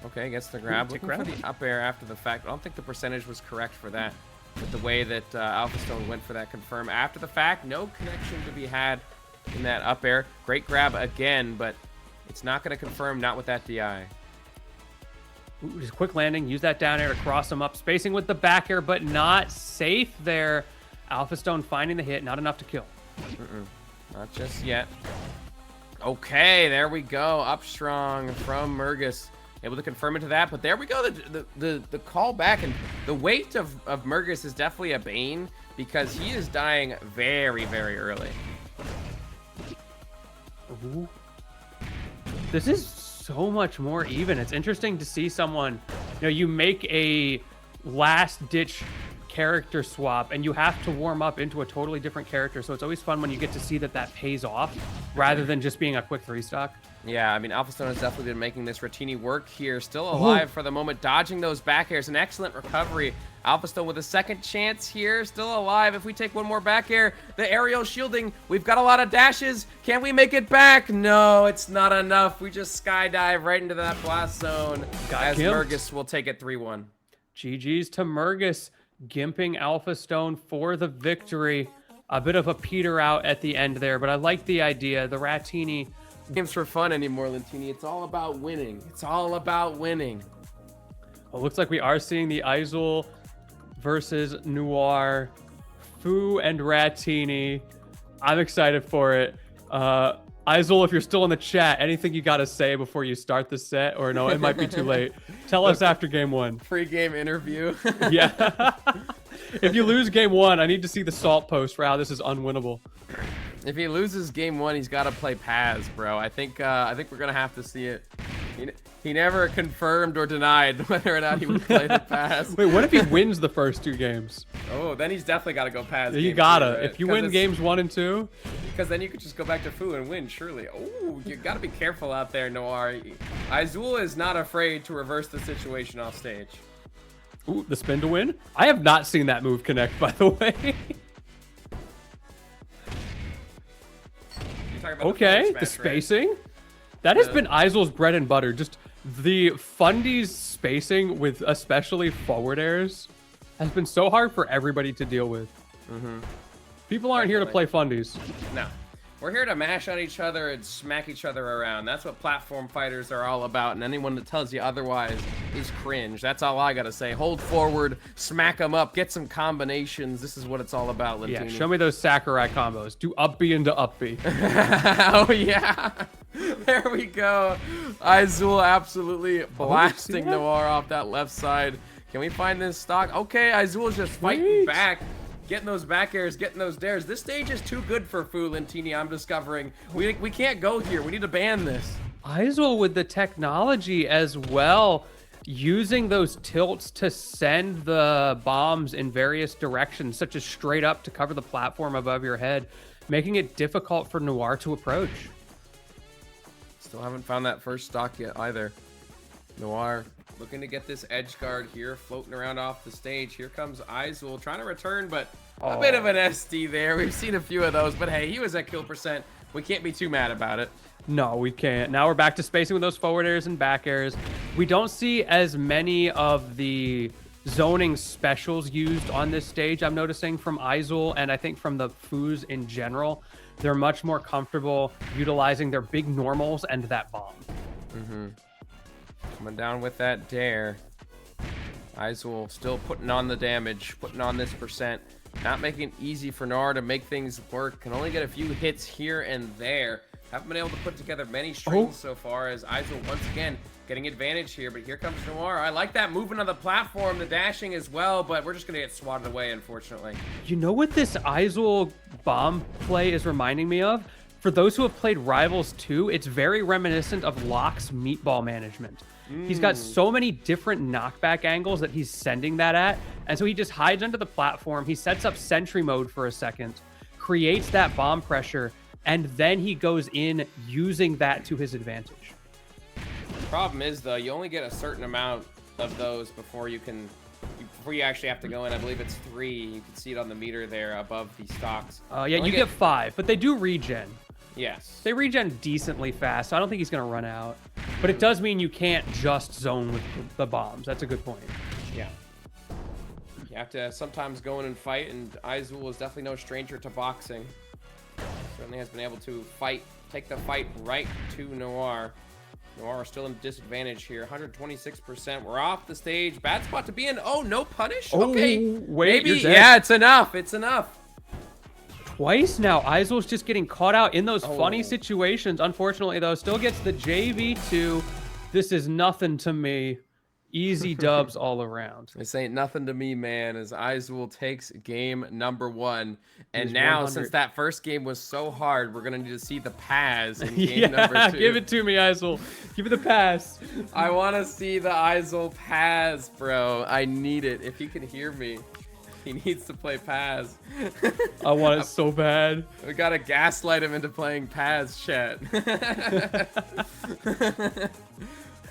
[SPEAKER 1] Okay, gets the grab. Looking for the up air after the fact. I don't think the percentage was correct for that. With the way that AlphaStone went for that confirm after the fact, no connection to be had in that up air. Great grab again, but it's not going to confirm, not with that DI.
[SPEAKER 2] Ooh, just quick landing, use that down air to cross him up. Spacing with the back air, but not safe there. AlphaStone finding the hit, not enough to kill.
[SPEAKER 1] Not just yet. Okay, there we go. Up strong from MERGAS. Able to confirm into that, but there we go. The call back, and the weight of MERGAS is definitely a bane because he is dying very, very early.
[SPEAKER 2] Ooh. This is so much more even. It's interesting to see someone, you know, you make a last ditch character swap and you have to warm up into a totally different character. So it's always fun when you get to see that pays off rather than just being a quick 3-stock.
[SPEAKER 1] Yeah, I mean, AlphaStone has definitely been making this Ratini work here. Still alive for the moment, dodging those back airs. An excellent recovery. AlphaStone with a second chance here, still alive. If we take one more back air, the aerial shielding, we've got a lot of dashes. Can we make it back? No, it's not enough. We just skydive right into that blast zone as MERGAS will take it 3-1.
[SPEAKER 2] GG's to MERGAS, gimping AlphaStone for the victory. A bit of a peter out at the end there, but I like the idea. The Ratini
[SPEAKER 1] games for fun anymore, Lentini. It's all about winning. It's all about winning.
[SPEAKER 2] Well, looks like we are seeing the Aizul versus Noir, Fu and Ratini. I'm excited for it. Aizul, if you're still in the chat, anything you got to say before you start the set? Or no, it might be too late. Tell us after game one.
[SPEAKER 1] Pre-game interview.
[SPEAKER 2] Yeah. If you lose game one, I need to see the salt post for how this is unwinnable.
[SPEAKER 1] If he loses game one, he's got to play Paz, bro. I think we're gonna have to see it. He never confirmed or denied whether or not he would play the Paz.
[SPEAKER 2] Wait, what if he wins the first 2 games?
[SPEAKER 1] Oh, then he's definitely got to go Paz.
[SPEAKER 2] You gotta. Right? If you win games 1 and 2,
[SPEAKER 1] because then you could just go back to Fu and win. Surely. Oh, you got to be careful out there, Noir. Aizul is not afraid to reverse the situation off stage.
[SPEAKER 2] Ooh, the spin to win. I have not seen that move connect, by the way. Okay, the spacing. Right? That has been Aizul's bread and butter. Just the fundies spacing with especially forward airs has been so hard for everybody to deal with. People aren't here to play fundies.
[SPEAKER 1] No. We're here to mash on each other and smack each other around. That's what platform fighters are all about, and anyone that tells you otherwise is cringe. That's all I gotta say. Hold forward, smack them up, get some combinations. This is what it's all about, Lentini.
[SPEAKER 2] Yeah, show me those Sakurai combos. Do up B into up B.
[SPEAKER 1] Oh, yeah. There we go. Aizul absolutely blasting Noir off that left side. Can we find this stock? Okay, Aizul's just fighting back. Getting those back airs, getting those dares. This stage is too good for Fu, Lentini, I'm discovering. We can't go here. We need to ban this.
[SPEAKER 2] Aizul with the technology as well, using those tilts to send the bombs in various directions, such as straight up to cover the platform above your head, making it difficult for Noir to approach.
[SPEAKER 1] Still haven't found that first stock yet either. Noir looking to get this edge guard here, floating around off the stage. Here comes Aizul trying to return, but a bit of an SD there. We've seen a few of those, but hey, he was at kill percent. We can't be too mad about it.
[SPEAKER 2] No, we can't. Now we're back to spacing with those forward airs and back airs. We don't see as many of the zoning specials used on this stage, I'm noticing, from Aizul, and I think from the Fus in general. They're much more comfortable utilizing their big normals and that bomb.
[SPEAKER 1] Coming down with that dare. Aizul still putting on the damage, putting on this percent. Not making it easy for Noir to make things work. Can only get a few hits here and there. Haven't been able to put together many strings so far, as Aizul once again getting advantage here. But here comes Noir. I like that movement on the platform, the dashing as well, but we're just going to get swatted away, unfortunately. You
[SPEAKER 2] know what this Aizul bomb play is reminding me of? For those who have played Rivals 2, it's very reminiscent of Locke's meatball management. He's got so many different knockback angles that he's sending that at. And so he just hides under the platform. He sets up sentry mode for a second, creates that bomb pressure, and then he goes in using that to his advantage.
[SPEAKER 1] The problem is, though, you only get a certain amount of those before you actually have to go in. I believe it's 3. You can see it on the meter there above the stocks.
[SPEAKER 2] Yeah, you get 5, but they do regen.
[SPEAKER 1] Yes.
[SPEAKER 2] They regen decently fast, so I don't think he's going to run out. But it does mean you can't just zone with the bombs. That's a good point.
[SPEAKER 1] Yeah. You have to sometimes go in and fight, and Aizul is definitely no stranger to boxing. Certainly has been able to take the fight right to Noir. Noir still in disadvantage here, 126%. We're off the stage. Bad spot to be in. Oh, no punish? Okay.
[SPEAKER 2] Wait,
[SPEAKER 1] maybe. Yeah, it's enough. It's enough.
[SPEAKER 2] Twice now. Aizul's just getting caught out in those funny situations. Unfortunately, though, still gets the JV2. This is nothing to me. Easy dubs all around.
[SPEAKER 1] This ain't nothing to me, man, as Aizul takes game number 1. And now,
[SPEAKER 2] 100.
[SPEAKER 1] since that first game was so hard, we're going to need to see the Paz in game number 2.
[SPEAKER 2] Give it to me, Aizul. Give it the pass.
[SPEAKER 1] I want to see the Aizul Paz, bro. I need it. If you can hear me. He needs to play Paz.
[SPEAKER 2] I want it so bad.
[SPEAKER 1] We gotta gaslight him into playing Paz, chat.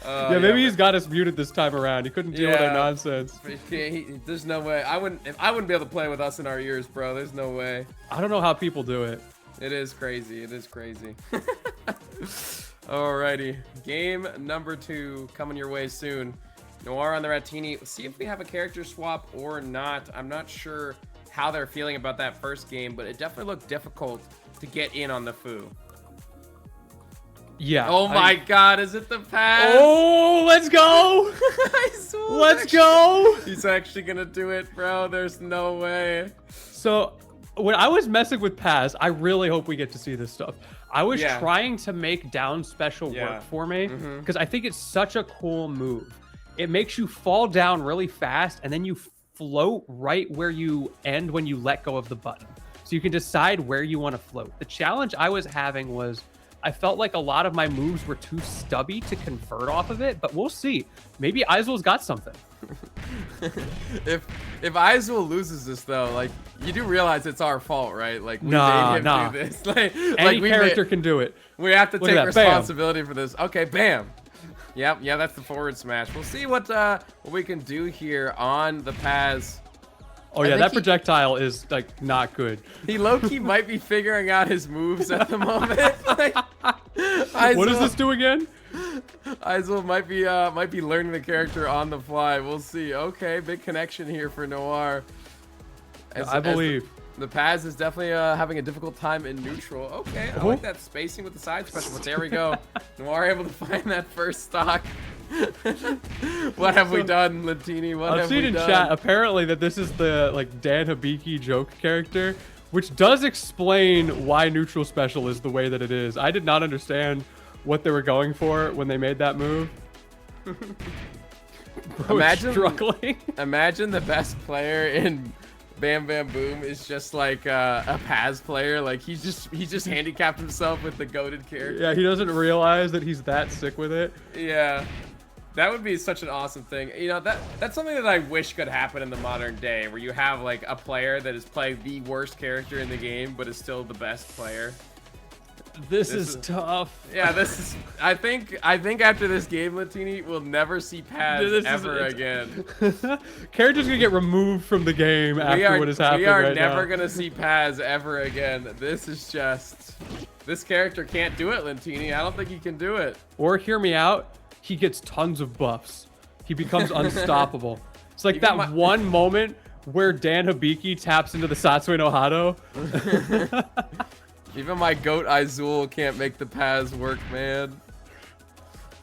[SPEAKER 2] Yeah, maybe he's got us muted this time around. He couldn't deal with our nonsense.
[SPEAKER 1] There's no way. I wouldn't be able to play with us in our ears, bro. There's no way.
[SPEAKER 2] I don't know how people do it.
[SPEAKER 1] It is crazy. It is crazy. Alrighty. Game number 2 coming your way soon. Noir on the Ratini. See if we have a character swap or not. I'm not sure how they're feeling about that first game, but it definitely looked difficult to get in on the Fu.
[SPEAKER 2] Yeah.
[SPEAKER 1] Oh my God, is it the Paz?
[SPEAKER 2] Oh, let's go. Let's go.
[SPEAKER 1] He's actually going to do it, bro. There's no way.
[SPEAKER 2] So when I was messing with Paz, I really hope we get to see this stuff. I was trying to make down special work for me because I think it's such a cool move. It makes you fall down really fast, and then you float right where you end when you let go of the button. So you can decide where you want to float. The challenge I was having was I felt like a lot of my moves were too stubby to convert off of it, but we'll see. Maybe Aizul's got something.
[SPEAKER 1] If Aizul loses this, though, like, you do realize it's our fault, right? Like, we made him do this.
[SPEAKER 2] Any character can do it.
[SPEAKER 1] We have to take responsibility for this. Okay, bam. Yep, yeah, that's the forward smash. We'll see what we can do here on the Paz.
[SPEAKER 2] Oh yeah, that projectile is like not good.
[SPEAKER 1] He low-key might be figuring out his moves at the moment. Like,
[SPEAKER 2] what does this do again?
[SPEAKER 1] Aizul might be learning the character on the fly. We'll see. Okay, big connection here for Noir.
[SPEAKER 2] I believe.
[SPEAKER 1] The Paz is definitely having a difficult time in neutral. Okay, I like that spacing with the side special, but there we go. Noir able to find that first stock. What have we done, Latini? What
[SPEAKER 2] I've seen in chat apparently that this is the like Dan Hibiki joke character, which does explain why neutral special is the way that it is. I did not understand what they were going for when they made that move. Bro, struggling.
[SPEAKER 1] Imagine the best player in BamBamBoom is just like a Paz player. Like he's just handicapped himself with the goated character.
[SPEAKER 2] Yeah, he doesn't realize that he's that sick with it.
[SPEAKER 1] Yeah, that would be such an awesome thing. You know, that's something that I wish could happen in the modern day, where you have like a player that is playing the worst character in the game, but is still the best player.
[SPEAKER 2] This is tough.
[SPEAKER 1] Yeah, this is. I think after this game, Latini will never see Paz ever again.
[SPEAKER 2] Character's gonna get removed from the game after what is happening right now.
[SPEAKER 1] We are never gonna see Paz ever again. This is just. This character can't do it, Latini. I don't think he can do it.
[SPEAKER 2] Or hear me out. He gets tons of buffs. He becomes unstoppable. It's like even that one moment where Dan Hibiki taps into the Satsui no Hado.
[SPEAKER 1] Even my goat Aizul can't make the Paz work, man.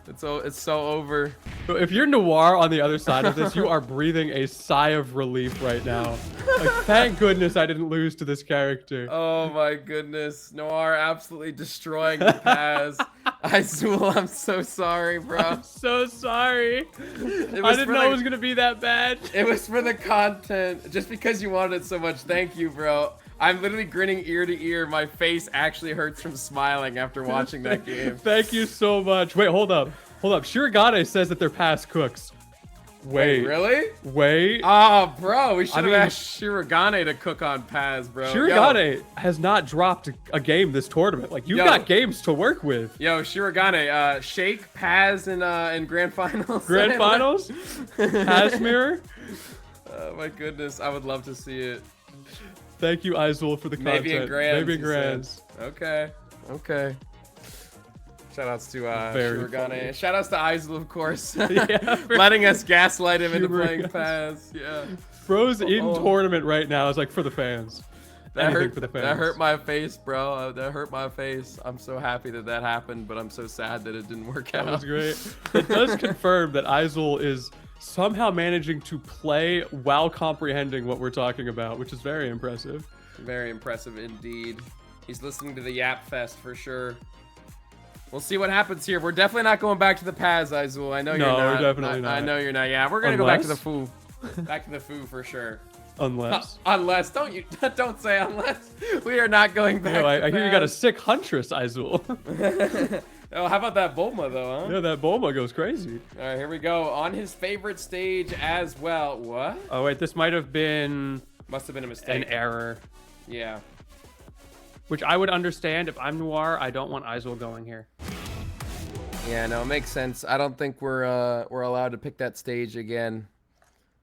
[SPEAKER 1] It's so over.
[SPEAKER 2] If you're Noir on the other side of this, you are breathing a sigh of relief right now. Like, thank goodness I didn't lose to this character.
[SPEAKER 1] Oh my goodness. Noir absolutely destroying the Paz. Aizul, I'm so sorry, bro.
[SPEAKER 2] I'm so sorry. I didn't know it was going to be that bad.
[SPEAKER 1] It was for the content. Just because you wanted it so much. Thank you, bro. I'm literally grinning ear to ear. My face actually hurts from smiling after watching that game.
[SPEAKER 2] Thank you so much. Wait, hold up. Hold up. Shirogane says that they're past cooks. Wait.
[SPEAKER 1] Really?
[SPEAKER 2] Wait.
[SPEAKER 1] Oh, bro. We should have asked Shirogane to cook on Paz, bro.
[SPEAKER 2] Shirogane has not dropped a game this tournament. Like, you've got games to work with.
[SPEAKER 1] Yo, Shirogane, Shake Paz in Grand Finals.
[SPEAKER 2] Grand Finals? Paz mirror?
[SPEAKER 1] Oh, my goodness. I would love to see it.
[SPEAKER 2] Thank you, Aizul, for the content.
[SPEAKER 1] Maybe in Grands.
[SPEAKER 2] Maybe in Grands.
[SPEAKER 1] Okay. Okay. Shoutouts to Shirogane. Shoutouts to Aizul, of course. Yeah, letting us gaslight him into playing Paz. Yeah.
[SPEAKER 2] Bro's in tournament right now is like for the fans.
[SPEAKER 1] That hurt my face, bro. That hurt my face. I'm so happy that happened, but I'm so sad that it didn't work out.
[SPEAKER 2] That was great. It does confirm that Aizul is somehow managing to play while comprehending what we're talking about, which is very impressive.
[SPEAKER 1] Very impressive indeed. He's listening to the Yap Fest for sure. We'll see what happens here. We're definitely not going back to the Paz, Aizul. I know you're not.
[SPEAKER 2] No, we're definitely not.
[SPEAKER 1] I know you're not. Yeah, we're gonna go back to the Foo. Back to the Foo for sure.
[SPEAKER 2] Unless.
[SPEAKER 1] Unless. Don't say unless. We are not going back.
[SPEAKER 2] I hear you got a sick Huntress, Aizul.
[SPEAKER 1] Oh, how about that Bulma, though, huh?
[SPEAKER 2] Yeah, that Bulma goes crazy.
[SPEAKER 1] All right, here we go. On his favorite stage as well. What?
[SPEAKER 2] Oh, wait, this might have been...
[SPEAKER 1] Must have been a mistake.
[SPEAKER 2] An error.
[SPEAKER 1] Yeah.
[SPEAKER 2] Which I would understand. If I'm Noir, I don't want Aizul going here.
[SPEAKER 1] Yeah, no, it makes sense. I don't think we're allowed to pick that stage again.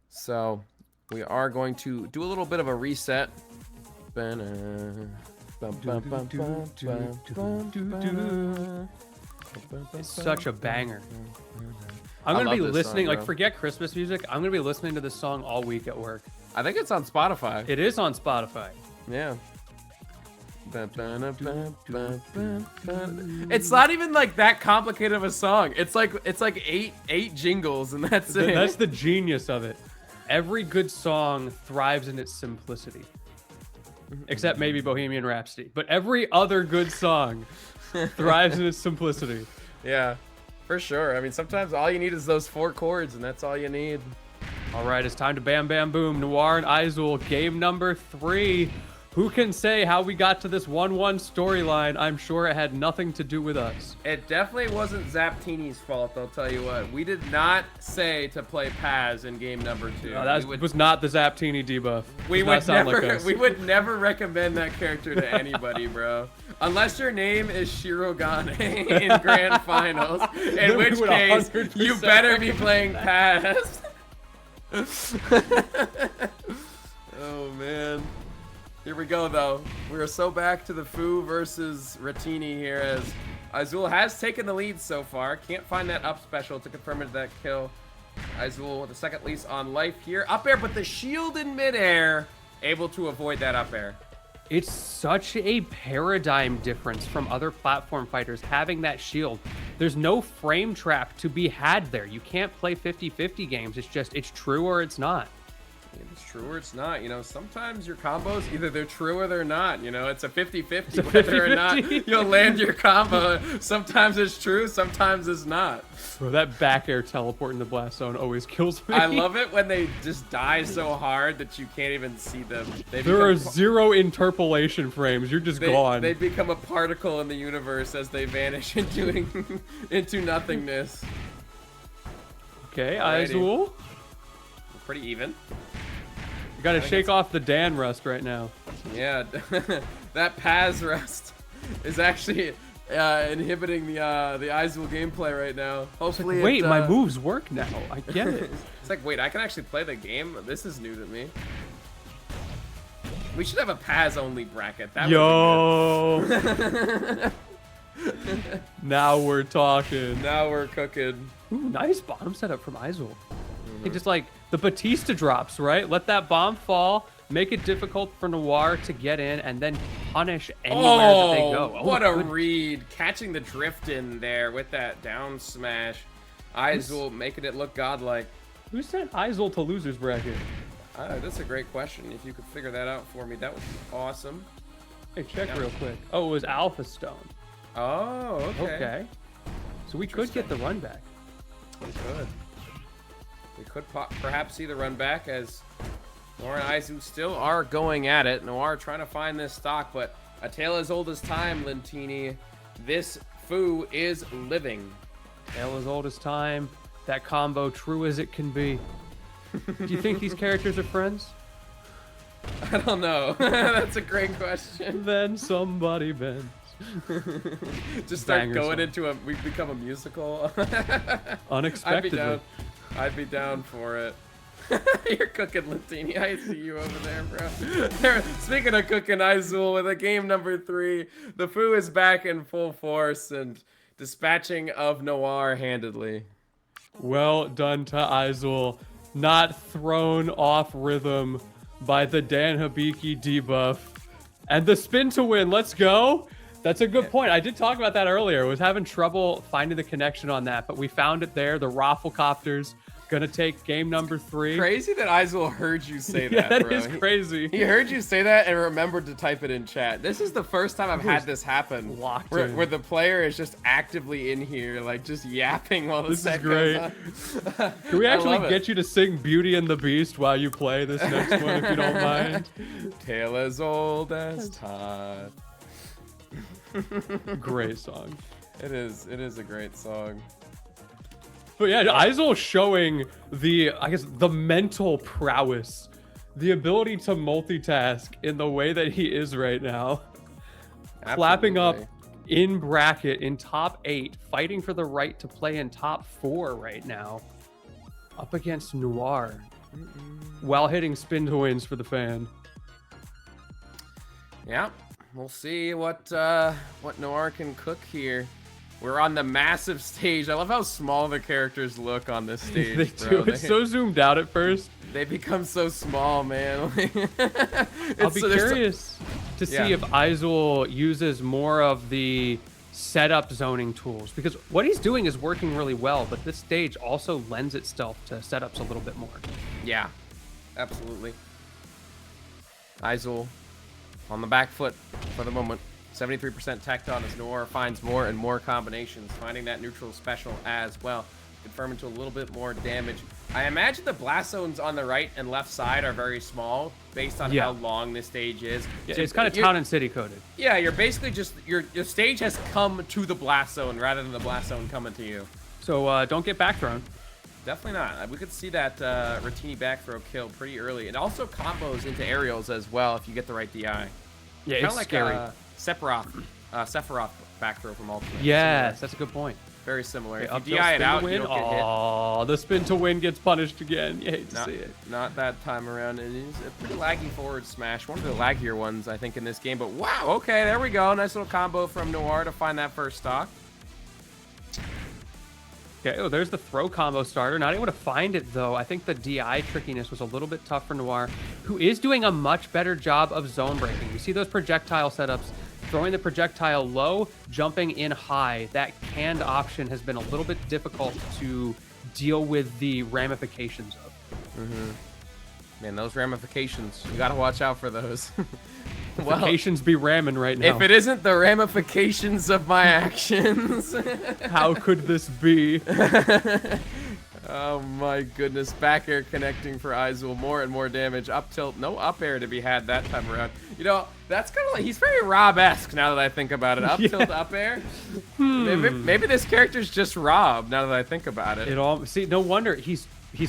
[SPEAKER 1] So, we are going to do a little bit of a reset.
[SPEAKER 2] It's such a banger. I'm gonna be listening, like, forget Christmas music. I'm gonna be listening to this song all week at work.
[SPEAKER 1] I think it's on Spotify.
[SPEAKER 2] It is on Spotify.
[SPEAKER 1] Yeah. It's not even like that complicated of a song. It's like eight jingles and that's it.
[SPEAKER 2] That's the genius of it. Every good song thrives in its simplicity. Except maybe Bohemian Rhapsody. But every other good song thrives in its simplicity.
[SPEAKER 1] Yeah, for sure. I mean, sometimes all you need is those 4 chords, and that's all you need.
[SPEAKER 2] All right, it's time to BamBamBoom. Noir and Aizul, game number 3. Who can say how we got to this 1-1 storyline? I'm sure it had nothing to do with us.
[SPEAKER 1] It definitely wasn't Zaptini's fault, I'll tell you what. We did not say to play Paz in game number 2.
[SPEAKER 2] No, that was not the Zaptini debuff.
[SPEAKER 1] We would never recommend that character to anybody, bro. Unless your name is Shirogane in Grand Finals, in which case you better be playing Paz. Oh, man. Here we go, though. We are so back to the Foo versus Ratini here, as Aizul has taken the lead so far. Can't find that up special to confirm it that kill. Aizul with the second lease on life here. Up air, but the shield in midair. Able to avoid that up air.
[SPEAKER 2] It's such a paradigm difference from other platform fighters having that shield. There's no frame trap to be had there. You can't play 50-50 games. It's just, it's true or it's not.
[SPEAKER 1] It's true or it's not. You know, sometimes your combos, either they're true or they're not. You know, it's a 50-50 whether or not you'll land your combo. Sometimes it's true, sometimes it's not.
[SPEAKER 2] Bro, that back air teleport in the blast zone always kills me.
[SPEAKER 1] I love it when they just die so hard that you can't even see them.
[SPEAKER 2] There are 0 interpolation frames. You're just gone.
[SPEAKER 1] They become a particle in the universe as they vanish into nothingness.
[SPEAKER 2] Okay, Aizul.
[SPEAKER 1] Pretty even.
[SPEAKER 2] You gotta shake off the Dan rust right now.
[SPEAKER 1] Yeah, that Paz rust is actually inhibiting the Aizul gameplay right now. Hopefully,
[SPEAKER 2] wait, my moves work now. I get it.
[SPEAKER 1] It's like, wait, I can actually play the game. This is new to me. We should have a Paz only bracket. That would be good.
[SPEAKER 2] Now we're talking.
[SPEAKER 1] Now we're cooking.
[SPEAKER 2] Ooh, nice bomb setup from Aizul. He just like the Batista drops, right? Let that bomb fall, make it difficult for Noir to get in, and then punish anywhere that they go. Oh,
[SPEAKER 1] what a read. Catching the drift in there with that down smash. Aizul making it look godlike.
[SPEAKER 2] Who sent Aizul to loser's bracket?
[SPEAKER 1] That's a great question. If you could figure that out for me, that would be awesome.
[SPEAKER 2] Hey, check real quick. Oh, it was AlphaStone.
[SPEAKER 1] Oh, okay.
[SPEAKER 2] Okay. So we could get the run back.
[SPEAKER 1] We could. We could perhaps see the run back as Noir and Aizul still are going at it. Noir trying to find this stock, but a tale as old as time, Lentini. This Fu is living.
[SPEAKER 2] Tale as old as time. That combo true as it can be. Do you think these characters are friends?
[SPEAKER 1] I don't know. That's a great question.
[SPEAKER 2] Then somebody bends.
[SPEAKER 1] Just start
[SPEAKER 2] Banger
[SPEAKER 1] going
[SPEAKER 2] song.
[SPEAKER 1] into we've become a musical.
[SPEAKER 2] Unexpectedly.
[SPEAKER 1] I'd be down for it. You're cooking, Lentini. I see you over there, bro. Speaking of cooking, Aizul with a game number 3. The Fu is back in full force and dispatching of Noir handedly.
[SPEAKER 2] Well done to Aizul. Not thrown off rhythm by the Dan Hibiki debuff. And the spin to win. Let's go. That's a good point. I did talk about that earlier. I was having trouble finding the connection on that, but we found it there. The Rafflecopters gonna take game number 3.
[SPEAKER 1] Crazy that Aizul heard you say
[SPEAKER 2] Yeah,
[SPEAKER 1] that,
[SPEAKER 2] that
[SPEAKER 1] bro.
[SPEAKER 2] is crazy.
[SPEAKER 1] He heard you say that and remembered to type it in chat. This is the first time I've had this happen.
[SPEAKER 2] Locked
[SPEAKER 1] where,
[SPEAKER 2] in.
[SPEAKER 1] where the player is just actively in here, like just yapping while the
[SPEAKER 2] This is
[SPEAKER 1] set
[SPEAKER 2] great.
[SPEAKER 1] goes on.
[SPEAKER 2] Can we actually
[SPEAKER 1] I love
[SPEAKER 2] get
[SPEAKER 1] it.
[SPEAKER 2] you to sing Beauty and the Beast while you play this next one, if you don't mind?
[SPEAKER 1] Tale as old as time.
[SPEAKER 2] Great song.
[SPEAKER 1] It is a great song.
[SPEAKER 2] But yeah, Aizul showing the, I guess, the mental prowess, the ability to multitask in the way that he is right now. Clapping up in bracket in top 8, fighting for the right to play in top 4 right now. Up against Noir. While hitting spin to wins for the fan.
[SPEAKER 1] Yeah, we'll see what Noir can cook here. We're on the massive stage. I love how small the characters look on this stage.
[SPEAKER 2] They do. It's so zoomed out at first.
[SPEAKER 1] They become so small, man.
[SPEAKER 2] I'll be curious to see if Aizul uses more of the setup zoning tools, because what he's doing is working really well, but this stage also lends itself to setups a little bit more.
[SPEAKER 1] Yeah, absolutely. Aizul on the back foot for the moment. 73% tacked on as Noir finds more and more combinations, finding that neutral special as well. Confirm into a little bit more damage. I imagine the blast zones on the right and left side are very small based on how long this stage is.
[SPEAKER 2] Yeah,
[SPEAKER 1] So
[SPEAKER 2] it's kind of town and city coded.
[SPEAKER 1] Yeah, you're basically just, your stage has come to the blast zone rather than the blast zone coming to you.
[SPEAKER 2] So don't get back thrown.
[SPEAKER 1] Definitely not. We could see that Ratini back throw kill pretty early. It also combos into aerials as well if you get the right DI.
[SPEAKER 2] Yeah,
[SPEAKER 1] Kinda
[SPEAKER 2] it's
[SPEAKER 1] like
[SPEAKER 2] scary.
[SPEAKER 1] Sephiroth back throw from Ultimate.
[SPEAKER 2] Yes, that's a good point.
[SPEAKER 1] Very similar.
[SPEAKER 2] Okay,
[SPEAKER 1] If you DI it out, you
[SPEAKER 2] win.
[SPEAKER 1] don't get hit.
[SPEAKER 2] Oh, the spin to win gets punished again. You hate to see it.
[SPEAKER 1] Not that time around. It is a pretty laggy forward smash. One of the laggier ones, I think, in this game. But wow, okay, there we go. Nice little combo from Noir to find that first stock.
[SPEAKER 2] Okay, oh, there's the throw combo starter. Not able to find it, though. I think the DI trickiness was a little bit tough for Noir, who is doing a much better job of zone breaking. You see those projectile setups, throwing the projectile low, jumping in high. That canned option has been a little bit difficult to deal with the ramifications of.
[SPEAKER 1] Man, those ramifications, you gotta watch out for those.
[SPEAKER 2] Ramifications be ramming right now.
[SPEAKER 1] If it isn't the ramifications of my actions.
[SPEAKER 2] How could this be?
[SPEAKER 1] Oh my goodness, back air connecting for Aizul, more and more damage. Up tilt, no up air to be had that time around. You know, that's kind of like, he's very Rob-esque now that I think about it. Up tilt, up air. Maybe this character's just Rob now that I think about it.
[SPEAKER 2] See, no wonder he's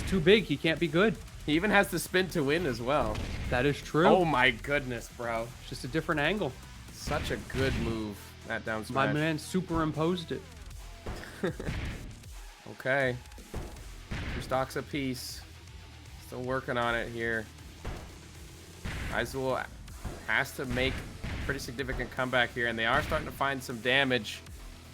[SPEAKER 2] too big. He can't be good.
[SPEAKER 1] He even has to spin to win as well.
[SPEAKER 2] That is true.
[SPEAKER 1] Oh my goodness, bro.
[SPEAKER 2] It's just a different angle.
[SPEAKER 1] Such a good move, that down
[SPEAKER 2] My
[SPEAKER 1] smash.
[SPEAKER 2] man superimposed it.
[SPEAKER 1] Okay. 2 stocks apiece. Still working on it here. Aizul has to make a pretty significant comeback here, and they are starting to find some damage.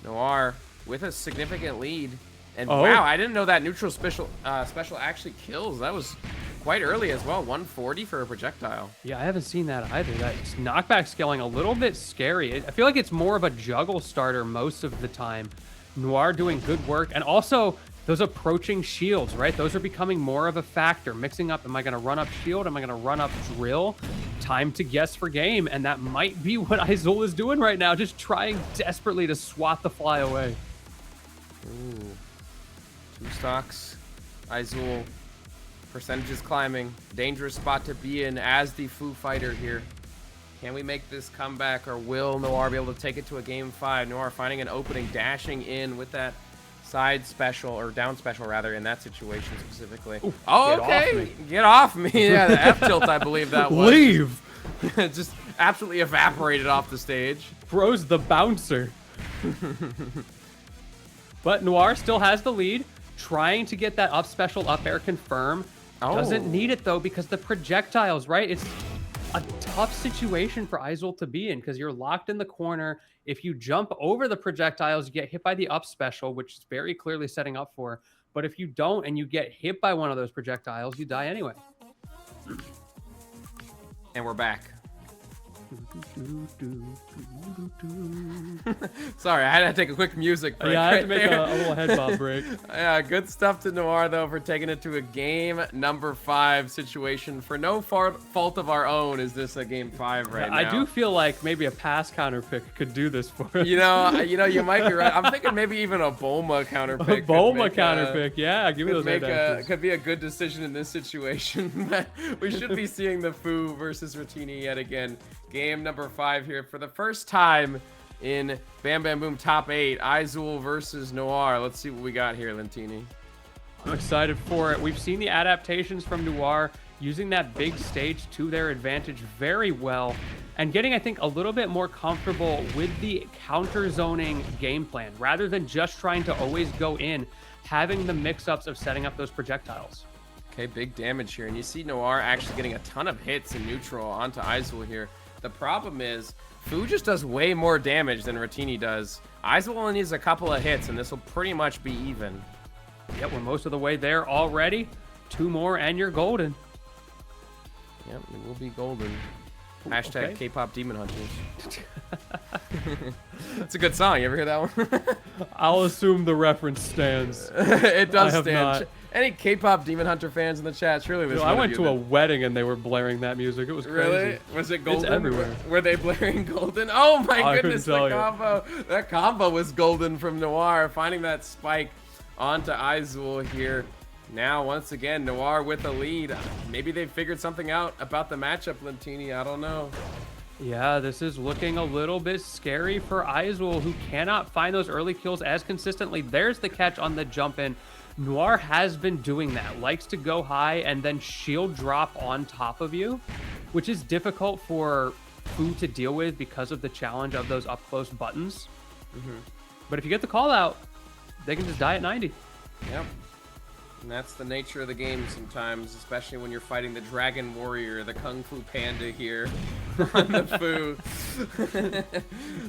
[SPEAKER 1] Noir with a significant lead. And wow, I didn't know that neutral special actually kills. That was quite early as well. 140 for a projectile.
[SPEAKER 2] Yeah, I haven't seen that either. That knockback scaling a little bit scary. I feel like it's more of a juggle starter most of the time. Noir doing good work, and also those approaching shields, right? Those are becoming more of a factor. Mixing up, am I going to run up shield? Am I going to run up drill? Time to guess for game, and that might be what Aizul is doing right now, just trying desperately to swat the fly away.
[SPEAKER 1] Ooh. 2 stocks. Aizul. Percentages climbing. Dangerous spot to be in as the Foo fighter here. Can we make this comeback, or will Noir be able to take it to a game 5? Noir finding an opening, dashing in with that side special, or down special rather, in that situation specifically.
[SPEAKER 2] Ooh,
[SPEAKER 1] oh, okay. Get off me. Yeah, the F tilt, I believe that was.
[SPEAKER 2] Leave.
[SPEAKER 1] Just absolutely evaporated off the stage.
[SPEAKER 2] Throws the bouncer. But Noir still has the lead, trying to get that up special up air confirm. Doesn't need it though, because the projectiles, right? It's a tough situation for Aizul to be in, because you're locked in the corner. If you jump over the projectiles, you get hit by the up special, which is very clearly setting up for. But if you don't and you get hit by one of those projectiles, you die anyway.
[SPEAKER 1] And we're back. Sorry, I had to take a quick music break.
[SPEAKER 2] Yeah, I had to make a little head bob break.
[SPEAKER 1] Yeah, good stuff to Noir, though, for taking it to a game number 5 situation. For no fault of our own, is this a game 5 right now?
[SPEAKER 2] I do feel like maybe a pass counter pick could do this for us.
[SPEAKER 1] You know, you might be right. I'm thinking maybe even a Bulma counter pick.
[SPEAKER 2] A Bulma counter pick, yeah. Give me those advantages.
[SPEAKER 1] Could be a good decision in this situation. We should be seeing the Foo versus Ratini yet again. Game number 5 here for the first time in BamBamBoom Top 8. Aizul versus Noir. Let's see what we got here, Lentini.
[SPEAKER 2] I'm excited for it. We've seen the adaptations from Noir using that big stage to their advantage very well, and getting, I think, a little bit more comfortable with the counter zoning game plan rather than just trying to always go in, having the mix-ups of setting up those projectiles.
[SPEAKER 1] Okay, big damage here, and you see Noir actually getting a ton of hits in neutral onto Aizul here. The problem is, Foo just does way more damage than Ratini does. Aizul only needs a couple of hits, and this will pretty much be even.
[SPEAKER 2] Yep, we're most of the way there already. 2 more, and you're golden.
[SPEAKER 1] Yep, it will be golden. Hashtag
[SPEAKER 2] okay.
[SPEAKER 1] K-pop Demon Hunters. That's a good song. You ever hear that one?
[SPEAKER 2] I'll assume the reference stands.
[SPEAKER 1] It does stand.
[SPEAKER 2] Not.
[SPEAKER 1] Any K-pop Demon Hunter fans in the chat? Surely there's.
[SPEAKER 2] I went to a wedding and they were blaring that music. It was crazy.
[SPEAKER 1] Really? Was it golden?
[SPEAKER 2] It's everywhere.
[SPEAKER 1] Were they blaring golden? Oh my goodness!
[SPEAKER 2] couldn't tell
[SPEAKER 1] The combo. That combo was golden from Noir, finding that spike onto Aizul here. Now, once again, Noir with a lead. Maybe they figured something out about the matchup, Lentini. I don't know.
[SPEAKER 2] Yeah, this is looking a little bit scary for Aizul, who cannot find those early kills as consistently. There's the catch on the jump in. Noir has been doing that. Likes to go high and then shield drop on top of you, which is difficult for Foo to deal with because of the challenge of those up-close buttons. But if you get the call out, they can just die at 90.
[SPEAKER 1] Yep. And that's the nature of the game sometimes, especially when you're fighting the Dragon Warrior, the Kung Fu Panda here on the Foo.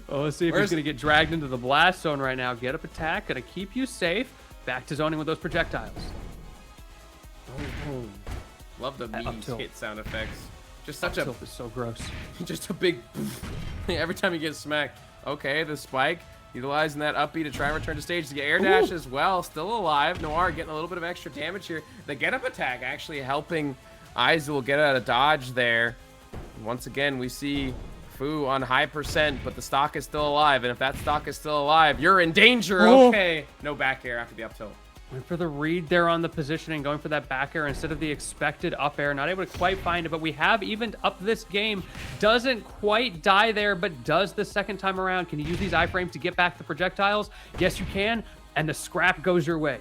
[SPEAKER 2] Oh, let's see if he's going to get dragged into the blast zone right now. Get up attack, going to keep you safe. Back to zoning with those projectiles.
[SPEAKER 1] Boom. Love the memes
[SPEAKER 2] tilt.
[SPEAKER 1] hit sound effects. Just
[SPEAKER 2] Up
[SPEAKER 1] such a
[SPEAKER 2] tilt is so gross.
[SPEAKER 1] just a big every time you get smacked. Okay, the spike. Utilizing that up B to try and return to stage to get air dash as well. Still alive. Noir getting a little bit of extra damage here. The get up attack actually helping Aizul get out of dodge there. Once again, we see Fu on high percent, but the stock is still alive. And if that stock is still alive, you're in danger. Okay. No back air after the up tilt.
[SPEAKER 2] Went for the read there on the positioning, going for that back air instead of the expected up air. Not able to quite find it, but we have evened up this game. Doesn't quite die there, but does the second time around. Can you use these iframes to get back the projectiles? Yes, you can, and the scrap goes your way.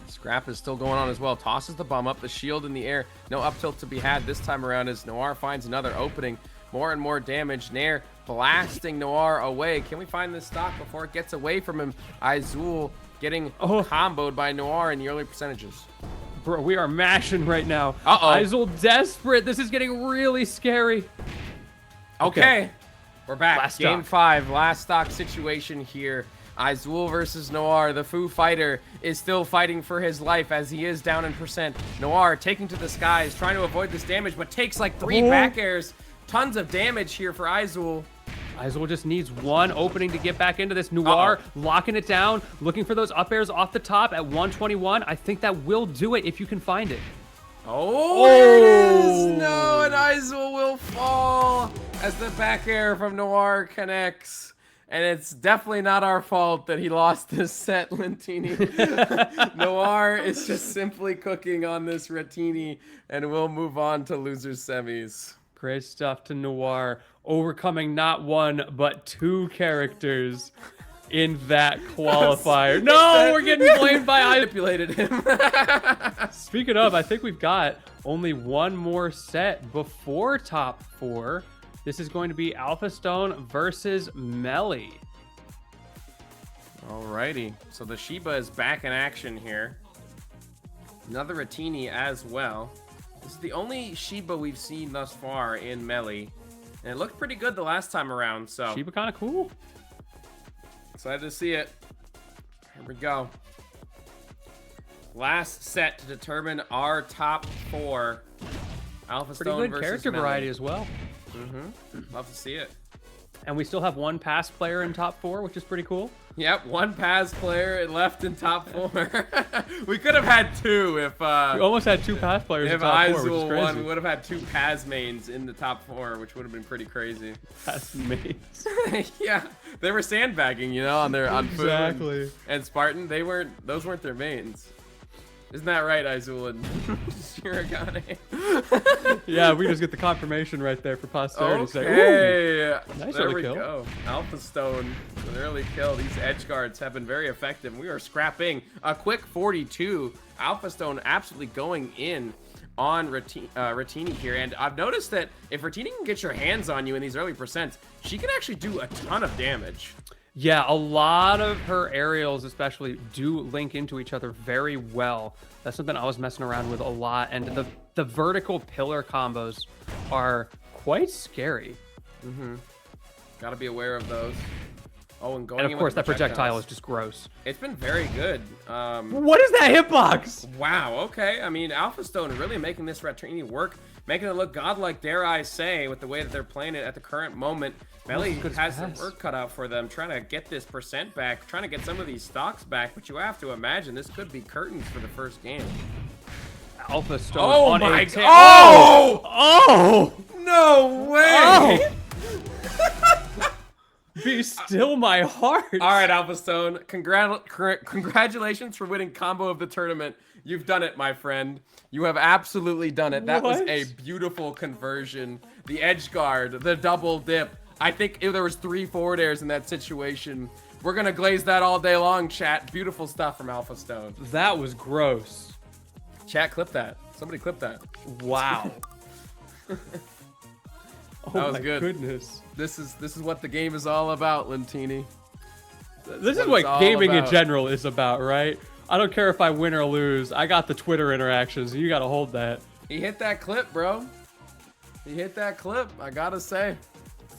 [SPEAKER 1] Scrap is still going on as well. Tosses the bomb up, the shield in the air. No up tilt to be had this time around as Noir finds another opening. More and more damage. Nair blasting Noir away. Can we find this stock before it gets away from him? Aizul getting comboed by Noir in the early percentages.
[SPEAKER 2] Bro, we are mashing right now.
[SPEAKER 1] Aizul
[SPEAKER 2] desperate. This is getting really scary.
[SPEAKER 1] Okay. We're back.
[SPEAKER 2] Last
[SPEAKER 1] Game
[SPEAKER 2] stock.
[SPEAKER 1] 5. Last stock situation here. Aizul versus Noir. The Fu fighter is still fighting for his life as he is down in percent. Noir taking to the skies, trying to avoid this damage, but takes like 3 back airs. Tons of damage here for Aizul.
[SPEAKER 2] Aizul just needs one opening to get back into this. Noir locking it down, looking for those up airs off the top at 121. I think that will do it if you can find it.
[SPEAKER 1] Oh, there it is! No, and Aizul will fall as the back air from Noir connects. And it's definitely not our fault that he lost this set, Lentini. Noir is just simply cooking on this Retini, and we'll move on to losers semis.
[SPEAKER 2] Great stuff to Noir, overcoming not one, but 2 characters in that qualifier. No, we're getting blamed by I
[SPEAKER 1] manipulated him.
[SPEAKER 2] Speaking of, I think we've got only one more set before top 4. This is going to be AlphaStone versus Melli.
[SPEAKER 1] Alrighty, so the Shiba is back in action here. Another Retini as well. This is the only Shiba we've seen thus far in Melli. And it looked pretty good the last time around, so.
[SPEAKER 2] Shiba kind of cool.
[SPEAKER 1] Excited to see it. Here we go. Last set to determine our top 4. AlphaStone
[SPEAKER 2] Pretty good
[SPEAKER 1] versus
[SPEAKER 2] character
[SPEAKER 1] Melli.
[SPEAKER 2] variety as well.
[SPEAKER 1] Love to see it.
[SPEAKER 2] And we still have one pass player in top 4, which is pretty cool.
[SPEAKER 1] Yep, one pass player left in top 4. We could have had 2 if
[SPEAKER 2] We almost had 2 pass players in top 4, which is
[SPEAKER 1] Aizul
[SPEAKER 2] crazy.
[SPEAKER 1] won. We would have had 2 Paz mains in the top 4, which would have been pretty crazy.
[SPEAKER 2] Pass mates.
[SPEAKER 1] Yeah, they were sandbagging, you know, on their Fu
[SPEAKER 2] Exactly.
[SPEAKER 1] and Spartan. Those weren't their mains. Isn't that right, Aizul and Shirogane?
[SPEAKER 2] Yeah, we just get the confirmation right there for posterity.
[SPEAKER 1] Okay,
[SPEAKER 2] Nice
[SPEAKER 1] there
[SPEAKER 2] early
[SPEAKER 1] we
[SPEAKER 2] kill.
[SPEAKER 1] go. AlphaStone, an early kill. These edge guards have been very effective. We are scrapping a quick 42. AlphaStone absolutely going in on Retini here. And I've noticed that if Retini can get your hands on you in these early percents, she can actually do a ton of damage.
[SPEAKER 2] Yeah, a lot of her aerials especially do link into each other very well. That's something I was messing around with a lot. And the vertical pillar combos are quite scary.
[SPEAKER 1] Gotta be aware of those. Oh, and going
[SPEAKER 2] And
[SPEAKER 1] in
[SPEAKER 2] of course,
[SPEAKER 1] with
[SPEAKER 2] that projectile
[SPEAKER 1] projectiles.
[SPEAKER 2] is just gross.
[SPEAKER 1] It's been very good.
[SPEAKER 2] What is that hitbox?
[SPEAKER 1] Wow, okay. I mean, AlphaStone really making this Retini work, making it look godlike, dare I say, with the way that they're playing it at the current moment. Melli has some work cut out for them, trying to get this percent back, trying to get some of these stocks back, but you have to imagine this could be curtains for the first game.
[SPEAKER 2] AlphaStone
[SPEAKER 1] Oh
[SPEAKER 2] on
[SPEAKER 1] my
[SPEAKER 2] a
[SPEAKER 1] god!
[SPEAKER 2] Oh!
[SPEAKER 1] Oh! No way!
[SPEAKER 2] Oh! Be still my heart.
[SPEAKER 1] All right, AlphaStone, congratulations for winning combo of the tournament. You've done it, my friend. You have absolutely done it. That was
[SPEAKER 2] What?
[SPEAKER 1] a beautiful conversion. The edge guard, the double dip. I think there was 3 forward airs in that situation. We're gonna glaze that all day long, chat. Beautiful stuff from AlphaStone.
[SPEAKER 2] That was gross.
[SPEAKER 1] Chat, clip that. Somebody clip that.
[SPEAKER 2] Wow. Oh
[SPEAKER 1] That was
[SPEAKER 2] my
[SPEAKER 1] good.
[SPEAKER 2] goodness.
[SPEAKER 1] This is what the game is all about, Lentini.
[SPEAKER 2] This is
[SPEAKER 1] what it's
[SPEAKER 2] what
[SPEAKER 1] all
[SPEAKER 2] gaming in
[SPEAKER 1] about.
[SPEAKER 2] general is about, right? I don't care if I win or lose. I got the Twitter interactions. You got to hold that.
[SPEAKER 1] He hit that clip, bro. He hit that clip, I gotta say.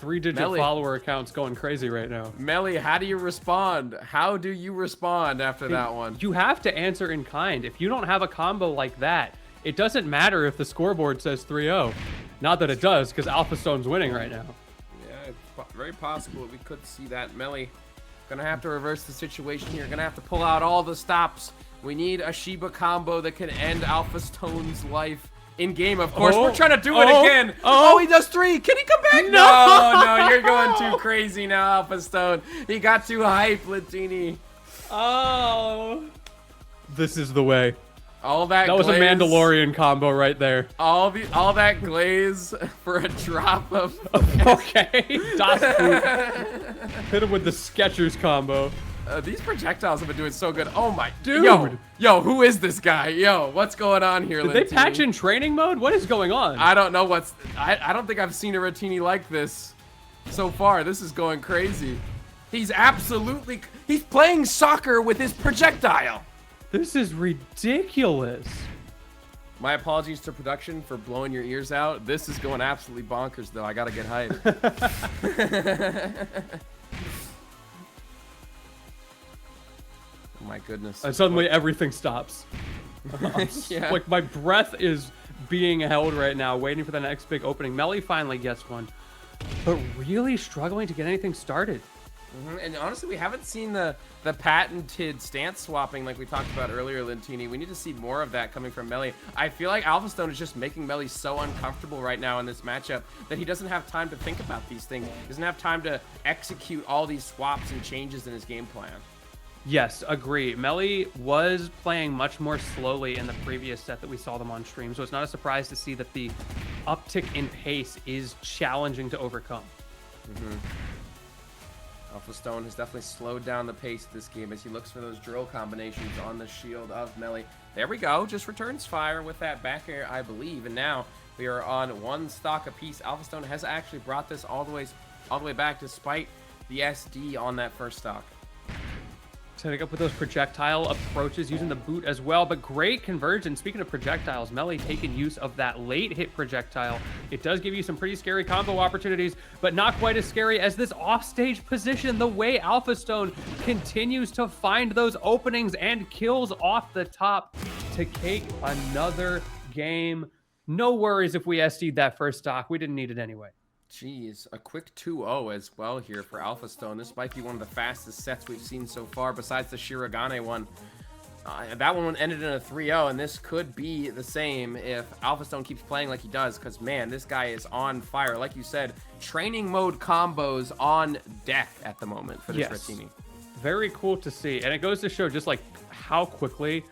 [SPEAKER 2] 3-digit
[SPEAKER 1] Melli.
[SPEAKER 2] follower account's going crazy right now.
[SPEAKER 1] Melli, how do you respond? How do you respond after that one?
[SPEAKER 2] You have to answer in kind. If you don't have a combo like that, it doesn't matter if the scoreboard says 3-0. Not that it does, because AlphaStone's winning right now.
[SPEAKER 1] Yeah, it's very possible we could see that. Melli, gonna have to reverse the situation here. Gonna have to pull out all the stops. We need a Shiba combo that can end AlphaStone's life in game. Of course, we're trying to do it again. Oh, he does 3. Can he come back? No, you're going too crazy now, AlphaStone. He got too hype, Latini.
[SPEAKER 2] Oh, this is the way.
[SPEAKER 1] All that
[SPEAKER 2] was a Mandalorian combo right there.
[SPEAKER 1] All that glaze for a drop of
[SPEAKER 2] okay. Das Boot. Hit him with the Skechers combo.
[SPEAKER 1] These projectiles have been doing so good. Oh my
[SPEAKER 2] dude.
[SPEAKER 1] Yo, who is this guy? Yo, what's going on here?
[SPEAKER 2] Did they patch in training mode? What is going on?
[SPEAKER 1] I don't know what's. I don't think I've seen a Ratini like this so far. This is going crazy. He's playing soccer with his projectile.
[SPEAKER 2] This is ridiculous.
[SPEAKER 1] My apologies to production for blowing your ears out. This is going absolutely bonkers, though. I gotta get hype. Oh my goodness.
[SPEAKER 2] And suddenly everything stops.
[SPEAKER 1] Yeah.
[SPEAKER 2] Like my breath is being held right now, waiting for the next big opening. Melli finally gets one, but really struggling to get anything started.
[SPEAKER 1] And honestly, we haven't seen the patented stance swapping like we talked about earlier, Lentini. We need to see more of that coming from Melli. I feel like AlphaStone is just making Melli so uncomfortable right now in this matchup that he doesn't have time to think about these things. He doesn't have time to execute all these swaps and changes in his game plan.
[SPEAKER 2] Yes, agree. Melli was playing much more slowly in the previous set that we saw them on stream, so it's not a surprise to see that the uptick in pace is challenging to overcome.
[SPEAKER 1] AlphaStone has definitely slowed down the pace of this game as he looks for those drill combinations on the shield of Melli. There we go. Just returns fire with that back air, I believe. And now we are on 1 stock apiece. AlphaStone has actually brought this all the way back despite the SD on that first stock.
[SPEAKER 2] Setting up with those projectile approaches, using the boot as well, but great conversion. Speaking of projectiles, Melli taking use of that late hit projectile. It does give you some pretty scary combo opportunities, but not quite as scary as this offstage position. The way AlphaStone continues to find those openings and kills off the top to cake another game. No worries if we SD'd that first stock. We didn't need it anyway.
[SPEAKER 1] Jeez, a quick 2-0 as well here for AlphaStone. This might be one of the fastest sets we've seen so far, besides the Shirogane one. That one ended in a 3-0, and this could be the same if AlphaStone keeps playing like he does, because, man, this guy is on fire. Like you said, training mode combos on deck at the moment for this Ratini.
[SPEAKER 2] Very cool to see, and it goes to show just, like, how quickly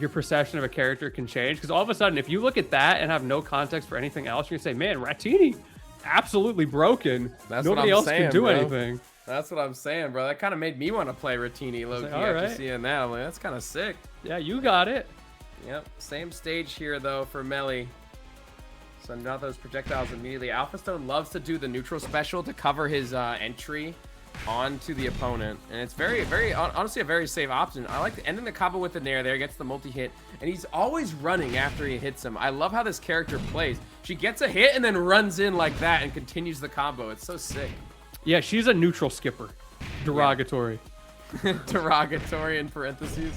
[SPEAKER 2] your perception of a character can change, because all of a sudden, if you look at that and have no context for anything else, you're going to say, man, Ratini absolutely broken. Nobody else can do anything.
[SPEAKER 1] That's what I'm saying, bro. That kind of made me want to play Ratini low-key after seeing that. I'm like, that's kind of sick.
[SPEAKER 2] Yeah, you got it.
[SPEAKER 1] Yep. Same stage here, though, for Melli. So now those projectiles immediately. AlphaStone loves to do the neutral special to cover his entry onto the opponent. And it's very, very, honestly, a very safe option. I like ending the combo with the Nair there, gets the multi-hit, and he's always running after he hits him. I love how this character plays. She gets a hit and then runs in like that and continues the combo. It's so sick.
[SPEAKER 2] Yeah, she's a neutral skipper. Derogatory.
[SPEAKER 1] Yeah. Derogatory in parentheses.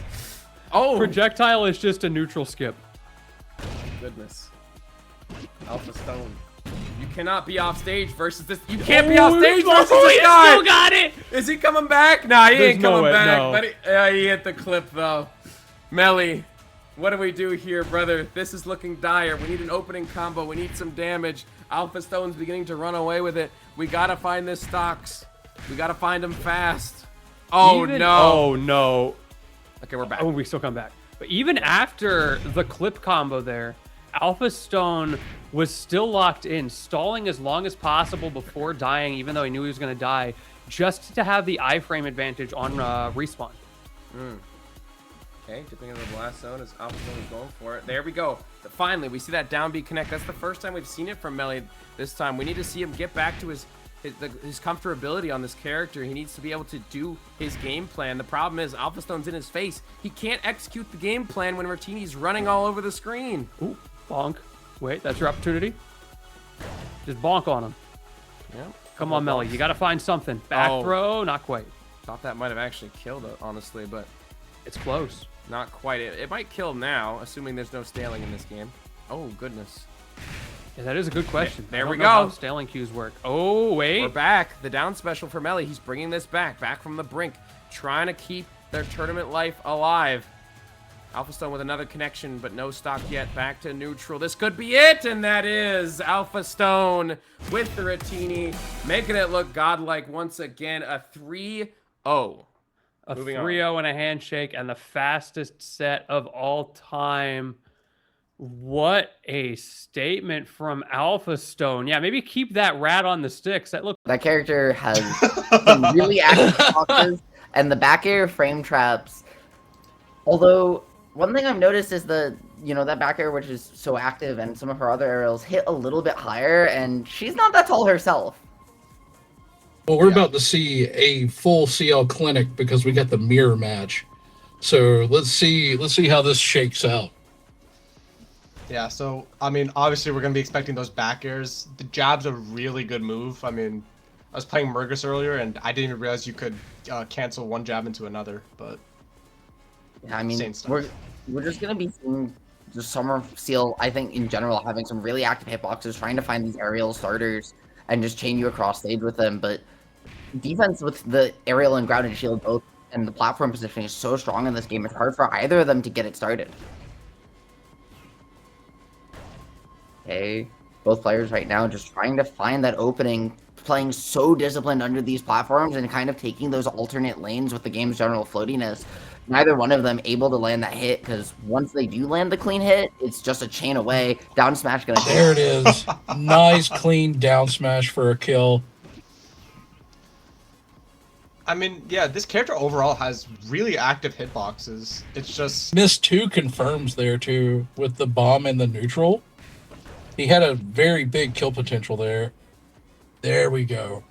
[SPEAKER 1] Oh!
[SPEAKER 2] Projectile is just a neutral skip.
[SPEAKER 1] Goodness. AlphaStone. You cannot be off stage versus this. You can't be off stage versus this guy.
[SPEAKER 2] Still got it.
[SPEAKER 1] Is he coming back? Nah, he ain't coming back.
[SPEAKER 2] No.
[SPEAKER 1] But he hit the clip though. Melli, what do we do here, brother? This is looking dire. We need an opening combo. We need some damage. AlphaStone's beginning to run away with it. We gotta find this stocks. We gotta find him fast. Oh no.
[SPEAKER 2] Oh no.
[SPEAKER 1] Okay, we're back.
[SPEAKER 2] Oh, we still come back. But even after the clip combo there, AlphaStone was still locked in, stalling as long as possible before dying, even though he knew he was going to die, just to have the iframe advantage on respawn.
[SPEAKER 1] Okay, dipping into the blast zone as AlphaStone is going for it. There we go. Finally, we see that down B connect. That's the first time we've seen it from Melli this time. We need to see him get back to his comfortability on this character. He needs to be able to do his game plan. The problem is AlphaStone's in his face. He can't execute the game plan when Ratini's running all over the screen.
[SPEAKER 2] Ooh, bonk. Wait, that's your opportunity. Just bonk on him.
[SPEAKER 1] Yep.
[SPEAKER 2] Come on, Melli. You got to find something. Back throw, not quite.
[SPEAKER 1] Thought that might have actually killed it, honestly, but
[SPEAKER 2] it's close.
[SPEAKER 1] Not quite. It might kill now, assuming there's no staling in this game. Oh, goodness.
[SPEAKER 2] Yeah, that is a good question.
[SPEAKER 1] There we
[SPEAKER 2] go. How
[SPEAKER 1] go.
[SPEAKER 2] staling cues work. Oh, wait.
[SPEAKER 1] We're back. The down special for Melli. He's bringing this back from the brink, trying to keep their tournament life alive. AlphaStone with another connection, but no stock yet. Back to neutral. This could be it, and that is AlphaStone with the Ratini, making it look godlike once again. A 3-0.
[SPEAKER 2] A 3-0 and a handshake, and the fastest set of all time. What a statement from AlphaStone. Yeah, maybe keep that rat on the sticks.
[SPEAKER 3] That character has some really active boxes, and the back air frame traps. Although, one thing I've noticed is that back air, which is so active, and some of her other aerials hit a little bit higher, and she's not that tall herself.
[SPEAKER 4] Well, we're about to see a full CL clinic because we got the mirror match. So let's see how this shakes out.
[SPEAKER 5] Yeah, so I mean, obviously we're gonna be expecting those back airs. The jab's a really good move. I mean, I was playing MERGAS earlier, and I didn't even realize you could cancel one jab into another. But
[SPEAKER 3] yeah, I mean, we're just gonna be seeing the Summer Seal. I think in general having some really active hitboxes, trying to find these aerial starters and just chain you across stage with them. But defense with the aerial and grounded shield both, and the platform positioning is so strong in this game. It's hard for either of them to get it started. Okay, both players right now just trying to find that opening, playing so disciplined under these platforms and kind of taking those alternate lanes with the game's general floatiness. Neither one of them able to land that hit, because once they do land the clean hit, it's just a chain away. Down smash gonna hit.
[SPEAKER 4] There it is. Nice clean down smash for a kill.
[SPEAKER 5] I mean, yeah, this character overall has really active hitboxes. It's just
[SPEAKER 4] Myst2 confirms there too with the bomb and the neutral. He had a very big kill potential there. There we go.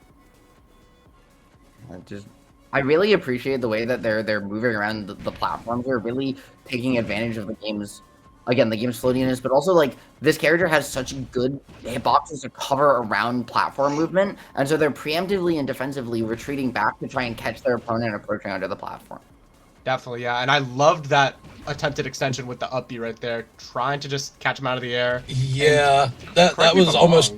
[SPEAKER 3] I really appreciate the way that they're moving around the platforms. They're really taking advantage of the game's floatiness, but also like this character has such good hitboxes to cover around platform movement, and so they're preemptively and defensively retreating back to try and catch their opponent approaching under the platform.
[SPEAKER 5] definitely, yeah. And I loved that attempted extension with the up B right there, trying to just catch him out of the air.
[SPEAKER 4] Yeah, that was almost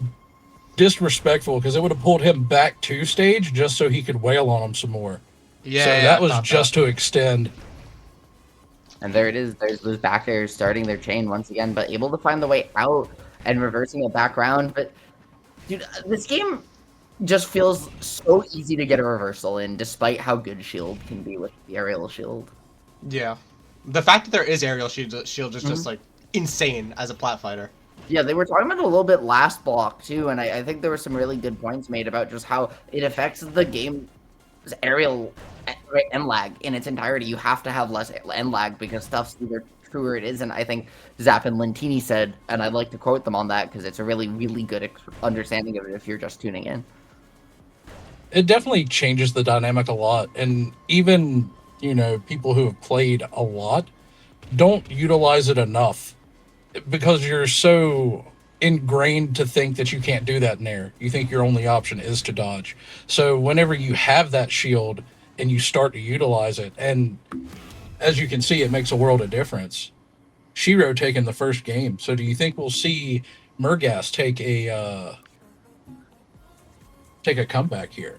[SPEAKER 4] disrespectful because it would have pulled him back to stage just so he could wail on him some more.
[SPEAKER 5] Yeah,
[SPEAKER 4] so that was just to extend.
[SPEAKER 3] And there it is. There's those back airs starting their chain once again, but able to find the way out and reversing it back around. But dude, this game just feels so easy to get a reversal in, despite how good Shield can be with the aerial shield.
[SPEAKER 5] Yeah, the fact that there is aerial shield is just like insane as a plat fighter.
[SPEAKER 3] Yeah, they were talking about it a little bit last block too, and I think there were some really good points made about just how it affects the game's aerial end lag in its entirety. You have to have less end lag because stuff's either true or it isn't. I think Zap and Lentini said, and I'd like to quote them on that because it's a really, really good understanding of it if you're just tuning in.
[SPEAKER 4] It definitely changes the dynamic a lot, and even, you know, people who have played a lot don't utilize it enough because you're so ingrained to think that you can't do that in air. You think your only option is to dodge. So whenever you have that shield and you start to utilize it, and as you can see, it makes a world of difference. Shiro taking the first game. So do you think we'll see MERGAS take a comeback here?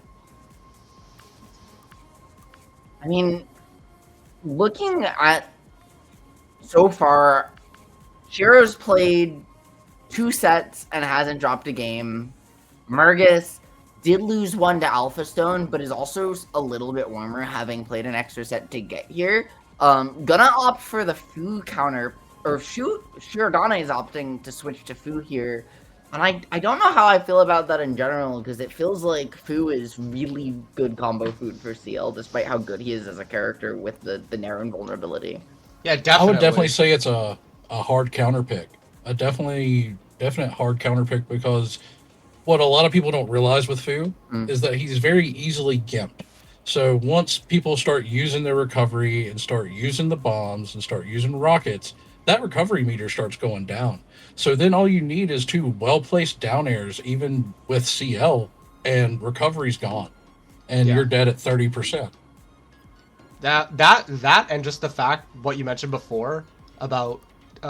[SPEAKER 3] I mean, looking at so far, Shiro's played 2 sets and hasn't dropped a game. MERGAS did lose one to AlphaStone, but is also a little bit warmer, having played an extra set to get here. Gonna opt for the Fu counter, or Shirogane is opting to switch to Fu here. And I don't know how I feel about that in general, because it feels like Fu is really good combo food for CL, despite how good he is as a character with the narrow invulnerability.
[SPEAKER 5] Yeah, definitely.
[SPEAKER 4] I would definitely say it's a hard counter pick. A definite hard counter pick, because what a lot of people don't realize with Fu is that he's very easily gimped. So once people start using their recovery and start using the bombs and start using rockets, that recovery meter starts going down. So then all you need is 2 well-placed down airs, even with CL, and recovery's gone, and
[SPEAKER 5] Yeah.
[SPEAKER 4] you're dead at 30%.
[SPEAKER 5] That and just the fact what you mentioned before about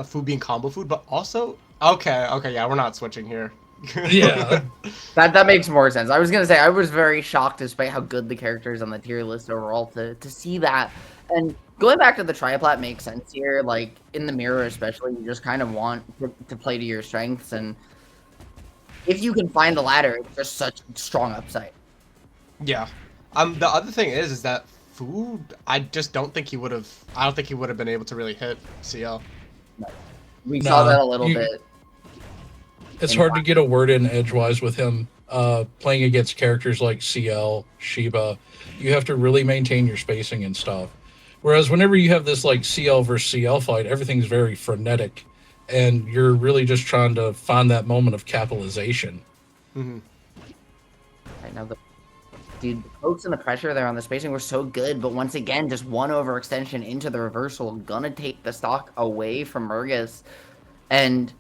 [SPEAKER 5] food being combo food, but also okay, yeah, we're not switching here.
[SPEAKER 4] Yeah.
[SPEAKER 3] That makes more sense. I was gonna say I was very shocked despite how good the characters on the tier list overall to see that. And going back to the triplat makes sense here. Like in the mirror especially, you just kind of want to play to your strengths, and if you can find the ladder, it's just such strong upside.
[SPEAKER 5] Yeah. The other thing is that food. I just don't think he would have. I don't think he would have been able to really hit CL.
[SPEAKER 3] We saw
[SPEAKER 4] No,
[SPEAKER 3] that a little
[SPEAKER 4] you-
[SPEAKER 3] bit.
[SPEAKER 4] It's hard to get a word in edgewise with him. Playing against characters like CL, Shiba, you have to really maintain your spacing and stuff. Whereas whenever you have this like CL versus CL fight, everything's very frenetic, and you're really just trying to find that moment of capitalization.
[SPEAKER 5] Mm-hmm.
[SPEAKER 3] Right now, dude, the pokes and the pressure there on the spacing were so good, but once again, just one overextension into the reversal, gonna take the stock away from MERGAS. And,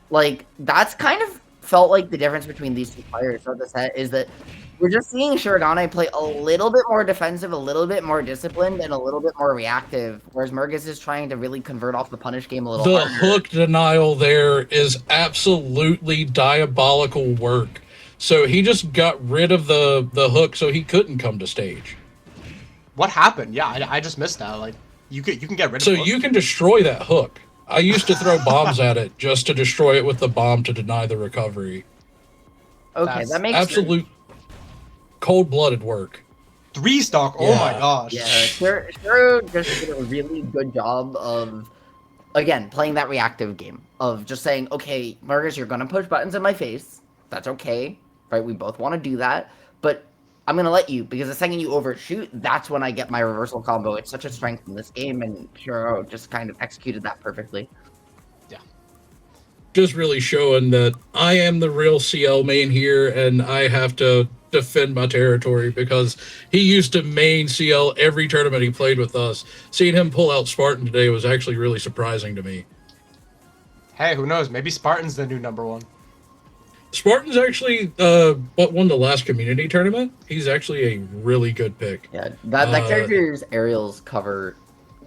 [SPEAKER 3] like, that's kind of felt like the difference between these two players for the set is that we're just seeing Shirogane play a little bit more defensive, a little bit more disciplined, and a little bit more reactive, whereas MERGAS is trying to really convert off the punish game a little
[SPEAKER 4] The
[SPEAKER 3] harder.
[SPEAKER 4] hook denial there is absolutely diabolical work. So he just got rid of the hook so he couldn't come to stage.
[SPEAKER 5] What happened? Yeah, I just missed that. Like you can get rid of.
[SPEAKER 4] So
[SPEAKER 5] hooks.
[SPEAKER 4] you can destroy that hook. I used to throw bombs at it just to destroy it with the bomb to deny the recovery.
[SPEAKER 3] Okay,
[SPEAKER 5] That's
[SPEAKER 3] that makes
[SPEAKER 4] Absolute cold-blooded work.
[SPEAKER 5] 3-stock. Oh my
[SPEAKER 4] Yeah.
[SPEAKER 5] gosh.
[SPEAKER 3] Yeah, Shiro just did a really good job of, again, playing that reactive game of just saying, okay, MERGAS, you're gonna push buttons in my face. That's okay, right? We both want to do that, but I'm gonna let you because the second you overshoot, that's when I get my reversal combo. It's such a strength in this game, and Shiro just kind of executed that perfectly.
[SPEAKER 4] Just really showing that I am the real CL main here, and I have to defend my territory because he used to main CL every tournament he played with us. Seeing him pull out Spartan today was actually really surprising to me.
[SPEAKER 5] Hey, who knows? Maybe Spartan's the new number one.
[SPEAKER 4] Spartan's actually what won the last community tournament. He's actually a really good pick.
[SPEAKER 3] Yeah, that character's aerials cover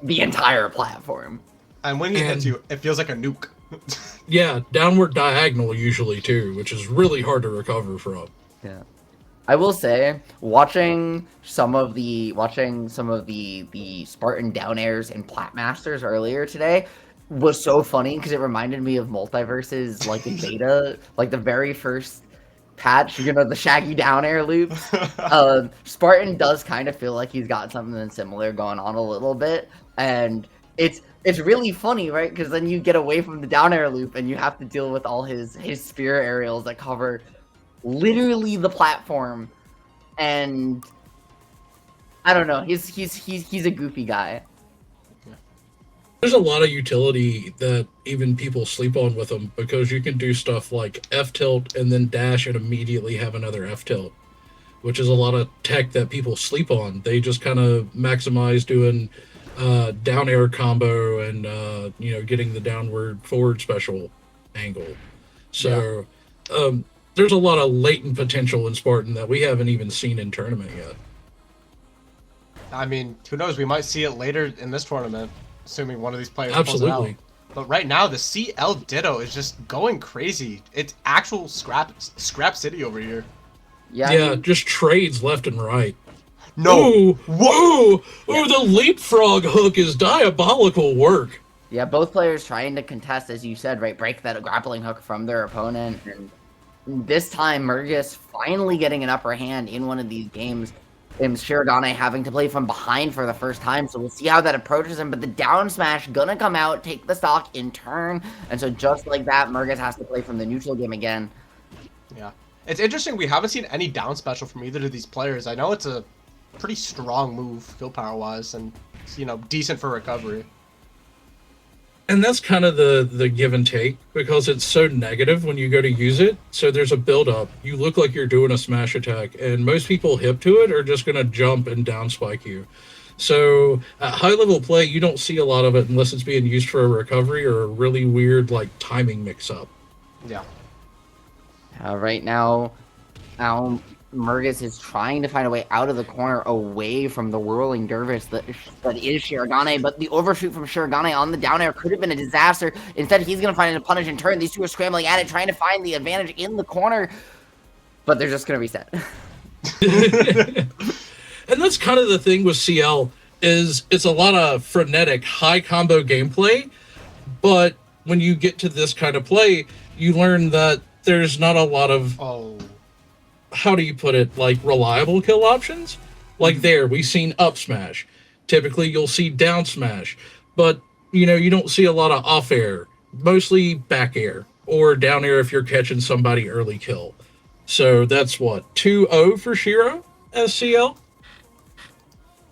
[SPEAKER 3] the entire platform.
[SPEAKER 5] And when he hits you, it feels like a nuke.
[SPEAKER 4] Yeah, downward diagonal usually too, which is really hard to recover from.
[SPEAKER 3] Yeah. I will say, watching some of the Spartan down airs in Plat Masters earlier today was so funny because it reminded me of Multiverses, like in beta, like the very first patch, the shaggy down air loop. Spartan does kind of feel like he's got something similar going on a little bit, and it's really funny, right? Because then you get away from the down air loop and you have to deal with all his spear aerials that cover literally the platform, and I don't know. He's a goofy guy.
[SPEAKER 4] There's a lot of utility that even people sleep on with him because you can do stuff like F tilt and then dash and immediately have another F tilt, which is a lot of tech that people sleep on. They just kind of maximize doing down air combo and getting the downward forward special angle. So there's a lot of latent potential in Spartan that we haven't even seen in tournament yet.
[SPEAKER 5] I mean, who knows? We might see it later in this tournament, assuming one of these players pulls it
[SPEAKER 4] Absolutely.
[SPEAKER 5] out. But right now, the CL Ditto is just going crazy. It's actual scrap city over here.
[SPEAKER 3] Yeah,
[SPEAKER 4] Yeah, just trades left and right.
[SPEAKER 5] No.
[SPEAKER 4] Ooh, whoa! Ooh, the leapfrog hook is diabolical work.
[SPEAKER 3] Yeah, both players trying to contest, as you said, right? Break that grappling hook from their opponent. And this time, MERGAS finally getting an upper hand in one of these games. And Shirogane having to play from behind for the first time. So we'll see how that approaches him. But the down smash gonna come out, take the stock in turn. And so just like that, MERGAS has to play from the neutral game again.
[SPEAKER 5] Yeah. It's interesting. We haven't seen any down special from either of these players. I know it's a pretty strong move, kill power-wise, and it's, decent for recovery.
[SPEAKER 4] And that's kind of the give and take because it's so negative when you go to use it. So there's a build up. You look like you're doing a smash attack, and most people hip to it are just going to jump and down spike you. So at high level play, you don't see a lot of it unless it's being used for a recovery or a really weird like timing mix up.
[SPEAKER 5] Yeah.
[SPEAKER 3] Right now, MERGAS is trying to find a way out of the corner away from the whirling dervish that is Shirogane, but the overshoot from Shirogane on the down air could have been a disaster. Instead, he's going to find a punish and turn. These two are scrambling at it, trying to find the advantage in the corner, but they're just going to reset.
[SPEAKER 4] And that's kind of the thing with CL is it's a lot of frenetic, high combo gameplay, but when you get to this kind of play, you learn that there's not a lot of how do you put it, like reliable kill options. Like there, we've seen up smash. Typically, you'll see down smash, but you know you don't see a lot of off air. Mostly back air or down air if you're catching somebody early kill. So that's what 2-0 for Shiro as CL.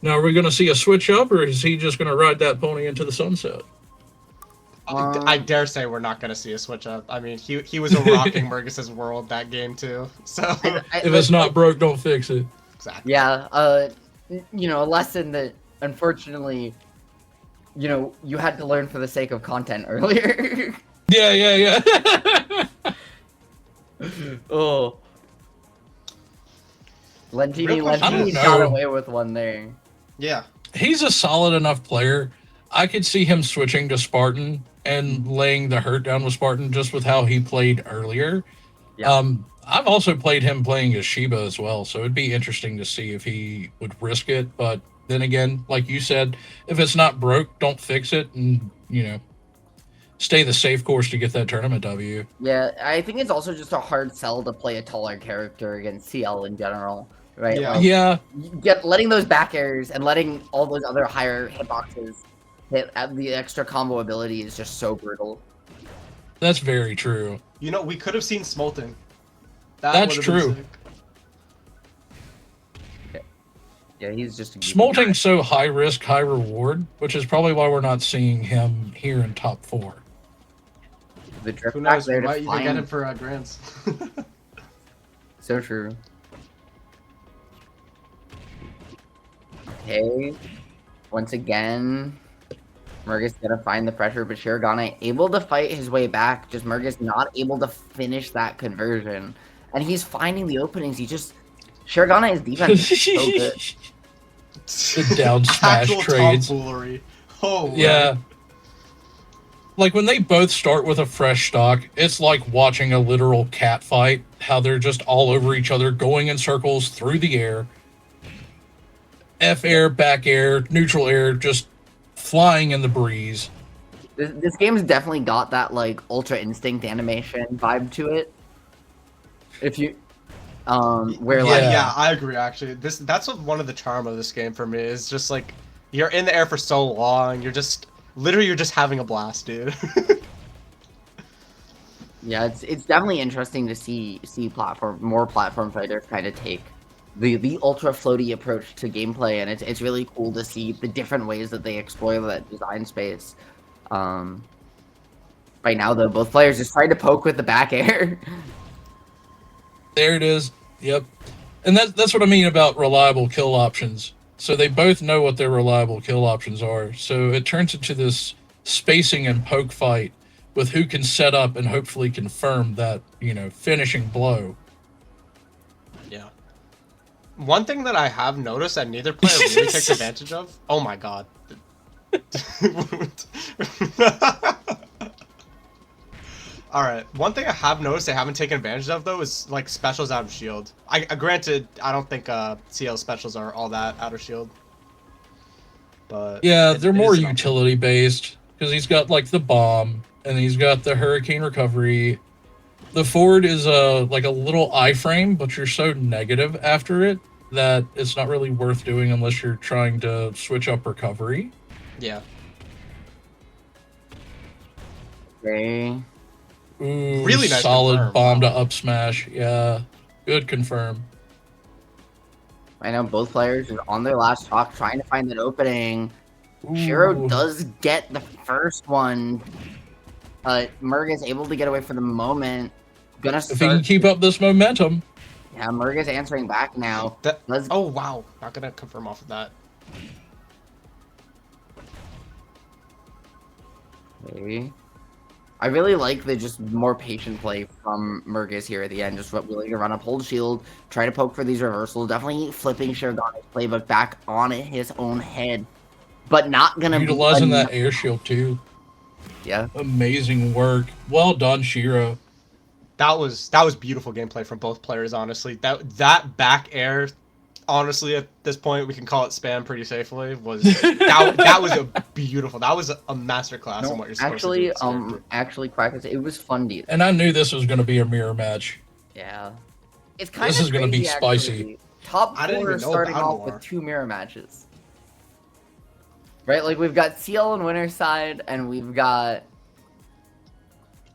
[SPEAKER 4] Now, are we going to see a switch up, or is he just going to ride that pony into the sunset?
[SPEAKER 5] I dare say we're not going to see a switch up. I mean, he was a rocking MERGAS' world that game too. So
[SPEAKER 4] if it's not broke, don't fix it.
[SPEAKER 5] Exactly.
[SPEAKER 3] Yeah, you know, a lesson that unfortunately, you know, you had to learn for the sake of content earlier.
[SPEAKER 4] Yeah.
[SPEAKER 2] Oh.
[SPEAKER 3] Lentini got away with one there.
[SPEAKER 5] Yeah.
[SPEAKER 4] He's a solid enough player. I could see him switching to Spartan and laying the hurt down with Spartan just with how he played earlier.
[SPEAKER 3] Yeah.
[SPEAKER 4] I've also played him playing as Shiba as well, so it'd be interesting to see if he would risk it. But then again, like you said, if it's not broke, don't fix it, and you know, stay the safe course to get that tournament W.
[SPEAKER 3] Yeah, I think it's also just a hard sell to play a taller character against CL in general, right?
[SPEAKER 5] Yeah.
[SPEAKER 3] Like,
[SPEAKER 4] Yeah,
[SPEAKER 3] letting those back airs and letting all those other higher hitboxes hit the extra combo ability is just so brutal.
[SPEAKER 4] that's very true.
[SPEAKER 5] You know, we could have seen Smolting.
[SPEAKER 4] That's
[SPEAKER 5] would've been
[SPEAKER 4] true.
[SPEAKER 5] sick.
[SPEAKER 3] Yeah, he's just a
[SPEAKER 4] Smolting's so high risk, high reward, which is probably why we're not seeing him here in top 4.
[SPEAKER 3] The drift
[SPEAKER 5] Who
[SPEAKER 3] back
[SPEAKER 5] knows? We
[SPEAKER 3] there to
[SPEAKER 5] might even get
[SPEAKER 3] find-
[SPEAKER 5] him for Grands.
[SPEAKER 3] So true. Okay. Once again, MERGAS gonna find the pressure, but Shirogane able to fight his way back. Just MERGAS not able to finish that conversion. And he's finding the openings. Shirogane defense is so good.
[SPEAKER 4] The down smash
[SPEAKER 5] Actual
[SPEAKER 4] trades.
[SPEAKER 5] tomfoolery. Oh,
[SPEAKER 4] Yeah. Like when they both start with a fresh stock, it's like watching a literal cat fight. How they're just all over each other, going in circles through the air. F air, back air, neutral air, just flying in the breeze.
[SPEAKER 3] This game's definitely got that like Ultra Instinct animation vibe to it. If you, where like
[SPEAKER 5] Yeah, I agree. Actually, that's one of the charm of this game for me is just like you're in the air for so long, you're just having a blast, dude.
[SPEAKER 3] Yeah, it's definitely interesting to see more platform fighters kind of take the ultra floaty approach to gameplay, and it's really cool to see the different ways that they explore that design space. Right now, though, both players just trying to poke with the back air.
[SPEAKER 4] There it is. Yep. And that's what I mean about reliable kill options. So they both know what their reliable kill options are. So it turns into this spacing and poke fight with who can set up and hopefully confirm that, you know, finishing blow.
[SPEAKER 5] Yeah. One thing that I have noticed that neither player really takes advantage of. Oh my god. Alright, one thing I have noticed they haven't taken advantage of though is like specials out of shield. Granted, I don't think CL specials are all that out of shield. But
[SPEAKER 4] Yeah, they're more
[SPEAKER 5] is something.
[SPEAKER 4] utility based because he's got like the bomb and he's got the hurricane recovery. The forward is like a little iframe, but you're so negative after it that it's not really worth doing unless you're trying to switch up recovery.
[SPEAKER 5] Yeah.
[SPEAKER 3] Okay.
[SPEAKER 4] Ooh,
[SPEAKER 5] Really nice
[SPEAKER 4] solid
[SPEAKER 5] confirm,
[SPEAKER 4] bomb
[SPEAKER 5] wow.
[SPEAKER 4] to up smash. Yeah, good confirm.
[SPEAKER 3] I know both players are on their last talk trying to find that opening. Shiro
[SPEAKER 4] Ooh.
[SPEAKER 3] does get the first one. MERGAS able to get away for the moment. Gonna
[SPEAKER 4] If he can
[SPEAKER 3] start.
[SPEAKER 4] keep up this momentum.
[SPEAKER 3] Yeah, MERGAS answering back now.
[SPEAKER 5] Oh wow, not gonna confirm off of that.
[SPEAKER 3] Okay. I really like the just more patient play from MERGAS here at the end, just willing to run up, hold shield, try to poke for these reversals, definitely flipping Shirogane's playbook back on his own head, but not gonna
[SPEAKER 4] Utilizing
[SPEAKER 3] be
[SPEAKER 4] that air shield too.
[SPEAKER 3] Yeah.
[SPEAKER 4] Amazing work. Well done, Shiro.
[SPEAKER 5] That was beautiful gameplay from both players. Honestly, that back air, honestly, at this point we can call it spam pretty safely. That was a beautiful. That was a masterclass on what you're supposed to do. with this character.
[SPEAKER 3] Actually, Quackers, it was fun, dude.
[SPEAKER 4] And I knew this was going to be a mirror match.
[SPEAKER 3] Yeah, it's kind of
[SPEAKER 4] This is going to be
[SPEAKER 3] crazy,
[SPEAKER 4] spicy.
[SPEAKER 3] actually. Top
[SPEAKER 5] I didn't
[SPEAKER 3] four
[SPEAKER 5] even know
[SPEAKER 3] starting
[SPEAKER 5] about
[SPEAKER 3] off
[SPEAKER 5] Noir.
[SPEAKER 3] with 2 mirror matches. Right, like we've got CL in winner's side, and we've got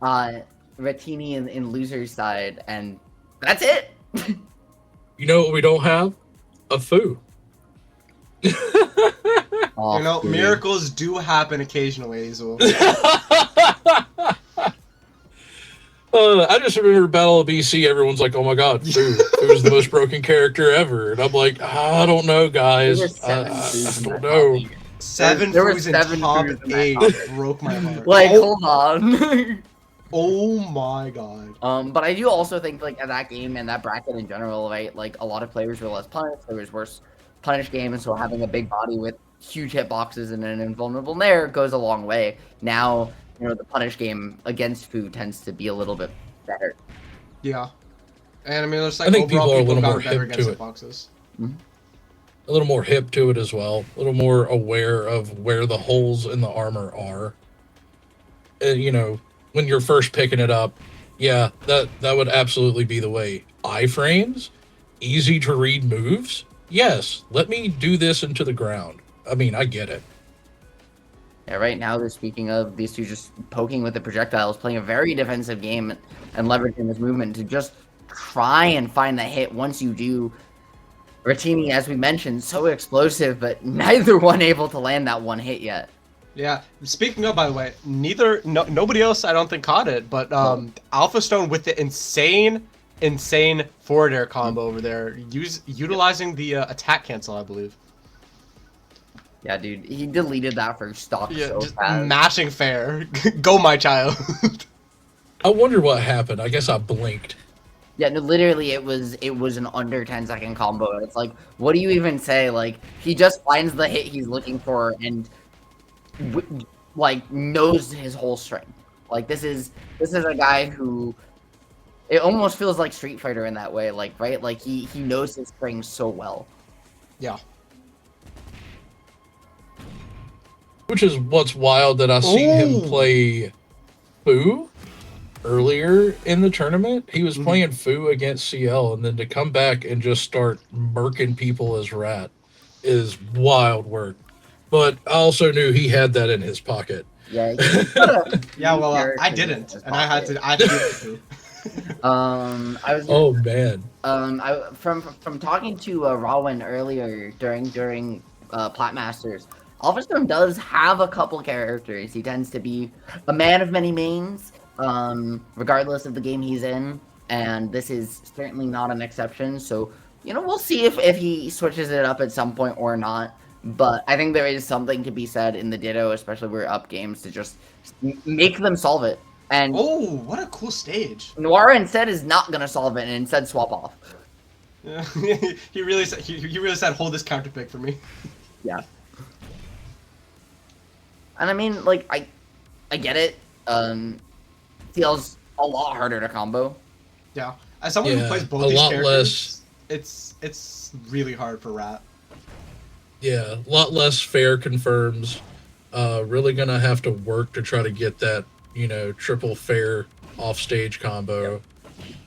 [SPEAKER 3] Ratini in loser's side, and that's it.
[SPEAKER 4] You know what we don't have? A foo.
[SPEAKER 3] Oh,
[SPEAKER 5] You know,
[SPEAKER 3] dude.
[SPEAKER 5] miracles do happen occasionally, Aizul.
[SPEAKER 4] I just remember Battle of BC. Everyone's like, "Oh my God, Foo! Foo's the most broken character ever," and I'm like, "I don't know, guys.
[SPEAKER 3] There were 7
[SPEAKER 4] I
[SPEAKER 3] Foos in
[SPEAKER 4] don't
[SPEAKER 3] that
[SPEAKER 4] know."
[SPEAKER 3] top.
[SPEAKER 5] 7
[SPEAKER 3] There were
[SPEAKER 5] foos in
[SPEAKER 3] 7
[SPEAKER 5] top
[SPEAKER 3] foos in that
[SPEAKER 5] 8
[SPEAKER 3] top.
[SPEAKER 5] broke my heart.
[SPEAKER 3] Like,
[SPEAKER 5] oh,
[SPEAKER 3] hold on.
[SPEAKER 5] oh my god.
[SPEAKER 3] But I do also think, like, at that game and that bracket in general, right, like, a lot of players were less punished, there was worse punish game, and so having a big body with huge hitboxes and an invulnerable nair goes a long way. Now, you know, the punish game against Fu tends to be a little bit better.
[SPEAKER 5] Yeah. And I mean, there's like
[SPEAKER 4] I think
[SPEAKER 5] overall
[SPEAKER 4] people are a
[SPEAKER 5] people
[SPEAKER 4] little
[SPEAKER 5] got
[SPEAKER 4] more
[SPEAKER 5] better
[SPEAKER 4] hip
[SPEAKER 5] against
[SPEAKER 4] to it.
[SPEAKER 5] hitboxes.
[SPEAKER 4] A little more hip to it as well. A little more aware of where the holes in the armor are. You know, when you're first picking it up, yeah, that would absolutely be the way. Iframes, easy to read moves. Yes, let me do this into the ground. I mean, I get it.
[SPEAKER 3] Yeah, right now they're speaking of these two just poking with the projectiles, playing a very defensive game and leveraging this movement to just try and find the hit. Once you do, Ratini, as we mentioned, so explosive, but neither one able to land that one hit yet.
[SPEAKER 5] Yeah. Speaking of, by the way, nobody else I don't think caught it, but AlphaStone with the insane forward air combo over there, utilizing the attack cancel, I believe.
[SPEAKER 3] Yeah, dude, he deleted that first stock
[SPEAKER 5] Yeah,
[SPEAKER 3] so
[SPEAKER 5] just
[SPEAKER 3] fast.
[SPEAKER 5] matching fair. Go, my child.
[SPEAKER 4] I wonder what happened. I guess I blinked.
[SPEAKER 3] Yeah, no, literally, it was an under 10-second combo. It's like, what do you even say? Like, he just finds the hit he's looking for and like knows his whole strength. Like, this is a guy who it almost feels like Street Fighter in that way. Like, right? Like he knows his strings so well.
[SPEAKER 5] Yeah.
[SPEAKER 4] Which is what's wild that I seen him play Foo earlier in the tournament. He was playing Foo against CL, and then to come back and just start murking people as Rat is wild work. But I also knew he had that in his pocket.
[SPEAKER 3] Yeah.
[SPEAKER 5] Yeah. Well, I didn't, and I had to do it too.
[SPEAKER 3] I was.
[SPEAKER 4] Oh man.
[SPEAKER 3] From talking to Rawin earlier during Platmasters, AlphaStone does have a couple characters. He tends to be a man of many mains, regardless of the game he's in, and this is certainly not an exception. So, you know, we'll see if he switches it up at some point or not. But I think there is something to be said in the Ditto, especially where we're up games, to just make them solve it. And
[SPEAKER 5] Oh, what a cool stage.
[SPEAKER 3] Noir instead is not gonna solve it and instead swap off.
[SPEAKER 5] Yeah. he really said, hold this counter pick for me.
[SPEAKER 3] Yeah. And I mean, like, I get it. Feels a lot harder to combo.
[SPEAKER 5] Yeah. As someone who
[SPEAKER 4] Yeah,
[SPEAKER 5] plays both
[SPEAKER 4] a
[SPEAKER 5] these
[SPEAKER 4] lot
[SPEAKER 5] characters, it's really hard for Rat.
[SPEAKER 4] Yeah, a lot less fair confirms. Really gonna have to work to try to get that, you know, triple fair offstage combo.
[SPEAKER 3] Yep.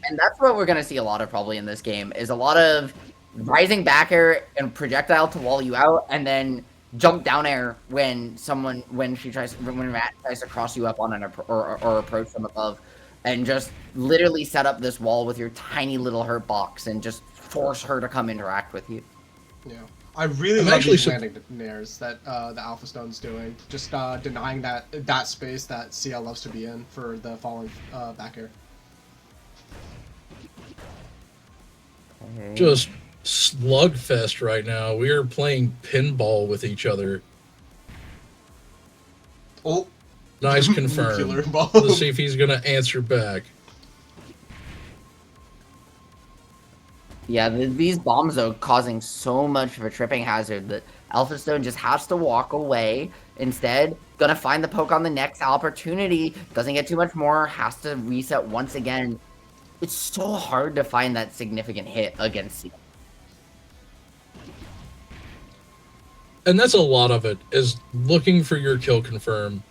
[SPEAKER 3] And that's what we're gonna see a lot of probably in this game, is a lot of rising back air and projectile to wall you out, and then jump down air when Rat tries to cross you up on an or approach from above, and just literally set up this wall with your tiny little hurt box and just force her to come interact with you.
[SPEAKER 5] Yeah. I really love these landing nairs that the AlphaStone's doing. Just denying that space that CL loves to be in for the falling back air.
[SPEAKER 4] Just slugfest right now. We are playing pinball with each other.
[SPEAKER 5] Oh,
[SPEAKER 4] Nice confirm.
[SPEAKER 5] Nuclear bomb.
[SPEAKER 4] Let's see if he's gonna answer back.
[SPEAKER 3] Yeah, these bombs though causing so much of a tripping hazard that AlphaStone just has to walk away. Instead, gonna find the poke on the next opportunity. Doesn't get too much more. Has to reset once again. It's so hard to find that significant hit against CL.
[SPEAKER 4] And that's a lot of it, is looking for your kill confirm.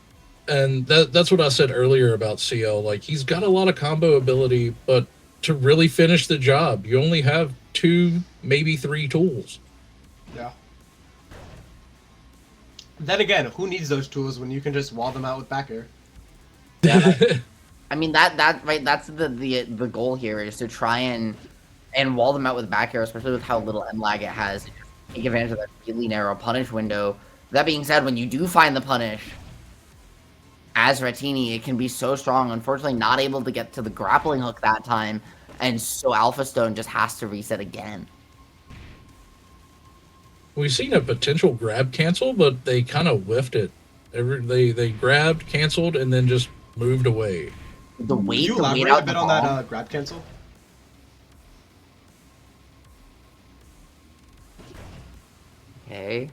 [SPEAKER 4] And that's what I said earlier about CL. Like, he's got a lot of combo ability, but to really finish the job, you only have 2, maybe 3 tools.
[SPEAKER 5] Yeah. Then again, who needs those tools when you can just wall them out with back air?
[SPEAKER 3] Yeah, I mean that right. That's the goal here, is to try and wall them out with back air, especially with how little M lag it has. Take advantage of that really narrow punish window. That being said, when you do find the punish as Ratini, it can be so strong. Unfortunately, not able to get to the grappling hook that time, and so AlphaStone just has to reset again.
[SPEAKER 4] We've seen a potential grab cancel, but they kind of whiffed it. They grabbed, canceled, and then just moved away.
[SPEAKER 3] The weight,
[SPEAKER 5] Can you
[SPEAKER 3] the weight
[SPEAKER 5] elaborate
[SPEAKER 3] out
[SPEAKER 5] a bit
[SPEAKER 3] the
[SPEAKER 5] on
[SPEAKER 3] bomb.
[SPEAKER 5] that grab cancel?
[SPEAKER 3] Okay.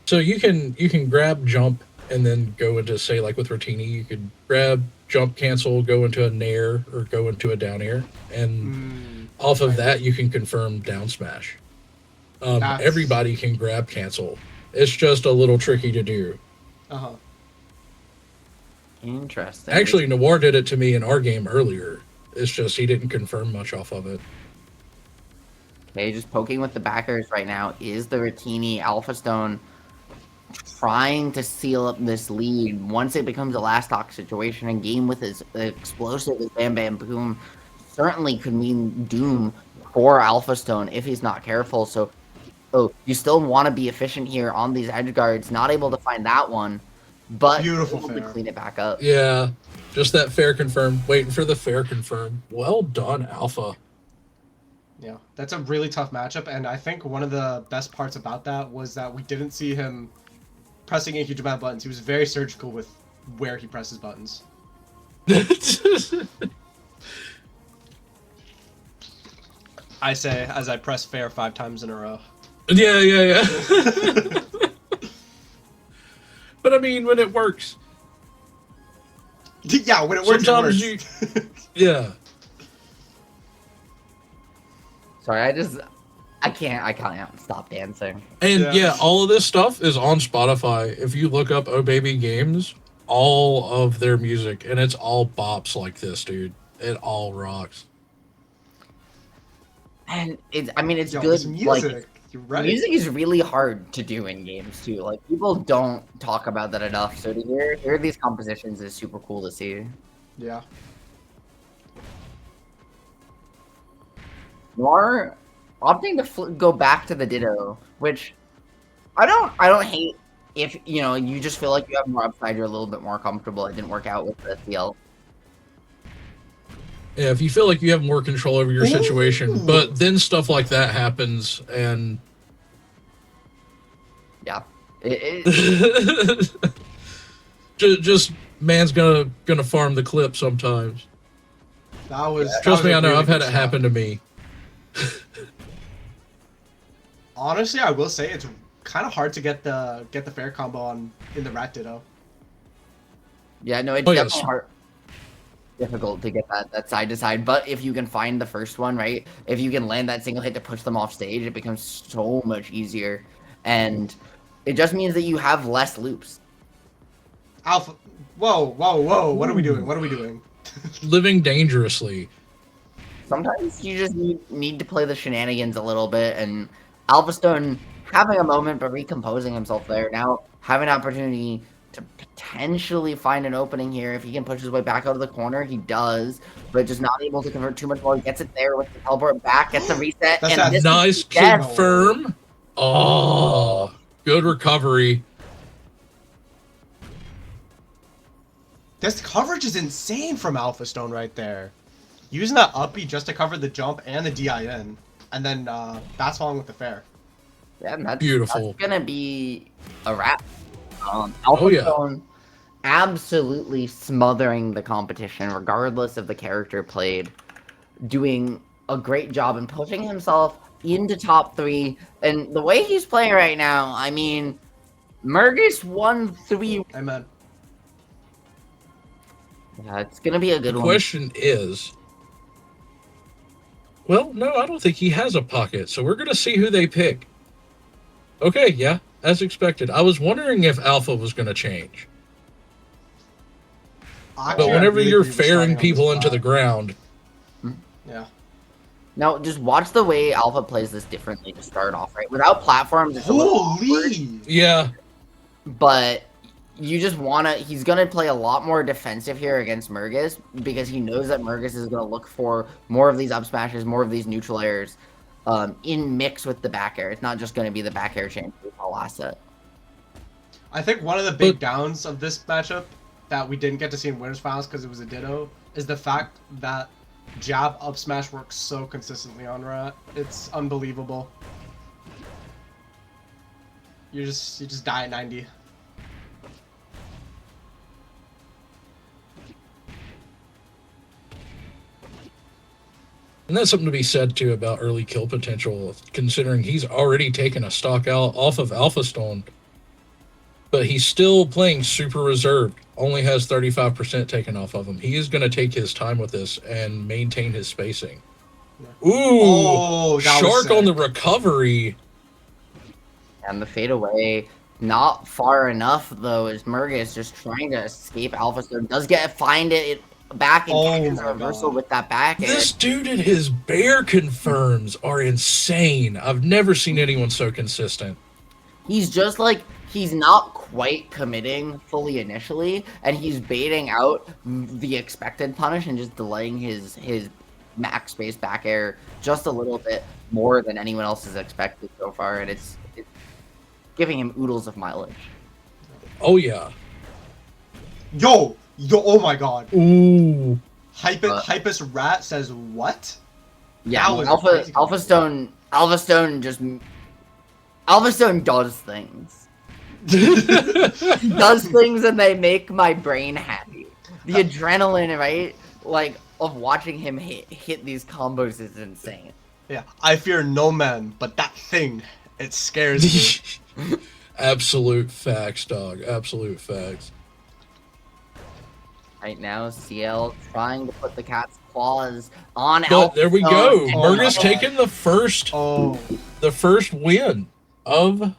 [SPEAKER 4] So you can grab, jump, and then go into, say, like with Rotini, you could grab, jump, cancel, go into a nair or go into a down air, and off of that you can confirm down smash. Everybody can grab cancel. It's just a little tricky to do.
[SPEAKER 5] Uh-huh.
[SPEAKER 3] Interesting.
[SPEAKER 4] Actually, Noir did it to me in our game earlier. It's just he didn't confirm much off of it.
[SPEAKER 3] Okay, just poking with the backers right now is the Ratini. AlphaStone trying to seal up this lead. Once it becomes a last stock situation, and game with as explosive as BamBamBoom certainly could mean doom for AlphaStone if he's not careful. So you still want to be efficient here on these edge guards. Not able to find that one, but
[SPEAKER 5] Beautiful
[SPEAKER 3] able to
[SPEAKER 5] fair.
[SPEAKER 3] clean it back up.
[SPEAKER 4] Yeah, just that fair confirm. Waiting for the fair confirm. Well done, Alpha.
[SPEAKER 5] Yeah, that's a really tough matchup, and I think one of the best parts about that was that we didn't see him pressing a huge amount of buttons. He was very surgical with where he presses buttons. I say as I press fair 5 times in a row.
[SPEAKER 4] Yeah. But I mean, when it works.
[SPEAKER 5] Yeah, when it works,
[SPEAKER 4] Sometimes
[SPEAKER 5] it works.
[SPEAKER 4] Yeah.
[SPEAKER 3] Sorry, I can't stop dancing.
[SPEAKER 4] And
[SPEAKER 5] Yeah.
[SPEAKER 4] yeah, all of this stuff is on Spotify. If you look up Oh Baby Games, all of their music, and it's all bops like this, dude. It all rocks.
[SPEAKER 3] And it's
[SPEAKER 5] Yo,
[SPEAKER 3] good.
[SPEAKER 5] this music,
[SPEAKER 3] Like,
[SPEAKER 5] you're right.
[SPEAKER 3] music is really hard to do in games too. Like, people don't talk about that enough. So to hear these compositions is super cool to see.
[SPEAKER 5] Yeah.
[SPEAKER 3] Noir opting to go back to the Ditto, which I don't hate if you just feel like you have more upside, you're a little bit more comfortable. It didn't work out with the CL.
[SPEAKER 4] Yeah, if you feel like you have more control over your
[SPEAKER 5] Ooh.
[SPEAKER 4] situation, but then stuff like that happens, and
[SPEAKER 3] Yeah,
[SPEAKER 4] just man's gonna farm the clip sometimes.
[SPEAKER 5] That was.
[SPEAKER 4] Trust me,
[SPEAKER 5] that
[SPEAKER 4] I
[SPEAKER 5] was a
[SPEAKER 4] know.
[SPEAKER 5] really
[SPEAKER 4] I've had
[SPEAKER 5] good
[SPEAKER 4] it
[SPEAKER 5] shot.
[SPEAKER 4] happen to me.
[SPEAKER 5] Honestly, I will say it's kind of hard to get the fair combo on in the Rat Ditto.
[SPEAKER 3] yeah, no, it's
[SPEAKER 4] Oh, yes.
[SPEAKER 3] definitely hard. Difficult to get that side to side, but if you can find the first one, right? If you can land that single hit to push them off stage, it becomes so much easier, and it just means that you have less loops.
[SPEAKER 5] Alpha. Whoa! What are we doing? What are we doing?
[SPEAKER 4] Living dangerously.
[SPEAKER 3] Sometimes you just need to play the shenanigans a little bit, and AlphaStone having a moment but recomposing himself there. Now having an opportunity to potentially find an opening here. If he can push his way back out of the corner, he does, but just not able to convert too much more. Gets it there with the teleport back, gets the reset,
[SPEAKER 5] That's
[SPEAKER 3] and
[SPEAKER 5] that
[SPEAKER 3] this
[SPEAKER 4] Nice
[SPEAKER 3] is death.
[SPEAKER 4] confirm. Oh, good recovery.
[SPEAKER 5] This coverage is insane from AlphaStone right there. Using that up B just to cover the jump and the DIN, and then that's following with the fair.
[SPEAKER 3] Yeah, and that's
[SPEAKER 4] Beautiful.
[SPEAKER 3] gonna be a wrap. Alpha
[SPEAKER 4] yeah.
[SPEAKER 3] Stone absolutely smothering the competition, regardless of the character played, doing a great job and pushing himself into top 3. And the way he's playing right now, I mean, MERGAS won 3.
[SPEAKER 5] Amen.
[SPEAKER 3] Yeah, it's gonna be a good
[SPEAKER 4] The
[SPEAKER 3] one.
[SPEAKER 4] question is, well, no, I don't think he has a pocket, so we're going to see who they pick. Okay, yeah, as expected. I was wondering if Alpha was going to change. But
[SPEAKER 5] Actually, I
[SPEAKER 4] whenever
[SPEAKER 5] really
[SPEAKER 4] you're
[SPEAKER 5] believe we're starting
[SPEAKER 4] ferrying
[SPEAKER 5] on
[SPEAKER 4] people
[SPEAKER 5] this
[SPEAKER 4] into the
[SPEAKER 5] flat.
[SPEAKER 4] ground,
[SPEAKER 5] Yeah.
[SPEAKER 3] Now, just watch the way Alpha plays this differently to start off, right? Without platforms, it's a little awkward,
[SPEAKER 5] Holy!
[SPEAKER 4] yeah,
[SPEAKER 3] but you just wanna. He's gonna play a lot more defensive here against MERGAS because he knows that MERGAS is gonna look for more of these up smashes, more of these neutral airs, in mix with the back air. It's not just gonna be the back air chain we saw last set.
[SPEAKER 5] I think one of the big downs of this matchup that we didn't get to see in winners finals because it was a ditto is the fact that jab up smash works so consistently on Rat. It's unbelievable. You just die at 90.
[SPEAKER 4] and that's something to be said too about early kill potential, considering he's already taken a stock out off of AlphaStone, but he's still playing super reserved. Only has 35% taken off of him. He is going to take his time with this and maintain his spacing. Ooh,
[SPEAKER 5] Oh, that was
[SPEAKER 4] Shark on the
[SPEAKER 5] sick.
[SPEAKER 4] recovery.
[SPEAKER 3] And the fade away, not far enough though, as MERGAS just trying to escape AlphaStone. Does find it back and
[SPEAKER 5] Oh
[SPEAKER 3] catches
[SPEAKER 5] my
[SPEAKER 3] a reversal
[SPEAKER 5] God.
[SPEAKER 3] with that back air.
[SPEAKER 4] This dude and his bear confirms are insane. I've never seen anyone so consistent.
[SPEAKER 3] He's just like, he's not quite committing fully initially, and he's baiting out the expected punish and just delaying his max space back air just a little bit more than anyone else has expected so far, and it's giving him oodles of mileage.
[SPEAKER 4] Oh yeah.
[SPEAKER 5] Yo, oh my God.
[SPEAKER 4] Ooh.
[SPEAKER 5] Hypus Rat says what?
[SPEAKER 3] Yeah,
[SPEAKER 5] That was a crazy
[SPEAKER 3] AlphaStone does things. He does things and they make my brain happy. The adrenaline, right? Like, of watching him hit these combos is insane.
[SPEAKER 5] Yeah, I fear no man, but that thing, it scares me.
[SPEAKER 4] Absolute facts, dog. Absolute facts.
[SPEAKER 3] Right now, CL trying to put the cat's claws on
[SPEAKER 4] But there we go.
[SPEAKER 3] AlphaStone.
[SPEAKER 5] Oh my
[SPEAKER 4] MERGAS
[SPEAKER 5] God.
[SPEAKER 4] taking the first
[SPEAKER 5] Oh,
[SPEAKER 4] win of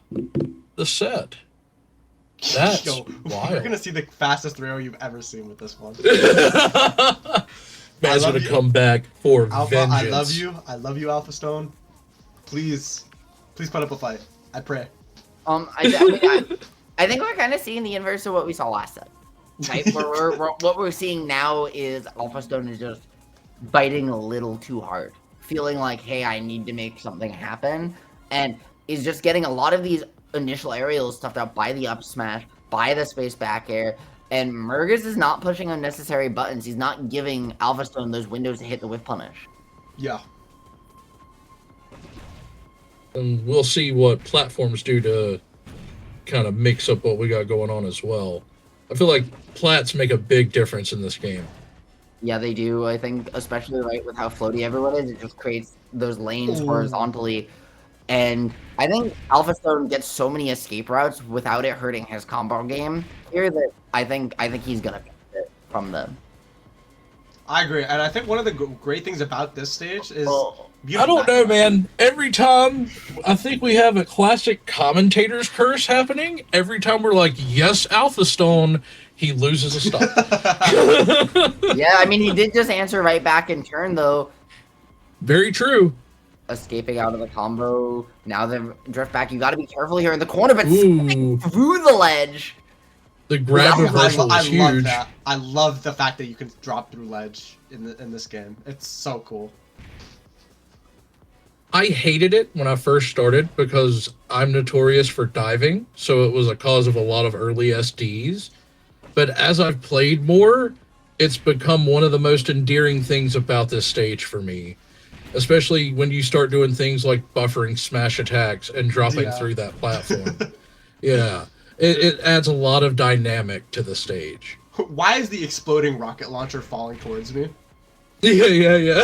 [SPEAKER 4] the set. That's
[SPEAKER 5] yo, we're
[SPEAKER 4] wild.
[SPEAKER 5] gonna see the fastest 3-0 you've ever seen with this one.
[SPEAKER 4] Man's
[SPEAKER 5] love
[SPEAKER 4] gonna
[SPEAKER 5] you.
[SPEAKER 4] come back for
[SPEAKER 5] Alpha,
[SPEAKER 4] vengeance.
[SPEAKER 5] I love you, AlphaStone. Please put up a fight. I pray.
[SPEAKER 3] I think we're kind of seeing the inverse of what we saw last set. Right? What we're seeing now is AlphaStone is just biting a little too hard, feeling like, hey, I need to make something happen, and is just getting a lot of these initial aerials stuffed out by the up smash, by the space back air, and MERGAS is not pushing unnecessary buttons. He's not giving AlphaStone those windows to hit the whiff punish.
[SPEAKER 5] Yeah.
[SPEAKER 4] And we'll see what platforms do to kind of mix up what we got going on as well. I feel like plats make a big difference in this game.
[SPEAKER 3] Yeah, they do. I think, especially right with how floaty everyone is, it just creates those lanes
[SPEAKER 5] Ooh.
[SPEAKER 3] horizontally. And I think AlphaStone gets so many escape routes without it hurting his combo game here that I think he's gonna benefit from them.
[SPEAKER 5] I agree, and I think one of the great things about this stage is
[SPEAKER 4] I don't know, man. Every time I think we have a classic commentator's curse happening, every time we're like, yes, AlphaStone, he loses a stop.
[SPEAKER 3] Yeah, I mean, he did just answer right back in turn, though,
[SPEAKER 4] Very true.
[SPEAKER 3] escaping out of the combo. Now the drift back. You got to be careful here in the corner, but
[SPEAKER 4] Ooh,
[SPEAKER 3] through the ledge.
[SPEAKER 4] the grab reversal
[SPEAKER 5] I
[SPEAKER 4] is
[SPEAKER 5] love
[SPEAKER 4] huge.
[SPEAKER 5] that. I love the fact that you can drop through ledge in this game. It's so cool.
[SPEAKER 4] I hated it when I first started because I'm notorious for diving, so it was a cause of a lot of early SDs. But as I've played more, it's become one of the most endearing things about this stage for me. Especially when you start doing things like buffering smash attacks and dropping
[SPEAKER 5] Yeah.
[SPEAKER 4] through that platform. Yeah. It adds a lot of dynamic to the stage.
[SPEAKER 5] Why is the exploding rocket launcher falling towards me?
[SPEAKER 4] Yeah.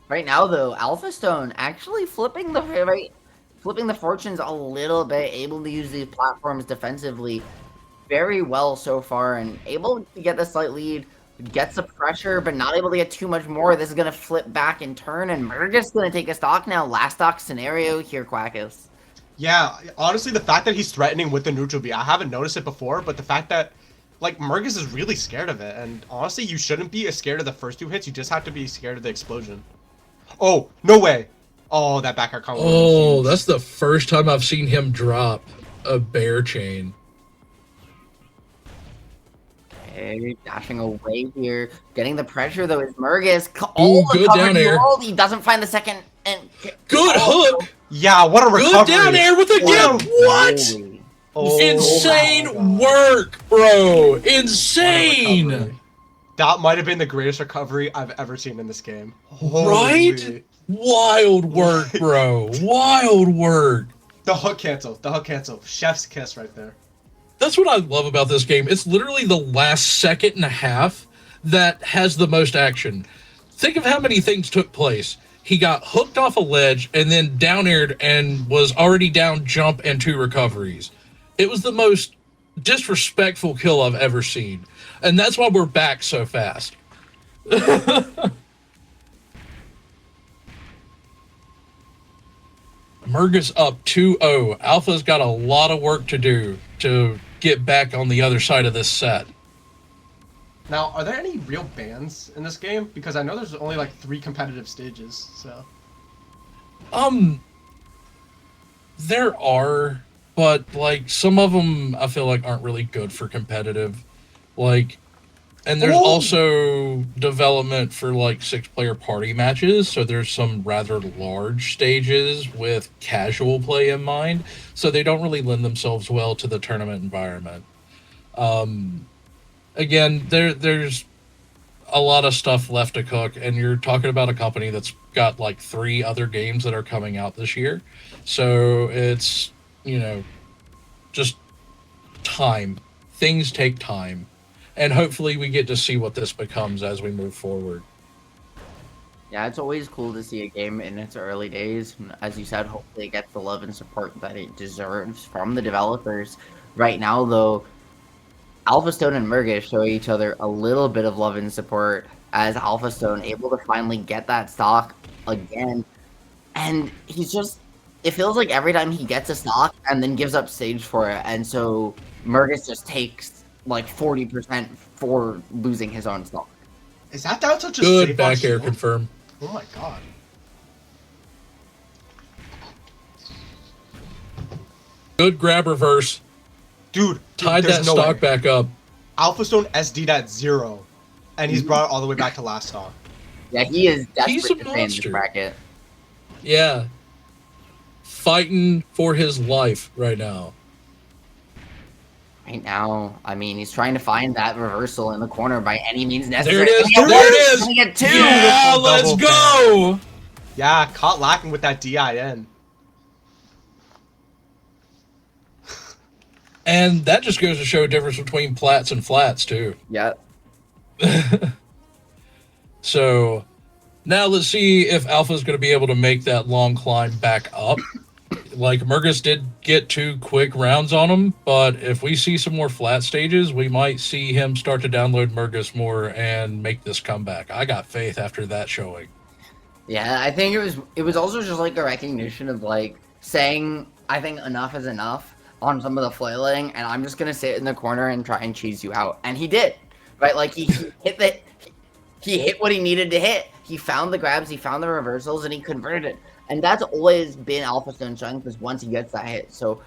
[SPEAKER 3] Right now, though, AlphaStone actually flipping the fortunes a little bit, able to use these platforms defensively very well so far, and able to get the slight lead, gets the pressure, but not able to get too much more. This is going to flip back in turn, and MERGAS going to take a stock now. Last stock scenario here, Quackus.
[SPEAKER 5] Yeah, honestly, the fact that he's threatening with the neutral B, I haven't noticed it before, but the fact that, like, MERGAS is really scared of it, and honestly, you shouldn't be as scared of the first 2 hits, you just have to be scared of the explosion. Oh, no way! Oh, that back air combo.
[SPEAKER 4] Oh, that's the first time I've seen him drop a bear chain.
[SPEAKER 3] Okay, dashing away here. Getting the pressure, though, is MERGAS.
[SPEAKER 4] Ooh, good down air.
[SPEAKER 3] He doesn't find the second. And
[SPEAKER 4] Good hook!
[SPEAKER 5] Yeah, what a recovery!
[SPEAKER 4] Good down air with a gift! What?
[SPEAKER 5] Oh,
[SPEAKER 4] Insane work, bro! Insane!
[SPEAKER 5] recovery. That might have been the greatest recovery I've ever seen in this game.
[SPEAKER 4] Right?
[SPEAKER 5] Holy.
[SPEAKER 4] Wild work, bro. Wild work.
[SPEAKER 5] The hook cancel. The hook cancel. Chef's kiss right there.
[SPEAKER 4] That's what I love about this game. It's literally the last second and a half that has the most action. Think of how many things took place. He got hooked off a ledge and then down-aired and was already down jump and 2 recoveries. It was the most disrespectful kill I've ever seen. And that's why we're back so fast. MERGAS up 2-0. Alpha's got a lot of work to do to get back on the other side of this set.
[SPEAKER 5] Now, are there any real bans in this game? Because I know there's only like 3 competitive stages, so.
[SPEAKER 4] There are, but like some of them I feel like aren't really good for competitive. Like, and there's also development for like 6-player party matches, so there's some rather large stages with casual play in mind, so they don't really lend themselves well to the tournament environment. Again, there's a lot of stuff left to cook, and you're talking about a company that's got like 3 other games that are coming out this year, so it's, you know, just time. Things take time. And hopefully we get to see what this becomes as we move forward.
[SPEAKER 3] Yeah, it's always cool to see a game in its early days. As you said, hopefully it gets the love and support that it deserves from the developers. Right now, though, AlphaStone and MERGAS show each other a little bit of love and support, as AlphaStone able to finally get that stock again. And he's just... It feels like every time he gets a stock and then gives up stage for it. And so MERGAS just takes like 40% for losing his own stock.
[SPEAKER 5] Is that down such a
[SPEAKER 4] Good
[SPEAKER 5] safe
[SPEAKER 4] back
[SPEAKER 5] on
[SPEAKER 4] air
[SPEAKER 5] shield?
[SPEAKER 4] confirm.
[SPEAKER 5] Oh my god.
[SPEAKER 4] Good grab reverse.
[SPEAKER 5] Dude,
[SPEAKER 4] Tied
[SPEAKER 5] there's
[SPEAKER 4] that
[SPEAKER 5] no
[SPEAKER 4] stock
[SPEAKER 5] way.
[SPEAKER 4] back up.
[SPEAKER 5] AlphaStone SD'd at 0, and he's brought it all the way back to last stock.
[SPEAKER 3] Yeah, he is
[SPEAKER 4] He's
[SPEAKER 3] desperate
[SPEAKER 4] a
[SPEAKER 3] to stay in this
[SPEAKER 4] monster.
[SPEAKER 3] bracket.
[SPEAKER 4] Yeah. Fighting for his life right now.
[SPEAKER 3] Right now, I mean, he's trying to find that reversal in the corner by any means necessary.
[SPEAKER 4] There it is.
[SPEAKER 3] And he
[SPEAKER 4] There it
[SPEAKER 3] gets
[SPEAKER 4] is.
[SPEAKER 3] one! He get 2!
[SPEAKER 4] Yeah,
[SPEAKER 5] Beautiful
[SPEAKER 4] let's
[SPEAKER 5] double
[SPEAKER 4] go.
[SPEAKER 5] Yeah, caught lacking with that DIN.
[SPEAKER 4] And that just goes to show a difference between plats and flats, too.
[SPEAKER 3] Yep.
[SPEAKER 4] So now let's see if Alpha's going to be able to make that long climb back up. Like, MERGAS did get 2 quick rounds on him, but if we see some more flat stages, we might see him start to download MERGAS more and make this comeback. I got faith after that showing.
[SPEAKER 3] Yeah, I think it was also just like a recognition of like saying, I think enough is enough on some of the flailing, and I'm just gonna sit in the corner and try and cheese you out. And he did. Right? Like he hit what he needed to hit. He found the grabs, he found the reversals, and he converted. And that's always been AlphaStone's strength, is once he gets that hit. So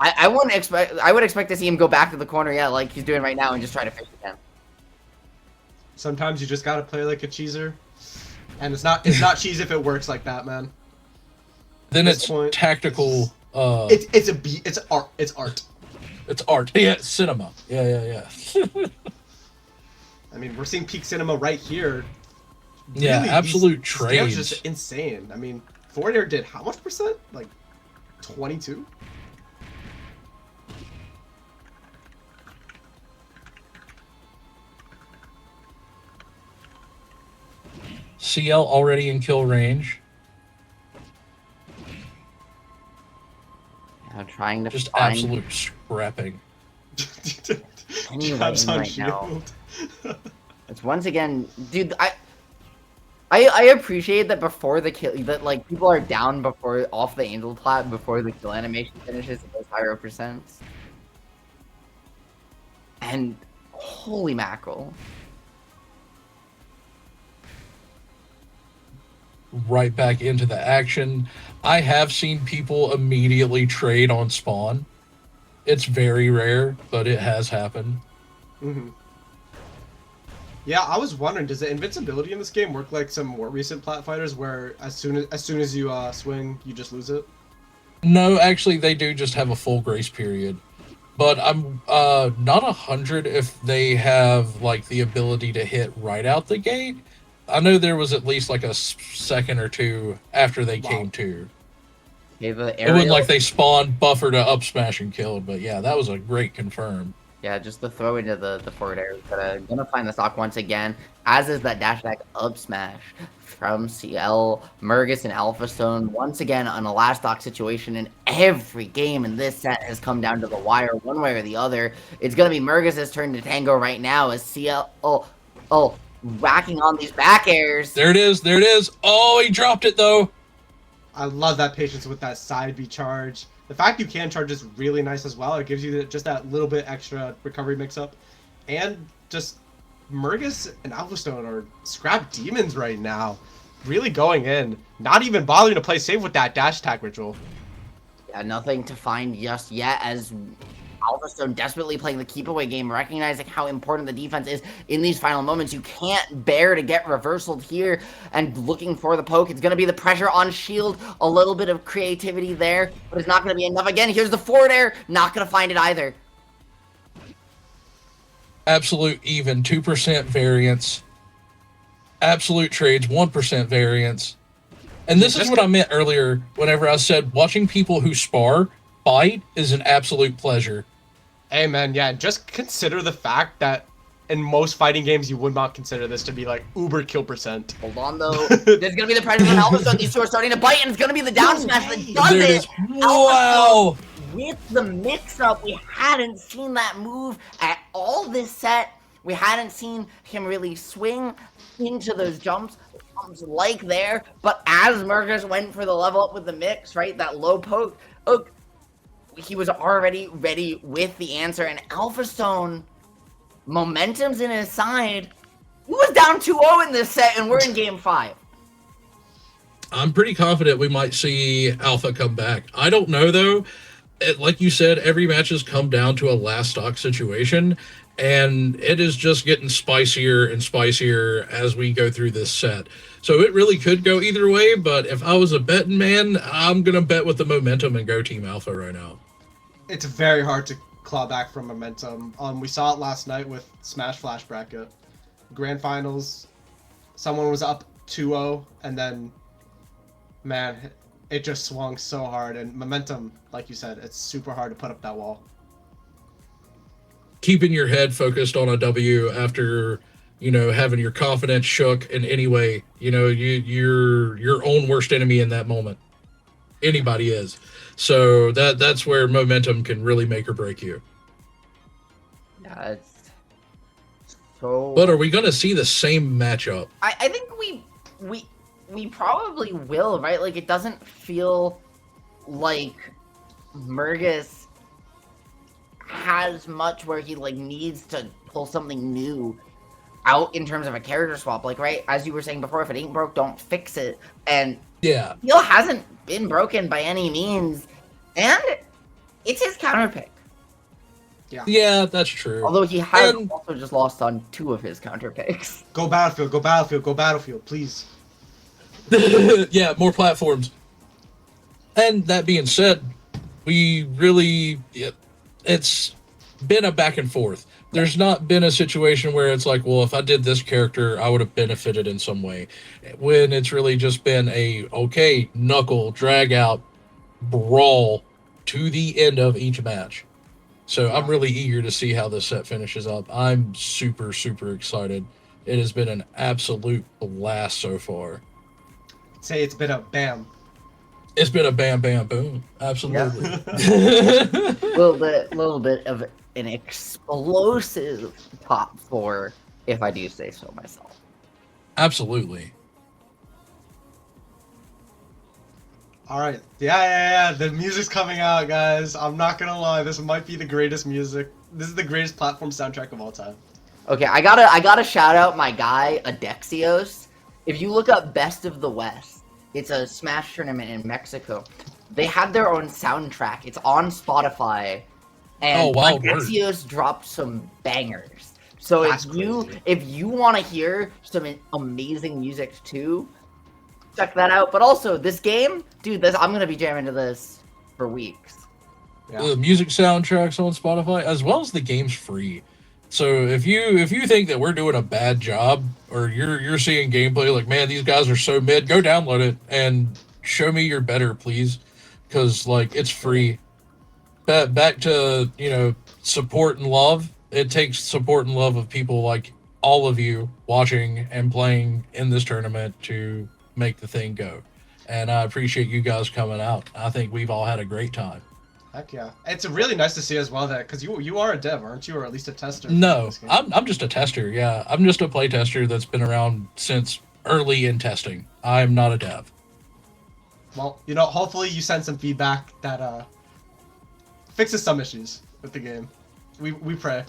[SPEAKER 3] I would expect to see him go back to the corner, yeah, like he's doing right now, and just try to fix it down.
[SPEAKER 5] Sometimes you just gotta play like a cheeser. And it's not cheese if it works like that, man.
[SPEAKER 4] Then
[SPEAKER 5] At
[SPEAKER 4] it's
[SPEAKER 5] this point,
[SPEAKER 4] tactical.
[SPEAKER 5] It's art. It's art.
[SPEAKER 4] It's art. Yeah, it's cinema. Yeah.
[SPEAKER 5] I mean, we're seeing peak cinema right here.
[SPEAKER 4] Yeah,
[SPEAKER 5] Really,
[SPEAKER 4] absolute
[SPEAKER 5] these scales
[SPEAKER 4] trades.
[SPEAKER 5] just insane. I mean, Forward Air did how much percent? Like 22?
[SPEAKER 4] CL already in kill range.
[SPEAKER 3] I'm trying to
[SPEAKER 4] Just
[SPEAKER 3] find
[SPEAKER 4] absolute scrapping.
[SPEAKER 3] any way
[SPEAKER 5] Jabs
[SPEAKER 3] in
[SPEAKER 5] on
[SPEAKER 3] right now.
[SPEAKER 5] shield.
[SPEAKER 3] It's once again, dude. I appreciate that before the kill, that like people are down before off the angel plat before the kill animation finishes at those higher percents. And holy mackerel!
[SPEAKER 4] Right back into the action. I have seen people immediately trade on spawn. It's very rare, but it has happened.
[SPEAKER 5] Mm-hmm. Yeah, I was wondering, does the invincibility in this game work like some more recent plat fighters, where as soon as you swing, you just lose it?
[SPEAKER 4] No, actually, they do just have a full grace period. But I'm not 100 if they have like the ability to hit right out the gate. I know there was at least like a second or two after they came to.
[SPEAKER 3] Okay, the
[SPEAKER 4] It wasn't
[SPEAKER 3] aerial.
[SPEAKER 4] like they spawned, buffered, up smash, and killed. But yeah, that was a great confirm.
[SPEAKER 3] Yeah, just the throw into the forward air. But gonna find the stock once again, as is that dash attack up smash from CL, MERGAS, and AlphaStone. Once again, on a last stock situation, and every game in this set has come down to the wire, one way or the other. It's gonna be MERGAS' turn to tango right now as CL. Oh, whacking on these back airs.
[SPEAKER 4] There it is. There it is. Oh, he dropped it though.
[SPEAKER 5] I love that patience with that side B charge. The fact you can charge is really nice as well. It gives you just that little bit extra recovery mix-up. And just MERGAS and AlphaStone are scrap demons right now. Really going in. Not even bothering to play safe with that dash attack ritual.
[SPEAKER 3] Yeah, nothing to find just yet as AlphaStone desperately playing the keep away game, recognizing how important the defense is in these final moments. You can't bear to get reversaled here and looking for the poke. It's going to be the pressure on shield, a little bit of creativity there, but it's not going to be enough. Again, here's the forward air, not going to find it either.
[SPEAKER 4] Absolute even, 2% variance. Absolute trades, 1% variance. And this is what I meant earlier whenever I said watching people who spar fight is an absolute pleasure.
[SPEAKER 5] Hey man, yeah, just consider the fact that in most fighting games you would not consider this to be like uber kill percent.
[SPEAKER 3] Hold on though. There's going to be the pressure on AlphaStone. These two are starting to bite, and it's going to be the down smash that does
[SPEAKER 4] There it
[SPEAKER 3] it.
[SPEAKER 4] is. Wow!
[SPEAKER 3] With the mix-up, we hadn't seen that move at all this set. We hadn't seen him really swing into those jumps like there. But as MERGAS went for the level up with the mix, right, that low poke, he was already ready with the answer. And AlphaStone, momentum's in his side. He was down 2-0 in this set, and we're in game 5.
[SPEAKER 4] I'm pretty confident we might see Alpha come back. I don't know, though. Like you said, every match has come down to a last stock situation, and it is just getting spicier and spicier as we go through this set. So it really could go either way, but if I was a betting man, I'm going to bet with the momentum and go Team Alpha right now.
[SPEAKER 5] It's very hard to claw back from momentum. We saw it last night with Smash Flash Bracket. Grand Finals, someone was up 2-0, and then, man, it just swung so hard. And momentum, like you said, it's super hard to put up that wall.
[SPEAKER 4] Keeping your head focused on a W after, having your confidence shook in any way, you're your own worst enemy in that moment. Anybody is. So that's where momentum can really make or break you.
[SPEAKER 3] Yeah, it's so...
[SPEAKER 4] But are we going to see the same matchup?
[SPEAKER 3] I think we probably will, right? Like, it doesn't feel like MERGAS has much where he, like, needs to pull something new out in terms of a character swap. Like, right, as you were saying before, if it ain't broke, don't fix it. And
[SPEAKER 4] Yeah.
[SPEAKER 3] Steel hasn't been broken by any means, and it's his counter pick.
[SPEAKER 4] Yeah, that's true.
[SPEAKER 3] Although he has
[SPEAKER 4] And-
[SPEAKER 3] also just lost on 2 of his counter picks.
[SPEAKER 5] Go Battlefield, go Battlefield, go Battlefield, please.
[SPEAKER 4] Yeah, more platforms. And that being said, it's been a back and forth. There's not been a situation where it's like, well, if I did this character, I would have benefited in some way. When it's really just been knuckle, drag out, brawl to the end of each match. So I'm really eager to see how this set finishes up. I'm super, super excited. It has been an absolute blast so far.
[SPEAKER 5] Say it's been a bam.
[SPEAKER 4] It's been a bam bam boom. Absolutely.
[SPEAKER 3] Little bit of an explosive top 4, if I do say so myself.
[SPEAKER 4] Absolutely.
[SPEAKER 5] All right. Yeah. The music's coming out, guys. I'm not gonna lie. This might be the greatest music. This is the greatest platform soundtrack of all time.
[SPEAKER 3] Okay, I gotta shout out my guy Adexios. If you look up Best of the West, it's a Smash tournament in Mexico. They have their own soundtrack. It's on Spotify, and Adexios dropped some bangers. So if you want to hear some amazing music too, check that out. But also this game, dude, I'm gonna be jamming to this for weeks.
[SPEAKER 5] Yeah.
[SPEAKER 4] The music soundtracks on Spotify, as well as the game's free. So if you think that we're doing a bad job, or you're seeing gameplay like, man, these guys are so mid, go download it and show me you're better, please, because like it's free. Back to support and love. It takes support and love of people like all of you watching and playing in this tournament to make the thing go. And I appreciate you guys coming out. I think we've all had a great time.
[SPEAKER 5] Heck yeah. It's really nice to see as well that, because you are a dev, aren't you? Or at least a tester.
[SPEAKER 4] No, I'm just a tester, yeah. I'm just a play tester that's been around since early in testing. I'm not a dev.
[SPEAKER 5] Well, hopefully you send some feedback that fixes some issues with the game. We pray.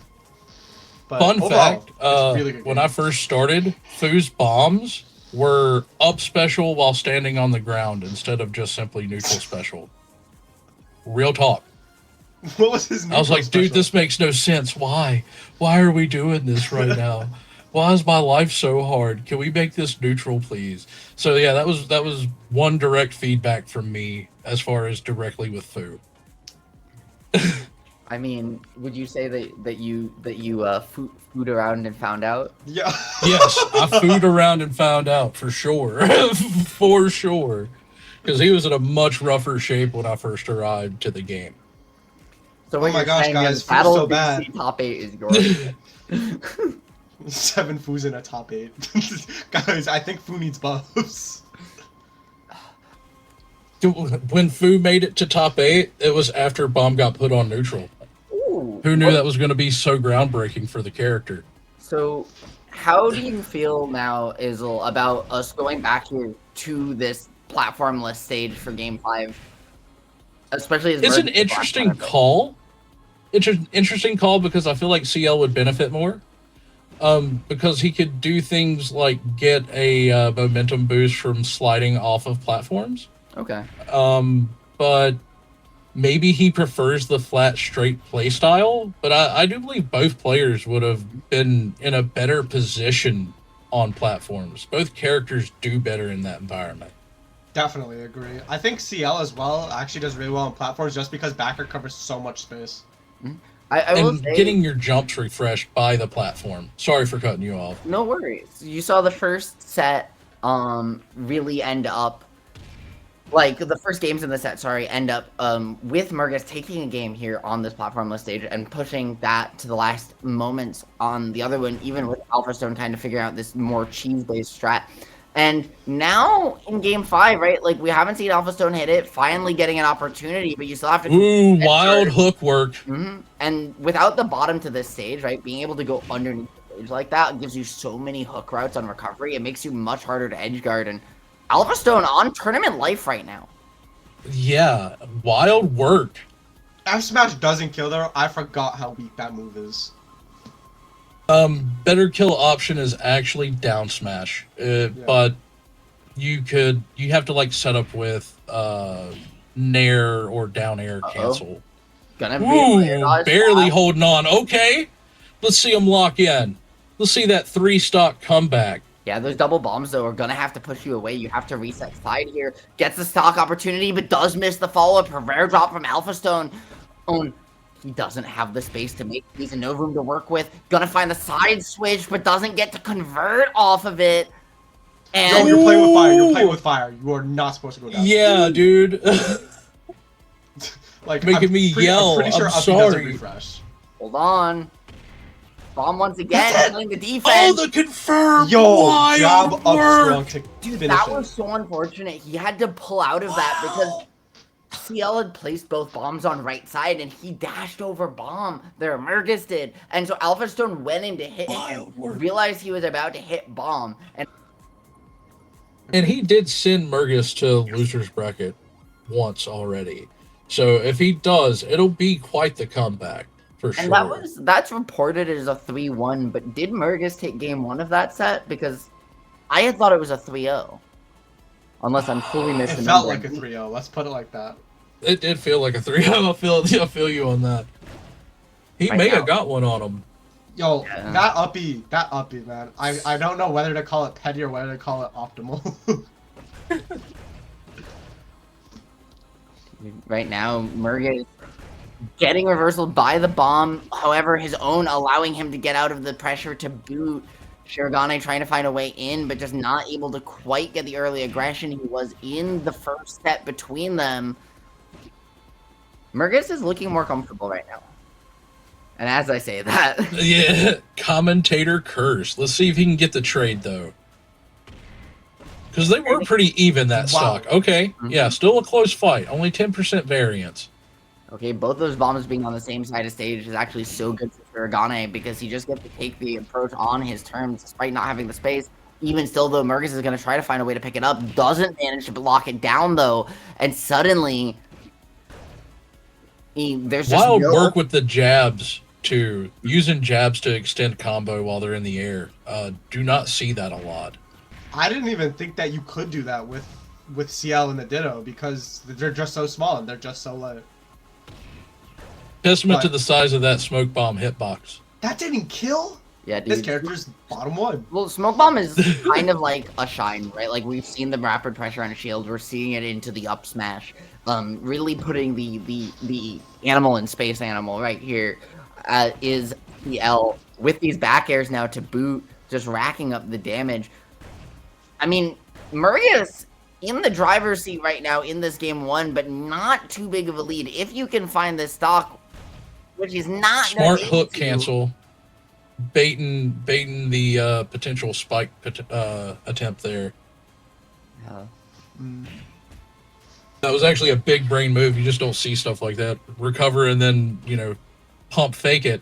[SPEAKER 5] But
[SPEAKER 4] Fun
[SPEAKER 5] overall,
[SPEAKER 4] fact,
[SPEAKER 5] it's a really good
[SPEAKER 4] when
[SPEAKER 5] game.
[SPEAKER 4] I first started, Foo's bombs were up special while standing on the ground instead of just simply neutral special. Real talk.
[SPEAKER 5] What was his
[SPEAKER 4] I was like,
[SPEAKER 5] special?
[SPEAKER 4] dude, this makes no sense. Why? Why are we doing this right now? Why is my life so hard? Can we make this neutral, please? So yeah, that was one direct feedback from me as far as directly with Foo.
[SPEAKER 3] I mean, would you say that you food around and found out?
[SPEAKER 5] Yeah.
[SPEAKER 4] Yes, I food around and found out for sure. For sure. Because he was in a much rougher shape when I first arrived to the game.
[SPEAKER 3] So what
[SPEAKER 5] my
[SPEAKER 3] you're
[SPEAKER 5] gosh,
[SPEAKER 3] saying
[SPEAKER 5] guys,
[SPEAKER 3] is
[SPEAKER 5] food's
[SPEAKER 3] Battle
[SPEAKER 5] so
[SPEAKER 3] of
[SPEAKER 5] bad.
[SPEAKER 3] BC top 8 is yours.
[SPEAKER 5] 7 Foos in a top 8. Guys, I think Foo needs buffs.
[SPEAKER 4] When Foo made it to top 8, it was after Bomb got put on neutral.
[SPEAKER 3] Ooh.
[SPEAKER 4] Who knew that was going to be so groundbreaking for the character?
[SPEAKER 3] So, how do you feel now, Aizul, about us going back here to this platformless stage for Game 5? Especially as
[SPEAKER 4] It's an
[SPEAKER 3] Merge is
[SPEAKER 4] interesting
[SPEAKER 3] last time.
[SPEAKER 4] call. It's an interesting call because I feel like CL would benefit more. Because he could do things like get a momentum boost from sliding off of platforms.
[SPEAKER 3] Okay.
[SPEAKER 4] But maybe he prefers the flat, straight play style. But I do believe both players would have been in a better position on platforms. Both characters do better in that environment.
[SPEAKER 5] Definitely agree. I think CL as well actually does really well on platforms just because backer covers so much space.
[SPEAKER 3] I will
[SPEAKER 4] And
[SPEAKER 3] say,
[SPEAKER 4] getting your jumps refreshed by the platform. Sorry for cutting you off.
[SPEAKER 3] no worries. You saw the first set really end up, like, the first games in the set, end up with Mergas taking a game here on this platformless stage and pushing that to the last moments on the other one, even with AlphaStone kind of figuring out this more cheese-based strat. And now in Game 5, right, like, we haven't seen AlphaStone hit it, finally getting an opportunity, but you still have to...
[SPEAKER 4] Ooh, wild hook work.
[SPEAKER 3] Mm-hmm. And without the bottom to this stage, right, being able to go underneath the stage like that gives you so many hook routes on recovery. It makes you much harder to edge guard. And AlphaStone on tournament life right now.
[SPEAKER 4] Yeah, wild work.
[SPEAKER 5] F Smash doesn't kill though. I forgot how weak that move is.
[SPEAKER 4] Better kill option is actually down smash, but you have to like set up with nair or down air cancel.
[SPEAKER 3] Gonna be
[SPEAKER 4] Ooh, barely holding on. Okay, let's see him lock in. Let's see that 3-stock comeback.
[SPEAKER 3] Yeah, those double bombs, though, are going to have to push you away. You have to reset side here. Gets the stock opportunity, but does miss the follow-up. A rare drop from AlphaStone. He doesn't have the space to make these and no room to work with. Gonna find the side switch, but doesn't get to convert off of it. And
[SPEAKER 5] Yo, you're playing with fire. You're playing with fire. You are not supposed to go down.
[SPEAKER 4] Yeah, dude.
[SPEAKER 5] Like
[SPEAKER 4] Making me yell.
[SPEAKER 5] I'm pretty sure
[SPEAKER 4] I'm
[SPEAKER 5] Uppy doesn't
[SPEAKER 4] sorry.
[SPEAKER 5] refresh.
[SPEAKER 3] hold on. Bomb once again, killing the defense.
[SPEAKER 4] Oh, the confirmed
[SPEAKER 5] Yo,
[SPEAKER 4] wild
[SPEAKER 5] jab up
[SPEAKER 4] work.
[SPEAKER 5] strong to
[SPEAKER 3] Dude,
[SPEAKER 5] finish
[SPEAKER 3] that
[SPEAKER 5] it.
[SPEAKER 3] was so unfortunate. He had to pull out of that because CL had placed both bombs on right side, and he dashed over bomb. There, MERGAS did, and so AlphaStone went in to hit him, realized he was about to hit bomb,
[SPEAKER 4] And he did send MERGAS to loser's bracket once already. So if he does, it'll be quite the comeback for sure.
[SPEAKER 3] and that's reported as a 3-1. But did MERGAS take game 1 of that set? Because I had thought it was a 3-0. Unless I'm fully missing.
[SPEAKER 5] It felt like a 3-0. Let's put it like that.
[SPEAKER 4] It did feel like a 3-0. I feel you on that. He
[SPEAKER 3] Right
[SPEAKER 4] may
[SPEAKER 3] now.
[SPEAKER 4] have got one on him.
[SPEAKER 5] Yo,
[SPEAKER 3] Yeah.
[SPEAKER 5] that uppy, man. I don't know whether to call it petty or whether to call it optimal.
[SPEAKER 3] Right now, MERGAS getting reversaled by the bomb. However, his own allowing him to get out of the pressure to boot. Shirogane trying to find a way in, but just not able to quite get the early aggression. He was in the first set between them. MERGAS is looking more comfortable right now. And as I say that,
[SPEAKER 4] Yeah, commentator curse. Let's see if he can get the trade, though. Because they were pretty even, that
[SPEAKER 5] Wow.
[SPEAKER 4] stock. Okay, yeah, still a close fight. Only 10% variance.
[SPEAKER 3] okay, both those bombs being on the same side of stage is actually so good for Shirogane because he just gets to take the approach on his terms despite not having the space. Even still, though, MERGAS is going to try to find a way to pick it up. Doesn't manage to block it down, though. And suddenly, there's just
[SPEAKER 4] Wild
[SPEAKER 3] no...
[SPEAKER 4] work with the jabs, too. Using jabs to extend combo while they're in the air. Do not see that a lot.
[SPEAKER 5] I didn't even think that you could do that with CL and the Ditto because they're just so small and they're just so low.
[SPEAKER 4] Testament
[SPEAKER 5] But-
[SPEAKER 4] to the size of that smoke bomb hitbox.
[SPEAKER 5] That didn't kill?
[SPEAKER 3] Yeah,
[SPEAKER 5] This
[SPEAKER 3] dude.
[SPEAKER 5] character's bottom one.
[SPEAKER 3] Well, Smoke Bomb is kind of like a shine, right? Like, we've seen the rapid pressure on a shield. We're seeing it into the up smash. Really putting the animal in space animal right here is CL with these back airs now to boot, just racking up the damage. I mean, MERGAS in the driver's seat right now in this game 1, but not too big of a lead. If you can find this stock, which is not gonna
[SPEAKER 4] Smart
[SPEAKER 3] be
[SPEAKER 4] hook
[SPEAKER 3] to-
[SPEAKER 4] cancel. Baiting the potential spike attempt there.
[SPEAKER 3] Yeah.
[SPEAKER 4] That was actually a big brain move. You just don't see stuff like that. Recover and then, pump fake it.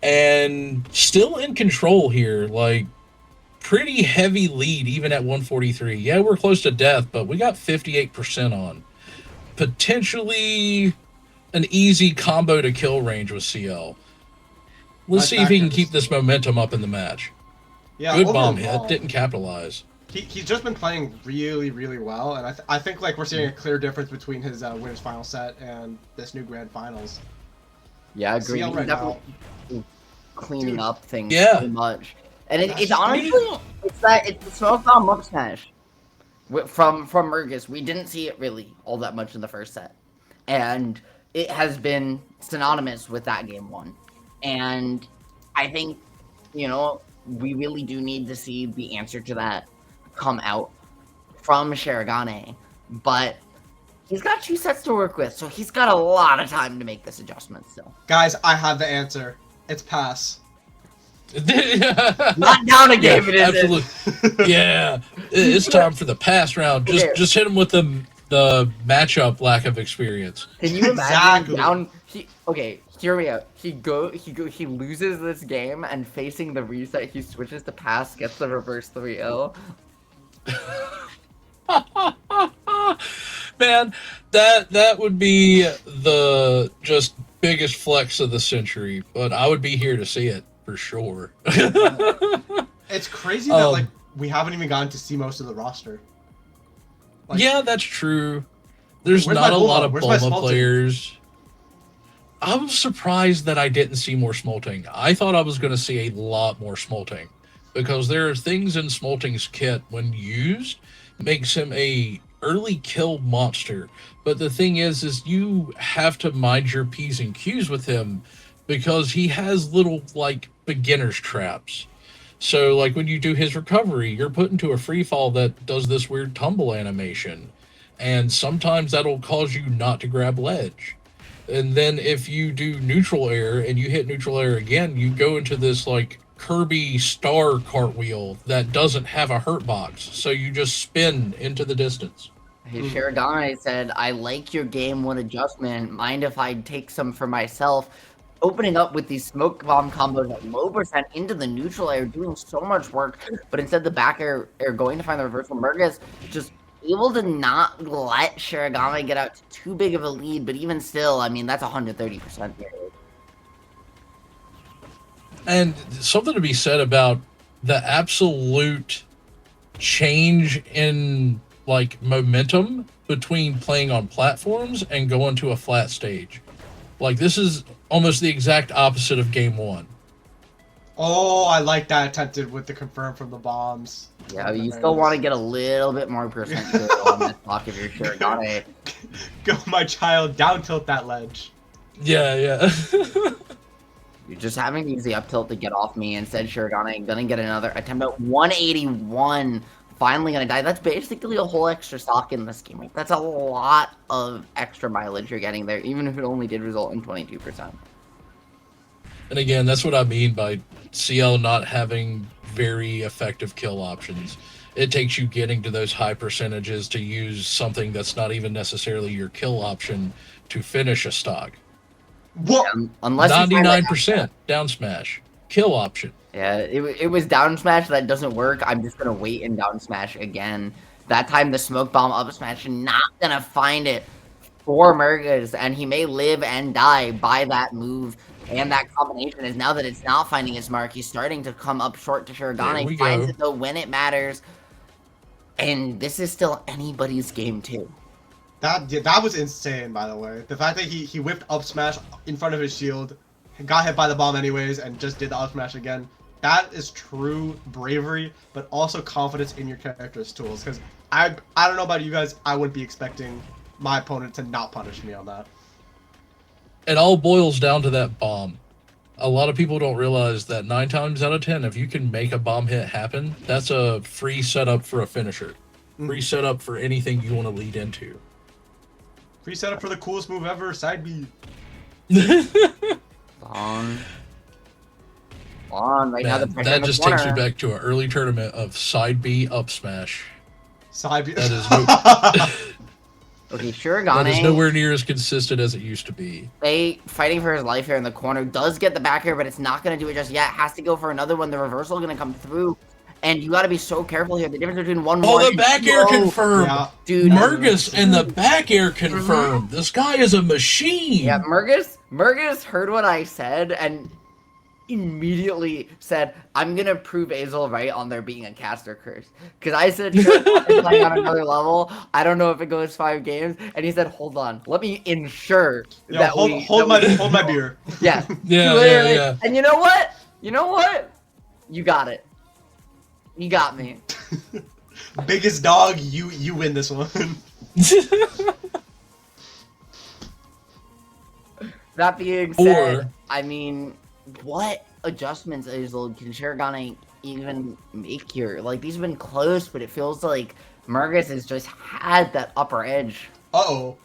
[SPEAKER 4] And still in control here. Like, pretty heavy lead even at 143. Yeah, we're close to death, but we got 58% on. Potentially an easy combo to kill range with CL. Let's see if he can keep this momentum up in the match.
[SPEAKER 5] Yeah,
[SPEAKER 4] Good bomb
[SPEAKER 5] overall,
[SPEAKER 4] hit. Didn't capitalize.
[SPEAKER 5] He's just been playing really, really well, and I think like we're seeing a clear difference between his winners final set and this new grand finals.
[SPEAKER 3] Yeah, I agree.
[SPEAKER 5] CL
[SPEAKER 3] He's
[SPEAKER 5] right
[SPEAKER 3] definitely cleaning
[SPEAKER 5] Dude.
[SPEAKER 3] up things
[SPEAKER 4] Yeah.
[SPEAKER 3] so much. And
[SPEAKER 5] That's
[SPEAKER 3] it's
[SPEAKER 5] just
[SPEAKER 3] honestly, it's the Smoke Bomb up smash from MERGAS. We didn't see it really all that much in the first set. And it has been synonymous with that game 1. And I think, we really do need to see the answer to that come out from Shirogane. But he's got 2 sets to work with, so he's got a lot of time to make this adjustment still.
[SPEAKER 5] Guys, I have the answer. It's pass.
[SPEAKER 3] Not down a game, it is.
[SPEAKER 4] Absolutely. Yeah, it's time for the pass round. Just hit him with the matchup lack of experience.
[SPEAKER 3] Can you imagine
[SPEAKER 5] Exactly.
[SPEAKER 3] down? Okay, hear me out. He loses this game and facing the reset, he switches to pass, gets the reverse 3-0.
[SPEAKER 4] Man, that would be the just biggest flex of the century. But I would be here to see it for sure.
[SPEAKER 5] It's crazy that like we haven't even gotten to see most of the roster. Like,
[SPEAKER 4] Yeah, that's true. There's
[SPEAKER 5] Where's
[SPEAKER 4] not
[SPEAKER 5] my
[SPEAKER 4] a lot of
[SPEAKER 5] Bulma? Where's my
[SPEAKER 4] Bulma
[SPEAKER 5] Smolting?
[SPEAKER 4] players. I was surprised that I didn't see more Smolting. I thought I was going to see a lot more Smolting because there are things in Smolting's kit when used makes him a early kill monster. But the thing is you have to mind your P's and Q's with him because he has little like beginner's traps. So like when you do his recovery, you're put into a free fall that does this weird tumble animation. And sometimes that'll cause you not to grab ledge. And then if you do neutral air and you hit neutral air again, you go into this like Kirby star cartwheel that doesn't have a hurt box. So you just spin into the distance.
[SPEAKER 3] Hey, Shirogane said, I like your game one adjustment. Mind if I take some for myself? Opening up with these smoke bomb combos at low percent into the neutral air, doing so much work, but instead the back air going to find the reversal. MERGAS just able to not let Shirogane get out to too big of a lead, but even still, I mean, that's 130% there.
[SPEAKER 4] And something to be said about the absolute change in like momentum between playing on platforms and going to a flat stage. Like this is almost the exact opposite of game one.
[SPEAKER 5] Oh, I like that attempted with the confirm from the bombs.
[SPEAKER 3] Yeah, you still want to get a little bit more percent on this block if you're Shirogane.
[SPEAKER 5] Go, my child, down tilt that ledge.
[SPEAKER 4] Yeah.
[SPEAKER 3] You're just having to use the up tilt to get off me. Instead, Shirogane gonna get another attempt at 181. Finally gonna die. That's basically a whole extra stock in this game. Like, that's a lot of extra mileage you're getting there, even if it only did result in 22%.
[SPEAKER 4] And again, that's what I mean by CL not having very effective kill options. It takes you getting to those high percentages to use something that's not even necessarily your kill option to finish a stock.
[SPEAKER 5] What?
[SPEAKER 3] Unless
[SPEAKER 4] 99% down smash. Kill option.
[SPEAKER 3] Yeah, it was down smash that doesn't work. I'm just gonna wait and down smash again. That time the smoke bomb up smash not gonna find it for MERGAS, and he may live and die by that move. And that combination is now that it's not finding his mark, he's starting to come up short to Shirogane. Finds it though when it matters. And this is still anybody's game too.
[SPEAKER 5] That was insane, by the way. The fact that he whipped up smash in front of his shield, got hit by the bomb anyways, and just did the up smash again. That is true bravery, but also confidence in your character's tools. Because I don't know about you guys, I wouldn't be expecting my opponent to not punish me on that.
[SPEAKER 4] It all boils down to that bomb. A lot of people don't realize that 9 times out of 10, if you can make a bomb hit happen, that's a free setup for a finisher. Free setup for anything you want to lead into.
[SPEAKER 5] Free setup for the coolest move ever, side B.
[SPEAKER 3] On right now, the pressure
[SPEAKER 4] that
[SPEAKER 3] in the
[SPEAKER 4] just
[SPEAKER 3] corner.
[SPEAKER 4] takes you back to an early tournament of side B up smash.
[SPEAKER 5] Side B.
[SPEAKER 4] That is
[SPEAKER 3] Okay,
[SPEAKER 4] that is
[SPEAKER 3] Shirogane,
[SPEAKER 4] nowhere near as consistent as it used to be.
[SPEAKER 3] fighting for his life here in the corner, does get the back air, but it's not going to do it just yet. Has to go for another one. The reversal going to come through, and you got to be so careful here. The difference between one more.
[SPEAKER 4] Oh, the back air confirmed.
[SPEAKER 5] Yeah.
[SPEAKER 3] Dude,
[SPEAKER 4] MERGAS and the back air confirmed. This guy is a machine.
[SPEAKER 3] Yeah, MERGAS heard what I said and immediately said, I'm gonna prove Aizul right on there being a caster curse. Because I said, sure, I'm playing on another level. I don't know if it goes 5 games. And he said, hold on, let me ensure that
[SPEAKER 5] hold my beer.
[SPEAKER 3] Yeah.
[SPEAKER 4] Yeah.
[SPEAKER 3] And you know what? You got it. You got me.
[SPEAKER 5] Biggest dog, you win this one.
[SPEAKER 3] That being said, I mean, what adjustments Aizul can Shirogane even make here? Like, these have been close, but it feels like MERGAS has just had that upper edge.
[SPEAKER 5] Uh-oh.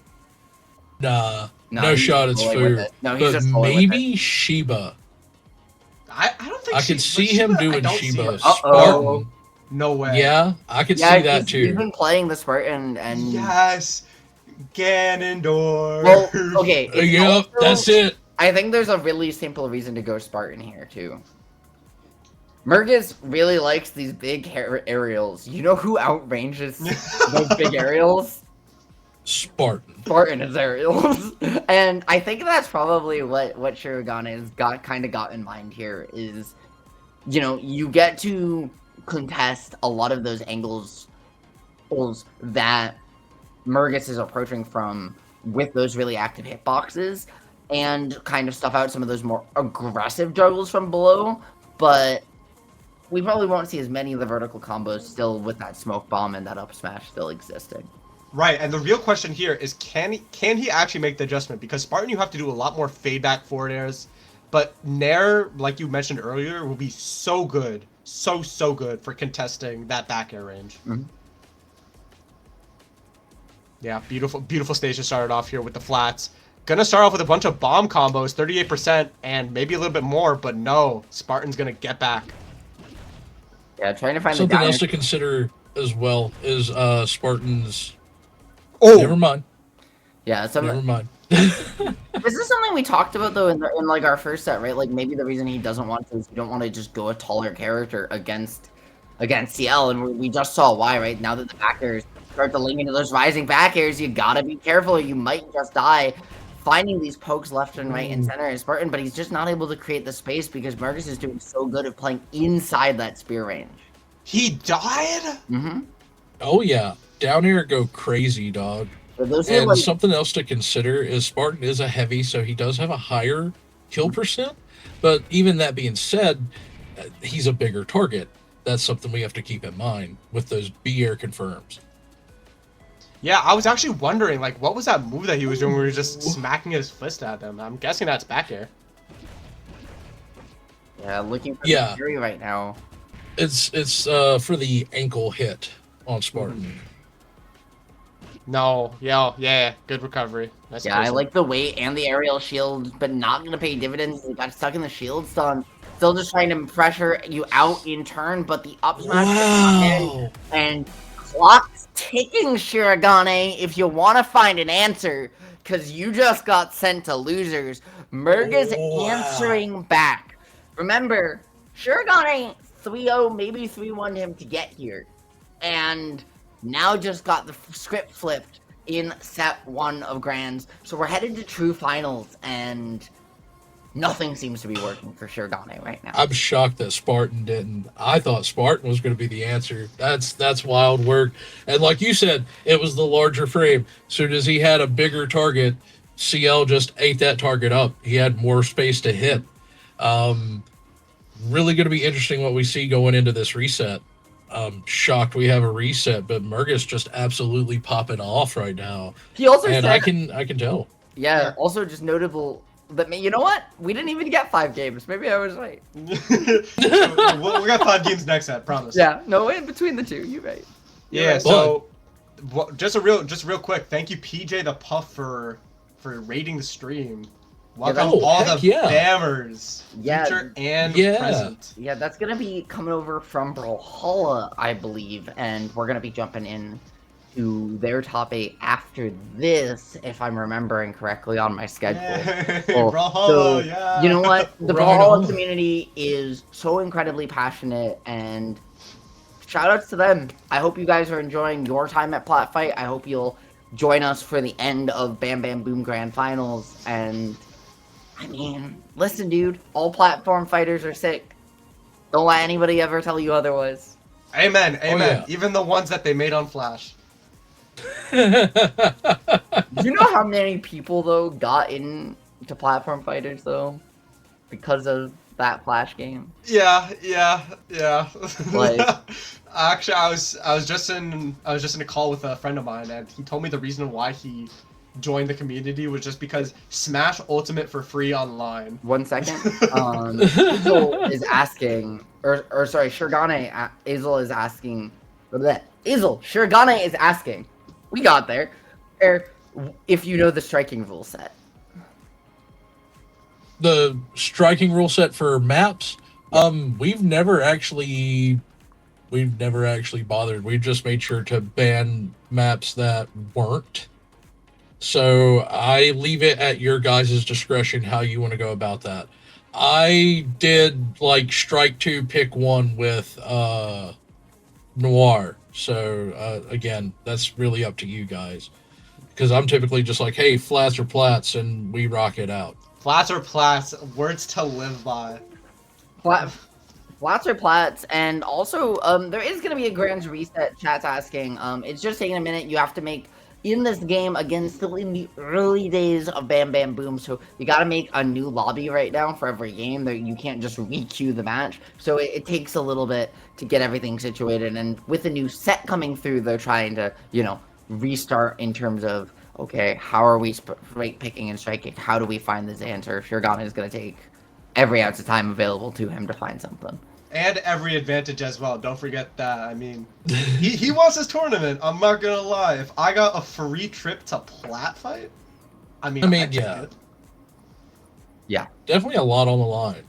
[SPEAKER 4] Nah,
[SPEAKER 3] No,
[SPEAKER 4] no
[SPEAKER 3] he's
[SPEAKER 4] shot. It's
[SPEAKER 3] just rolling with
[SPEAKER 4] food.
[SPEAKER 3] it. No, he's
[SPEAKER 4] But
[SPEAKER 3] just rolling with
[SPEAKER 4] maybe Shiba.
[SPEAKER 5] I don't think
[SPEAKER 4] I could see
[SPEAKER 5] Shiba,
[SPEAKER 4] him
[SPEAKER 5] I
[SPEAKER 4] doing
[SPEAKER 5] don't see
[SPEAKER 4] Shiba.
[SPEAKER 5] her.
[SPEAKER 4] Spartan.
[SPEAKER 5] No way.
[SPEAKER 4] Yeah, I could see that
[SPEAKER 3] He's
[SPEAKER 4] too.
[SPEAKER 3] been playing the Spartan and...
[SPEAKER 5] Yes. Ganondorf.
[SPEAKER 3] Well, okay. it's
[SPEAKER 4] Yep,
[SPEAKER 3] also-
[SPEAKER 4] that's it.
[SPEAKER 3] I think there's a really simple reason to go Spartan here, too. MERGAS really likes these big aerials. You know who outranges those big aerials?
[SPEAKER 4] Spartan.
[SPEAKER 3] Spartan is aerials. And I think that's probably what Shirogane has got in mind here is, you know, you get to contest a lot of those angles that MERGAS is approaching from with those really active hitboxes and kind of stuff out some of those more aggressive juggles from below, but we probably won't see as many of the vertical combos still with that smoke bomb and that up smash still existing.
[SPEAKER 5] Right, and the real question here is can he actually make the adjustment? Because Spartan, you have to do a lot more fade back forward airs, but Nair, like you mentioned earlier, will be so good, so good for contesting that back air range.
[SPEAKER 3] Mhm.
[SPEAKER 5] Yeah, beautiful stage to start it off here with the flats. Gonna start off with a bunch of bomb combos, 38%, and maybe a little bit more, but no, Spartan's gonna get back.
[SPEAKER 3] Yeah, trying to find
[SPEAKER 4] Something
[SPEAKER 3] the
[SPEAKER 4] else to consider as well is Spartans.
[SPEAKER 5] Oh,
[SPEAKER 4] Never mind.
[SPEAKER 3] Yeah,
[SPEAKER 4] Never mind.
[SPEAKER 3] this is something we talked about though in like our first set, right? Like maybe the reason he doesn't want to is he don't want to just go a taller character against CL, and we just saw why, right? Now that the backers start to link into those rising back airs, you gotta be careful, or you might just die. Finding these pokes left and right and center is Spartan, but he's just not able to create the space because MERGAS is doing so good at playing inside that spear range.
[SPEAKER 5] he died?
[SPEAKER 3] Mm-hmm.
[SPEAKER 4] Oh yeah, down here go crazy, dog.
[SPEAKER 3] So those are
[SPEAKER 4] And
[SPEAKER 3] like,
[SPEAKER 4] something else to consider is Spartan is a heavy, so he does have a higher kill percent. But even that being said, he's a bigger target. That's something we have to keep in mind with those B air confirms.
[SPEAKER 5] Yeah, I was actually wondering, like, what was that move that he was doing where he was just smacking his fist at them? I'm guessing that's back air.
[SPEAKER 3] yeah, looking for
[SPEAKER 4] Yeah.
[SPEAKER 3] the theory right now.
[SPEAKER 4] It's for the ankle hit on Spartan.
[SPEAKER 5] No, yeah, good recovery. Nice
[SPEAKER 3] Yeah, I
[SPEAKER 5] close.
[SPEAKER 3] like the weight and the aerial shield, but not gonna pay dividends. He got stuck in the shield stun. Still just trying to pressure you out in turn, but the up smash
[SPEAKER 4] Wow.
[SPEAKER 3] and clock's ticking, Shirogane, if you want to find an answer, because you just got sent to losers. MERGAS
[SPEAKER 4] Wow.
[SPEAKER 3] answering back. Remember, Shirogane 3-0, maybe 3-1 him to get here. And now just got the script flipped in set 1 of Grands. So we're headed to true finals, and nothing seems to be working for Shirogane right now.
[SPEAKER 4] I'm shocked that Spartan didn't. I thought Spartan was going to be the answer. That's wild work. And like you said, it was the larger frame. So as he had a bigger target, CL just ate that target up. He had more space to hit. Really going to be interesting what we see going into this reset. Shocked we have a reset, but MERGAS just absolutely popping off right now.
[SPEAKER 3] He also
[SPEAKER 4] And
[SPEAKER 3] said,
[SPEAKER 4] I can tell.
[SPEAKER 3] yeah, also just notable that, you know what? We didn't even get 5 games. Maybe I was right.
[SPEAKER 5] we got 5 games next set, promise.
[SPEAKER 3] Yeah, no, in between the two, you're right. You're
[SPEAKER 5] Yeah,
[SPEAKER 3] right.
[SPEAKER 5] so just real quick, thank you PJ the Puff for rating the stream. Welcome
[SPEAKER 4] oh,
[SPEAKER 5] all
[SPEAKER 4] heck
[SPEAKER 5] the
[SPEAKER 4] yeah.
[SPEAKER 5] Bammers,
[SPEAKER 3] Yeah.
[SPEAKER 5] future and
[SPEAKER 4] Yeah.
[SPEAKER 5] present.
[SPEAKER 3] Yeah, that's gonna be coming over from Brawlhalla, I believe, and we're gonna be jumping in to their top 8 after this, if I'm remembering correctly on my schedule. Well,
[SPEAKER 5] Brawlhalla,
[SPEAKER 3] so,
[SPEAKER 5] yeah.
[SPEAKER 3] you know what? The
[SPEAKER 4] Right
[SPEAKER 3] Brawlhalla
[SPEAKER 4] on.
[SPEAKER 3] community is so incredibly passionate, and shout outs to them. I hope you guys are enjoying your time at Platfight. I hope you'll join us for the end of BamBamBoom Grand Finals. And I mean, listen, dude, all platform fighters are sick. Don't let anybody ever tell you otherwise.
[SPEAKER 5] Amen, amen.
[SPEAKER 4] yeah.
[SPEAKER 5] Even the ones that they made on Flash.
[SPEAKER 3] Do you know how many people, though, got into platform fighters, though? Because of that Flash game?
[SPEAKER 5] Yeah.
[SPEAKER 3] Like-
[SPEAKER 5] Actually, I was just in a call with a friend of mine, and he told me the reason why he joined the community was just because Smash Ultimate for free online.
[SPEAKER 3] 1 second. Aizul is asking, or sorry, Shirogane, Aizul is asking, Aizul, Shirogane is asking, we got there, if you know the striking rule set.
[SPEAKER 4] The striking rule set for maps, we've never actually bothered. We've just made sure to ban maps that weren't. So I leave it at your guys' discretion how you want to go about that. I did like strike 2, pick 1 with Noir. So again, that's really up to you guys. Because I'm typically just like, hey, flats or plats, and we rock it out.
[SPEAKER 5] Flats or plats, words to live by.
[SPEAKER 3] Flats or plats, and also, there is going to be a Grands reset, chat's asking. It's just taking a minute. You have to make, in this game, again, still in the early days of BamBamBoom, so you got to make a new lobby right now for every game. You can't just re-queue the match, so it takes a little bit to get everything situated, and with the new set coming through, they're trying to, restart in terms of, okay, how are we rate picking and striking? How do we find this answer? Shirogane is going to take every ounce of time available to him to find something.
[SPEAKER 5] And every advantage as well. Don't forget that. I mean, he wants this tournament. I'm not gonna lie. If I got a free trip to Platfight, I mean,
[SPEAKER 4] I
[SPEAKER 5] I'd take
[SPEAKER 4] yeah.
[SPEAKER 5] it.
[SPEAKER 3] Yeah.
[SPEAKER 4] Definitely a lot on the line.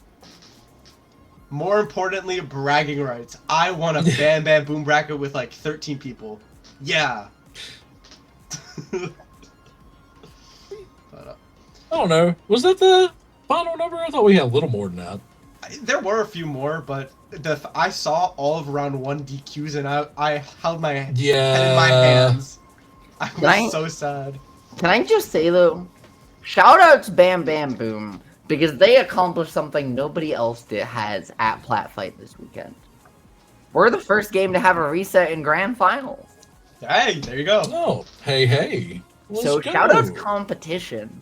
[SPEAKER 5] More importantly, bragging rights. I won a BamBamBoom bracket with like 13 people. Yeah. But,
[SPEAKER 4] I don't know. Was that the final number? I thought we had a little more than that.
[SPEAKER 5] there were a few more, but I saw all of round 1 DQs and I held my head in my hands. I was so sad.
[SPEAKER 3] Can I just say though, shout out to BamBamBoom because they accomplished something nobody else has at Platfight this weekend. We're the first game to have a reset in grand finals.
[SPEAKER 5] Hey, there you go.
[SPEAKER 4] Oh, hey.
[SPEAKER 3] So
[SPEAKER 4] Let's
[SPEAKER 3] shout out to
[SPEAKER 4] go.
[SPEAKER 3] competition.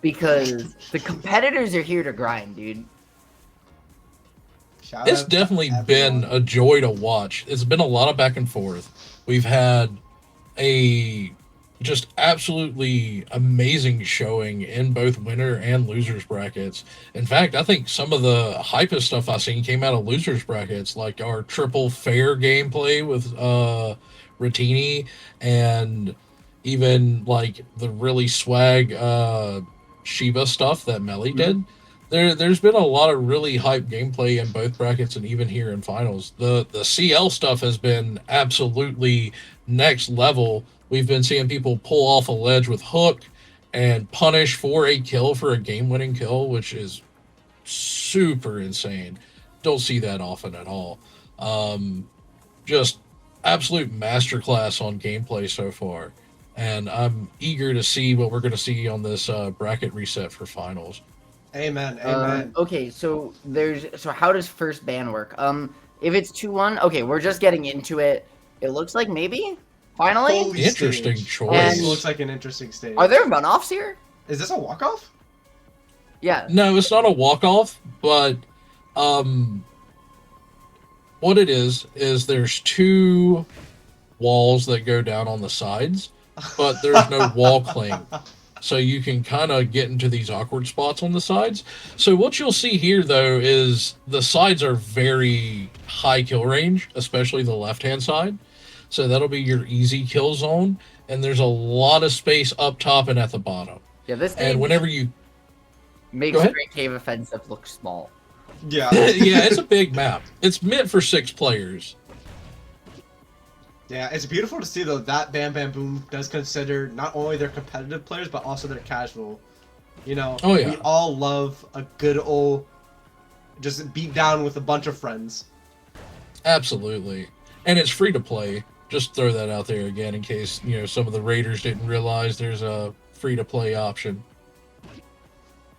[SPEAKER 3] Because the competitors are here to grind, dude.
[SPEAKER 5] Shout
[SPEAKER 4] It's
[SPEAKER 5] out to
[SPEAKER 4] definitely
[SPEAKER 5] everyone.
[SPEAKER 4] been a joy to watch. It's been a lot of back and forth. We've had a just absolutely amazing showing in both winner and losers brackets. In fact, I think some of the hypest stuff I've seen came out of losers brackets, like our triple fair gameplay with Ratini, and even like the really swag Shiba stuff that Melli did. There's been a lot of really hype gameplay in both brackets and even here in finals. The CL stuff has been absolutely next level. We've been seeing people pull off a ledge with hook and punish for a kill for a game-winning kill, which is super insane. Don't see that often at all. Just absolute masterclass on gameplay so far. And I'm eager to see what we're going to see on this bracket reset for finals.
[SPEAKER 5] Amen. Amen.
[SPEAKER 3] Okay, so how does first ban work? If it's 2-1, okay, we're just getting into it. It looks like maybe finally.
[SPEAKER 5] Holy
[SPEAKER 4] Interesting
[SPEAKER 5] stage.
[SPEAKER 4] choice.
[SPEAKER 5] This looks like an interesting stage.
[SPEAKER 3] Are there runoffs here?
[SPEAKER 5] Is this a walk-off?
[SPEAKER 3] Yeah.
[SPEAKER 4] No, it's not a walk-off, but what it is there's two walls that go down on the sides, but there's no wall cling. So you can kind of get into these awkward spots on the sides. So what you'll see here, though, is the sides are very high kill range, especially the left-hand side. So that'll be your easy kill zone. And there's a lot of space up top and at the bottom.
[SPEAKER 3] Yeah, this
[SPEAKER 4] And whenever you...
[SPEAKER 3] makes
[SPEAKER 4] Go ahead.
[SPEAKER 3] Great Cave Offensive look small.
[SPEAKER 5] Yeah.
[SPEAKER 4] yeah, it's a big map. It's meant for 6 players.
[SPEAKER 5] Yeah, it's beautiful to see though that BamBamBoom does consider not only their competitive players but also their casual. You know,
[SPEAKER 4] Oh, yeah.
[SPEAKER 5] we all love a good old just beat down with a bunch of friends.
[SPEAKER 4] Absolutely. And it's free to play. Just throw that out there again in case, some of the raiders didn't realize there's a free to play option.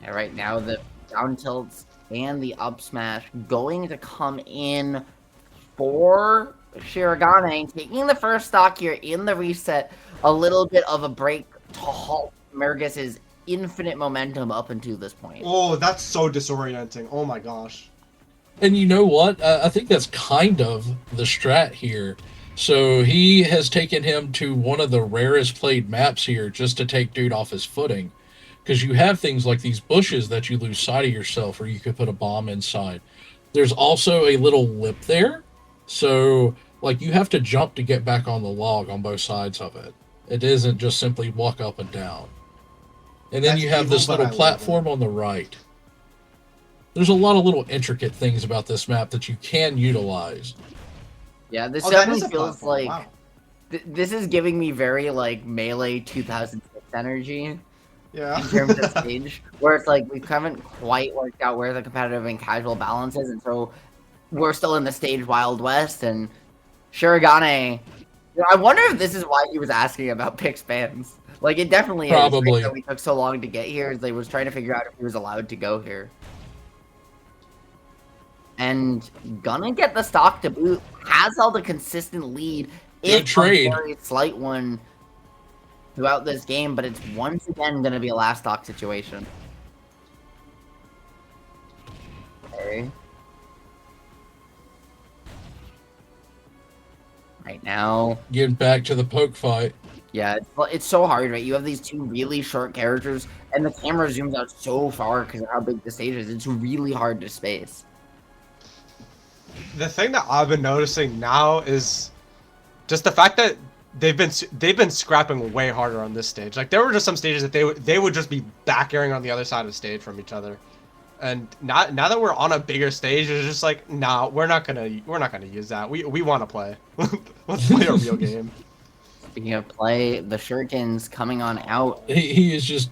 [SPEAKER 3] Yeah, right now the down tilts and the up smash going to come in for Shirogane, taking the first stock here in the reset. A little bit of a break to halt MERGAS' infinite momentum up until this point.
[SPEAKER 5] Oh, that's so disorienting. Oh my gosh.
[SPEAKER 4] And you know what? I think that's kind of the strat here. So he has taken him to one of the rarest played maps here just to take dude off his footing. Because you have things like these bushes that you lose sight of yourself, or you could put a bomb inside. There's also a little lip there. So, like, you have to jump to get back on the log on both sides of it. It isn't just simply walk up and down. And then
[SPEAKER 5] That's
[SPEAKER 4] you have
[SPEAKER 5] evil,
[SPEAKER 4] this
[SPEAKER 5] but
[SPEAKER 4] little
[SPEAKER 5] I love
[SPEAKER 4] platform on the right. There's a lot of little intricate things about this map that you can utilize.
[SPEAKER 3] Yeah, this
[SPEAKER 5] Oh, that
[SPEAKER 3] definitely
[SPEAKER 5] is a
[SPEAKER 3] feels
[SPEAKER 5] platform.
[SPEAKER 3] like
[SPEAKER 5] Wow.
[SPEAKER 3] this is giving me very like Melee 2006 energy
[SPEAKER 5] Yeah.
[SPEAKER 3] in terms of stage, where it's like we haven't quite worked out where the competitive and casual balance is, and so we're still in the stage Wild West. And Shirogane, I wonder if this is why he was asking about pick spans. Like, it definitely is.
[SPEAKER 4] Probably.
[SPEAKER 3] That we took so long to get here, is they was trying to figure out if he was allowed to go here. And gonna get the stock to boot. Has held a consistent lead.
[SPEAKER 4] Good
[SPEAKER 3] If
[SPEAKER 4] trade.
[SPEAKER 3] a very slight one throughout this game, but it's once again gonna be a last stock situation. Okay. Right now,
[SPEAKER 4] Getting back to the poke fight.
[SPEAKER 3] yeah, it's so hard, right? You have these two really short characters, and the camera zooms out so far because of how big the stage is. It's really hard to space.
[SPEAKER 5] The thing that I've been noticing now is just the fact that they've been scrapping way harder on this stage. Like there were just some stages that they would just be back airing on the other side of the stage from each other. And now that we're on a bigger stage, it's just like, nah, we're not gonna use that. We want to play. Let's play a real game.
[SPEAKER 3] Speaking of play, the Shurikens coming on out.
[SPEAKER 4] He is just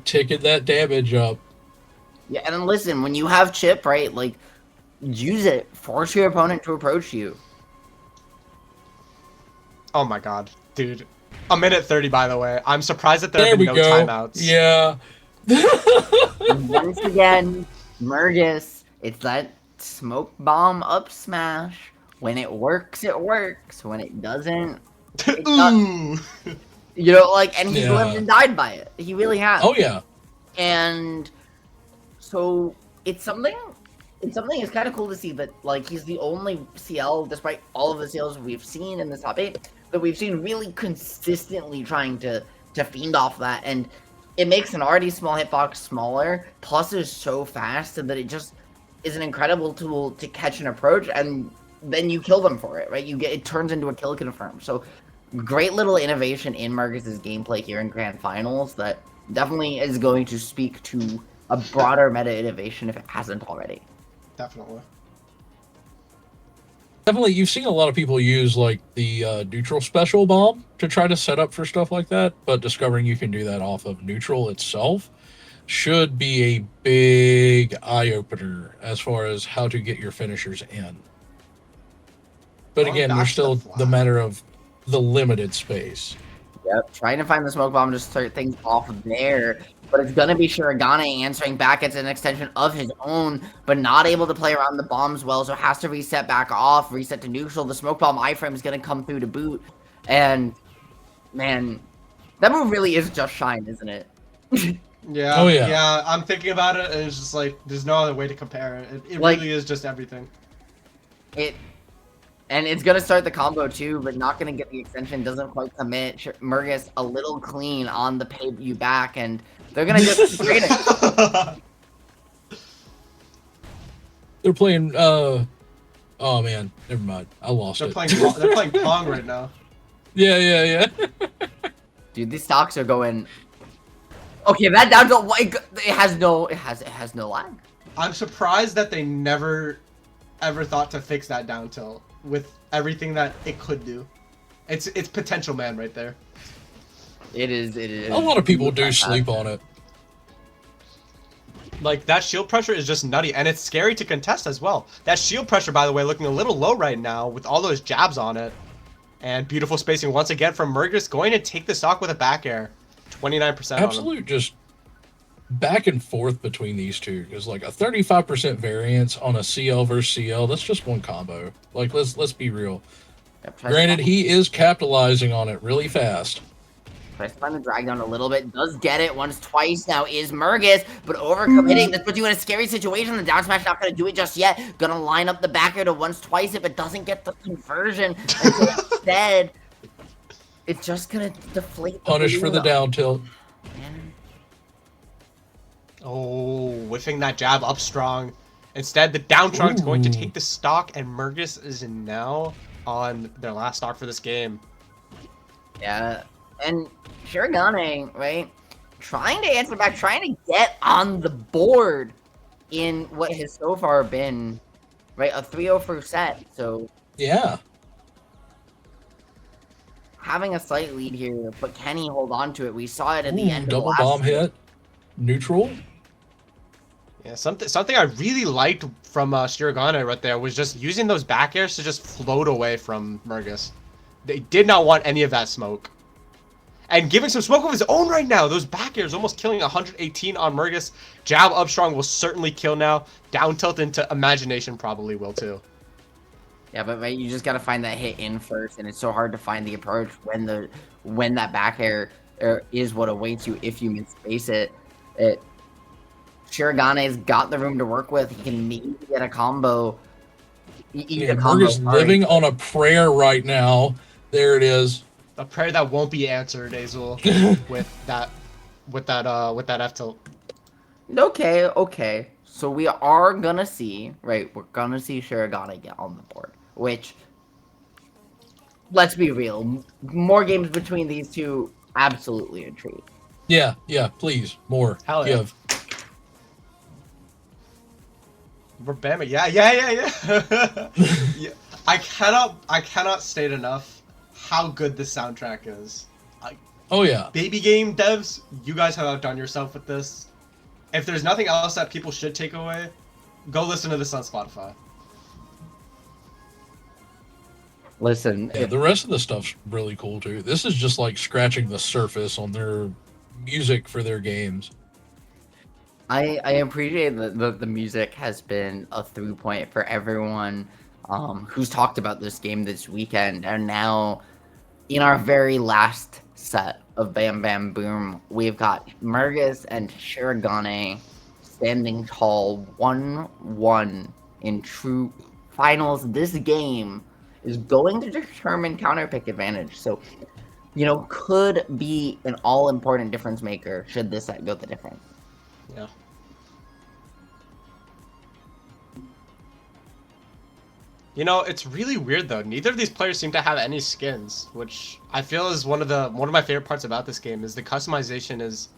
[SPEAKER 4] ticking that damage up.
[SPEAKER 3] Yeah, and then listen, when you have chip, right, like use it, force your opponent to approach you.
[SPEAKER 5] Oh my god, dude. A minute 30, by the way. I'm surprised that there have been no timeouts.
[SPEAKER 4] Yeah.
[SPEAKER 3] Once again, MERGAS, it's that smoke bomb up smash. When it works, it works. When it doesn't, it doesn't. You know, like, and he's lived and died by it. He really has.
[SPEAKER 4] Oh yeah.
[SPEAKER 3] And so it's something it's kind of cool to see that, like, he's the only CL, despite all of the CLs we've seen in this top 8, that we've seen really consistently trying to fiend off that. And it makes an already small hitbox smaller, plus is so fast that it just is an incredible tool to catch an approach, and then you kill them for it, right? It turns into a kill confirm. So great little innovation in MERGAS' gameplay here in Grand Finals that definitely is going to speak to a broader meta innovation if it hasn't already.
[SPEAKER 5] Definitely.
[SPEAKER 4] Definitely, you've seen a lot of people use like the neutral special bomb to try to set up for stuff like that, but discovering you can do that off of neutral itself should be a big eye-opener as far as how to get your finishers in. But again, there's still the matter of the limited space.
[SPEAKER 3] Yep, trying to find the smoke bomb to start things off there, but it's going to be Shirogane answering back. It's an extension of his own, but not able to play around the bombs well, so has to reset back off, reset to neutral. The smoke bomb iframe is going to come through to boot, and man, that move really is just shine, isn't it?
[SPEAKER 5] Yeah.
[SPEAKER 4] Oh, yeah.
[SPEAKER 5] Yeah, I'm thinking about it, and it's just like, there's no other way to compare it. It like, really is just everything.
[SPEAKER 3] And it's going to start the combo too, but not going to get the extension, doesn't quite commit. MERGAS a little clean on the pay you back, and they're going to just trade it.
[SPEAKER 4] They're playing, oh man, never mind. I lost
[SPEAKER 5] it. They're playing Pong right now.
[SPEAKER 4] Yeah.
[SPEAKER 3] Dude, these stocks are going... Okay, that down to... It has no lag.
[SPEAKER 5] I'm surprised that they never ever thought to fix that down tilt with everything that it could do. It's potential, man, right there.
[SPEAKER 3] It is.
[SPEAKER 4] A lot of people do sleep on it.
[SPEAKER 5] Like, that shield pressure is just nutty, and it's scary to contest as well. That shield pressure, by the way, looking a little low right now with all those jabs on it. And beautiful spacing once again from MERGAS, going to take the stock with a back air. 29%
[SPEAKER 4] Absolute just back and forth between these two is like a 35% variance on a CL versus CL. That's just one combo. Like, let's be real.
[SPEAKER 3] Yep,
[SPEAKER 4] Granted, he is capitalizing on it really fast.
[SPEAKER 3] Tries to find the drag down a little bit. Does get it once, twice now is MERGAS, but overcommitting. This puts you in a scary situation. The down smash not going to do it just yet. Gonna line up the back air to once, twice it, but doesn't get the conversion. And so instead, it's just going to deflate.
[SPEAKER 4] Punish for the down tilt.
[SPEAKER 5] Oh, whiffing that jab up strong. Instead, the down strong is going to take the stock, and MERGAS is now on their last stock for this game.
[SPEAKER 3] Yeah, and Shirogane, right, trying to answer back, trying to get on the board in what has so far been, right, a 3-0 first set. So
[SPEAKER 4] yeah,
[SPEAKER 3] having a slight lead here, but can he hold on to it? We saw it at the end of the
[SPEAKER 4] double
[SPEAKER 3] last
[SPEAKER 4] bomb hit, neutral.
[SPEAKER 5] Yeah, something I really liked from Shirogane right there was just using those back airs to just float away from MERGAS. They did not want any of that smoke. And giving some smoke of his own right now. Those back airs almost killing 118 on MERGAS. Jab up strong will certainly kill now. Down tilt into imagination probably will too.
[SPEAKER 3] Yeah, but right, you just got to find that hit in first, and it's so hard to find the approach when that back air is what awaits you if you misspace it. Shirogane's got the room to work with. He can maybe get a combo.
[SPEAKER 4] MERGAS living on a prayer right now. There it is.
[SPEAKER 5] A prayer that won't be answered, Aizul, with that F tilt.
[SPEAKER 3] Okay. So we are gonna see, right? We're gonna see Shirogane get on the board, which let's be real. More games between these two, absolutely a treat.
[SPEAKER 4] Yeah, please, more.
[SPEAKER 5] Hell yeah.
[SPEAKER 4] Give.
[SPEAKER 5] We're bamming. Yeah. Yeah. I cannot state enough how good this soundtrack is.
[SPEAKER 4] Oh yeah.
[SPEAKER 5] Baby game devs, you guys have outdone yourself with this. If there's nothing else that people should take away, go listen to this on Spotify.
[SPEAKER 3] Listen,
[SPEAKER 4] Yeah, the rest of the stuff's really cool too. This is just like scratching the surface on their music for their games.
[SPEAKER 3] I appreciate that the music has been a through point for everyone who's talked about this game this weekend. And now, in our very last set of BamBamBoom, we've got MERGAS and Shirogane standing tall 1-1 in true finals. This game is going to determine counterpick advantage. So, could be an all-important difference maker should this set go the difference.
[SPEAKER 5] Yeah. It's really weird though. Neither of these players seem to have any skins, which I feel is one of my favorite parts about this game is the customization is.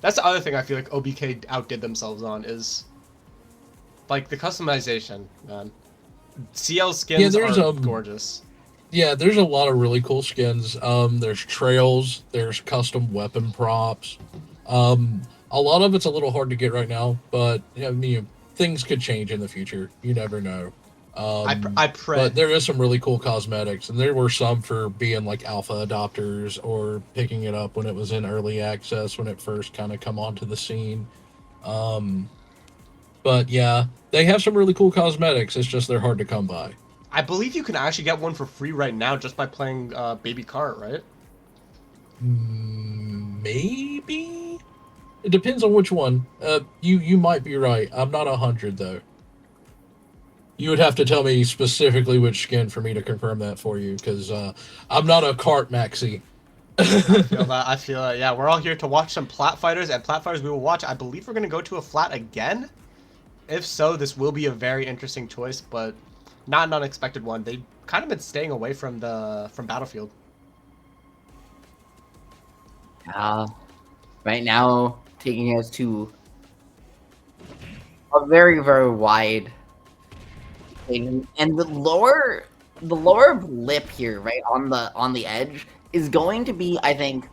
[SPEAKER 5] That's the other thing I feel like OBK outdid themselves on is like the customization, man. CL skins are gorgeous.
[SPEAKER 4] Yeah, there's a lot of really cool skins. There's trails, there's custom weapon props. A lot of it's a little hard to get right now, but things could change in the future. You never know.
[SPEAKER 5] I pray.
[SPEAKER 4] But there is some really cool cosmetics, and there were some for being like alpha adopters or picking it up when it was in early access when it first kind of come onto the scene. But yeah, they have some really cool cosmetics. It's just they're hard to come by.
[SPEAKER 5] I believe you can actually get one for free right now just by playing Baby Cart, right?
[SPEAKER 4] Maybe. It depends on which one. You might be right. I'm not 100 though. You would have to tell me specifically which skin for me to confirm that for you, because I'm not a cart maxi.
[SPEAKER 5] I feel that. Yeah, we're all here to watch some plat fighters, and plat fighters we will watch. I believe we're going to go to a flat again. If so, this will be a very interesting choice, but not an unexpected one. They've kind of been staying away from Battlefield.
[SPEAKER 3] Right now, taking us to a very, very wide thing. And the lower blip here, right, on the edge, is going to be, I think,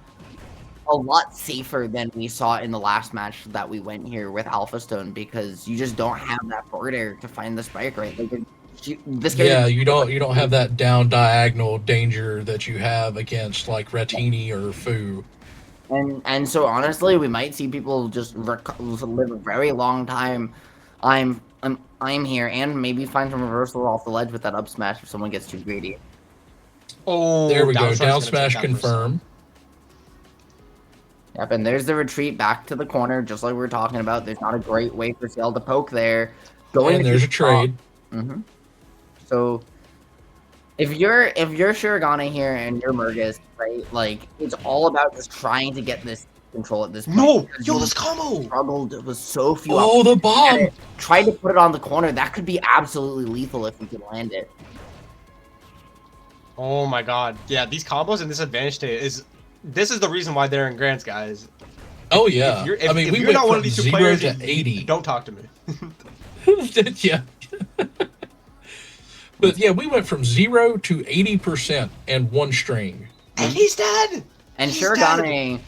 [SPEAKER 3] a lot safer than we saw in the last match that we went here with AlphaStone, because you just don't have that border to find the spike, right? Like,
[SPEAKER 4] you don't have that down diagonal danger that you have against like Retini or Fu.
[SPEAKER 3] And so honestly, we might see people just live a very long time. I'm here, and maybe find some reversal off the ledge with that up smash if someone gets too greedy.
[SPEAKER 5] Oh,
[SPEAKER 4] there we go. Down smash confirm.
[SPEAKER 3] Yep, and there's the retreat back to the corner, just like we were talking about. There's not a great way for CL to poke there.
[SPEAKER 4] And there's a trade.
[SPEAKER 3] Mm-hmm. So if you're Shirogane here and you're MERGAS, right? Like, it's all about just trying to get this control at this point.
[SPEAKER 5] No! Yo, this combo!
[SPEAKER 3] Struggled. It was so few.
[SPEAKER 4] Oh, the bomb!
[SPEAKER 3] Tried to put it on the corner. That could be absolutely lethal if we can land it.
[SPEAKER 5] Oh my god. Yeah, these combos in this advantage state this is the reason why they're in Grands, guys.
[SPEAKER 4] Oh yeah.
[SPEAKER 5] If
[SPEAKER 4] we
[SPEAKER 5] you're
[SPEAKER 4] went
[SPEAKER 5] not
[SPEAKER 4] from
[SPEAKER 5] one of these two
[SPEAKER 4] 0
[SPEAKER 5] players,
[SPEAKER 4] to 80.
[SPEAKER 5] Don't talk to me.
[SPEAKER 4] Yeah. But yeah, we went from 0 to 80% in one string.
[SPEAKER 5] And he's dead!
[SPEAKER 3] And Shirogane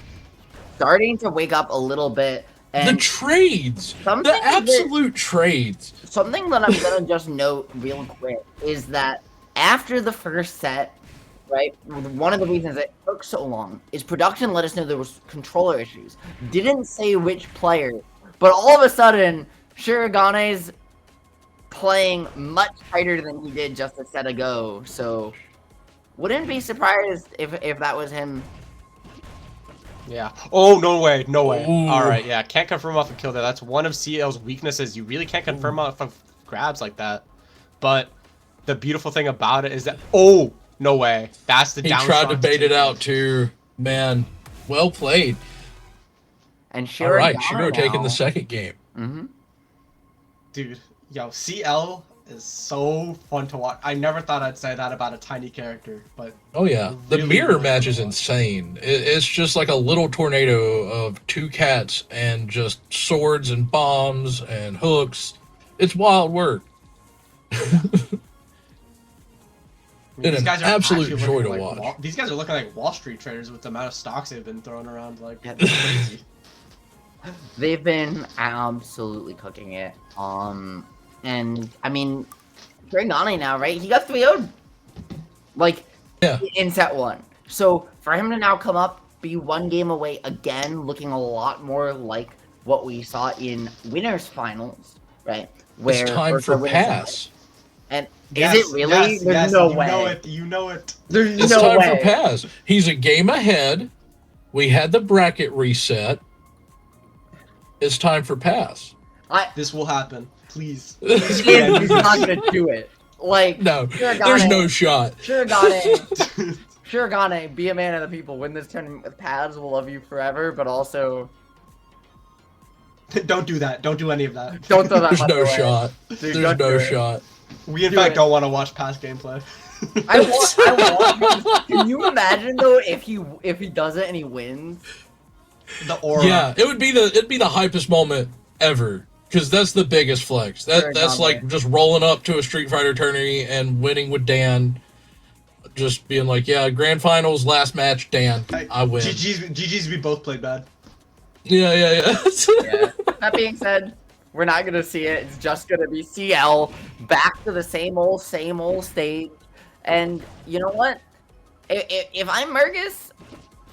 [SPEAKER 3] starting to wake up a little bit. And
[SPEAKER 4] the trades! The absolute trades!
[SPEAKER 3] Something that I'm going to just note real quick is that after the first set, right, one of the reasons it took so long is production let us know there was controller issues. Didn't say which player, but all of a sudden, Shirogane's playing much tighter than he did just a set ago, so wouldn't be surprised if that was him.
[SPEAKER 5] Yeah. Oh, no way. No way.
[SPEAKER 4] Ooh.
[SPEAKER 5] All right, yeah. Can't confirm off a kill there. That's one of CL's weaknesses. You really can't confirm off of grabs like that. But the beautiful thing about it is that... Oh, no way. That's the down.
[SPEAKER 4] He tried to bait it out too. Man, well played.
[SPEAKER 3] And Shiro,
[SPEAKER 4] all right, Shiro taking the second game.
[SPEAKER 3] Mm-hmm.
[SPEAKER 5] Dude, yo, CL is so fun to watch. I never thought I'd say that about a tiny character, but
[SPEAKER 4] Oh yeah, the
[SPEAKER 5] really,
[SPEAKER 4] mirror
[SPEAKER 5] really
[SPEAKER 4] match
[SPEAKER 5] fun
[SPEAKER 4] is
[SPEAKER 5] to watch.
[SPEAKER 4] insane. It's just like a little tornado of two cats and just swords and bombs and hooks. It's wild work.
[SPEAKER 5] I mean,
[SPEAKER 4] Been
[SPEAKER 5] these
[SPEAKER 4] an
[SPEAKER 5] guys are
[SPEAKER 4] absolute
[SPEAKER 5] actually
[SPEAKER 4] joy
[SPEAKER 5] looking
[SPEAKER 4] to
[SPEAKER 5] like
[SPEAKER 4] watch.
[SPEAKER 5] These guys are looking like Wall Street traders with the amount of stocks they've been throwing around. Like,
[SPEAKER 3] Yeah.
[SPEAKER 5] it's crazy.
[SPEAKER 3] They've been absolutely cooking it. And I mean, Hiragane now, right? He got 3-0'd. Like,
[SPEAKER 4] Yeah.
[SPEAKER 3] in set 1. So for him to now come up, be 1 game away again, looking a lot more like what we saw in winners finals, right?
[SPEAKER 4] It's time
[SPEAKER 3] or
[SPEAKER 4] for
[SPEAKER 3] winners
[SPEAKER 4] pass.
[SPEAKER 3] and
[SPEAKER 5] Yes,
[SPEAKER 3] is it really?
[SPEAKER 5] yes,
[SPEAKER 3] There's
[SPEAKER 5] yes,
[SPEAKER 3] no
[SPEAKER 5] you
[SPEAKER 3] way.
[SPEAKER 5] know it. You know it.
[SPEAKER 3] There's
[SPEAKER 4] It's
[SPEAKER 3] no
[SPEAKER 4] time
[SPEAKER 3] way.
[SPEAKER 4] for pass. He's a game ahead. We had the bracket reset. It's time for pass.
[SPEAKER 5] This will happen. Please.
[SPEAKER 3] He's not gonna do it. Like,
[SPEAKER 4] No,
[SPEAKER 3] Hiragane-
[SPEAKER 4] there's no shot.
[SPEAKER 3] Shirogane, be a man of the people. Win this tournament with pads. We'll love you forever. But also,
[SPEAKER 5] Don't do that. Don't do any of that.
[SPEAKER 3] don't throw that
[SPEAKER 4] There's
[SPEAKER 3] money
[SPEAKER 4] no
[SPEAKER 3] away.
[SPEAKER 4] shot.
[SPEAKER 3] Dude,
[SPEAKER 4] There's
[SPEAKER 3] don't
[SPEAKER 4] no
[SPEAKER 3] do it.
[SPEAKER 4] shot.
[SPEAKER 5] We in
[SPEAKER 3] Do
[SPEAKER 5] fact
[SPEAKER 3] it.
[SPEAKER 5] don't want to watch past gameplay.
[SPEAKER 3] I want. Can you imagine though if he does it and he wins?
[SPEAKER 5] The aura.
[SPEAKER 4] Yeah, it'd be the hypest moment ever. Because that's the biggest flex. That's like just rolling up to a Street Fighter tourney and winning with Dan. Just being like, yeah, grand finals, last match, Dan, I win.
[SPEAKER 5] GG's, we both played bad.
[SPEAKER 4] Yeah.
[SPEAKER 3] Yeah. That being said, we're not gonna see it. It's just gonna be CL back to the same old stage. And you know what? If I'm MERGAS,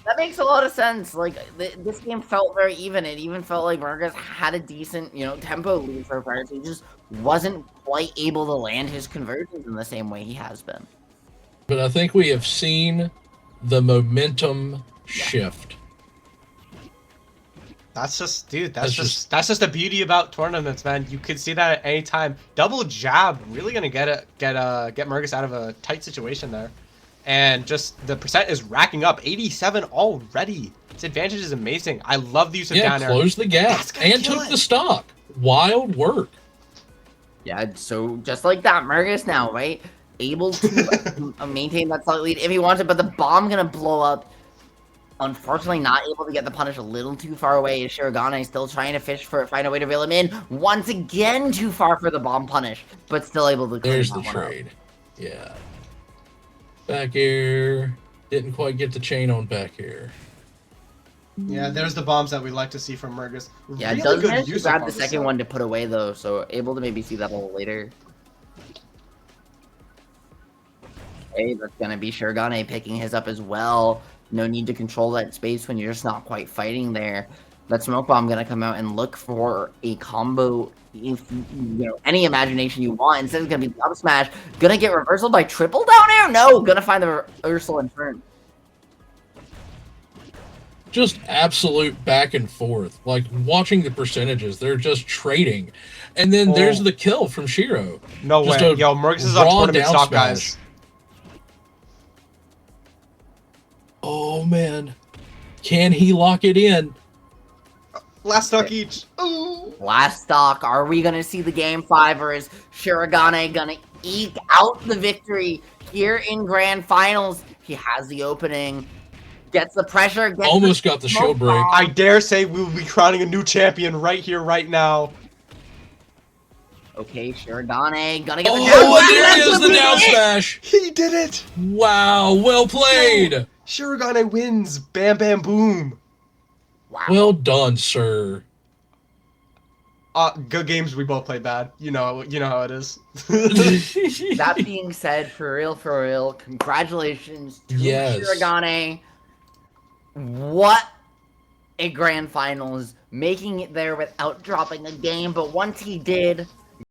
[SPEAKER 3] that makes a lot of sense. Like, this game felt very even. It even felt like MERGAS had a decent, tempo lead for first. He just wasn't quite able to land his conversions in the same way he has been.
[SPEAKER 4] But I think we have seen the momentum shift.
[SPEAKER 5] That's just, dude. That's just the beauty about tournaments, man. You could see that at any time. Double jab, really gonna get MERGAS out of a tight situation there, and just the percent is racking up. 87 already. Its advantage is amazing. I love the use of down air.
[SPEAKER 4] Closed the gap
[SPEAKER 5] That's gonna
[SPEAKER 4] and
[SPEAKER 5] kill
[SPEAKER 4] took
[SPEAKER 5] it.
[SPEAKER 4] the stock. Wild work.
[SPEAKER 3] Yeah, so just like that, MERGAS now, right? Able to maintain that slight lead if he wants it, but the bomb gonna blow up. Unfortunately, not able to get the punish a little too far away. Shirogane still trying to find a way to reel him in. Once again, too far for the bomb punish, but still able to clean
[SPEAKER 4] There's
[SPEAKER 3] that
[SPEAKER 4] the
[SPEAKER 3] one up.
[SPEAKER 4] trade. Yeah. Back air. Didn't quite get the chain on back air.
[SPEAKER 5] Yeah, there's the bombs that we like to see from MERGAS.
[SPEAKER 3] Yeah,
[SPEAKER 5] Really
[SPEAKER 3] does
[SPEAKER 5] good
[SPEAKER 3] manage to
[SPEAKER 5] use
[SPEAKER 3] grab
[SPEAKER 5] of
[SPEAKER 3] the
[SPEAKER 5] bombs.
[SPEAKER 3] second one to put away though, so able to maybe see that a little later. Okay, that's gonna be Shirogane picking his up as well. No need to control that space when you're just not quite fighting there. That smoke bomb gonna come out and look for a combo. If any imagination you want. Instead, it's gonna be up smash. Gonna get reversal by triple down air. No, gonna find the reversal in turn.
[SPEAKER 4] Just absolute back and forth. Like, watching the percentages, they're just trading. And then there's the kill from Shiro.
[SPEAKER 5] No
[SPEAKER 4] Just
[SPEAKER 5] way.
[SPEAKER 4] a
[SPEAKER 5] Yo, MERGAS is on
[SPEAKER 4] raw
[SPEAKER 5] tournament
[SPEAKER 4] down
[SPEAKER 5] stock,
[SPEAKER 4] smash.
[SPEAKER 5] guys.
[SPEAKER 4] Oh, man. Can he lock it in?
[SPEAKER 5] Last stock each. Ooh.
[SPEAKER 3] Last stock. Are we gonna see the game 5, or is Shirogane gonna eke out the victory here in grand finals? He has the opening, gets the pressure, gets
[SPEAKER 4] Almost got the shield break.
[SPEAKER 5] I dare say we will be crowning a new champion right here, right now.
[SPEAKER 3] Okay, Shirogane gonna get the down
[SPEAKER 4] Oh,
[SPEAKER 3] smash.
[SPEAKER 4] there he is, the
[SPEAKER 3] That's
[SPEAKER 4] down
[SPEAKER 3] it.
[SPEAKER 4] smash.
[SPEAKER 5] He did it!
[SPEAKER 4] Wow, well played.
[SPEAKER 5] Shirogane wins. Bam, bam, boom.
[SPEAKER 3] Wow.
[SPEAKER 4] Well done, sir.
[SPEAKER 5] Good games. We both played bad. You know how it is.
[SPEAKER 3] That being said, for real, congratulations to
[SPEAKER 4] Yes.
[SPEAKER 3] Shirogane. What a grand finals, making it there without dropping a game. But once he did,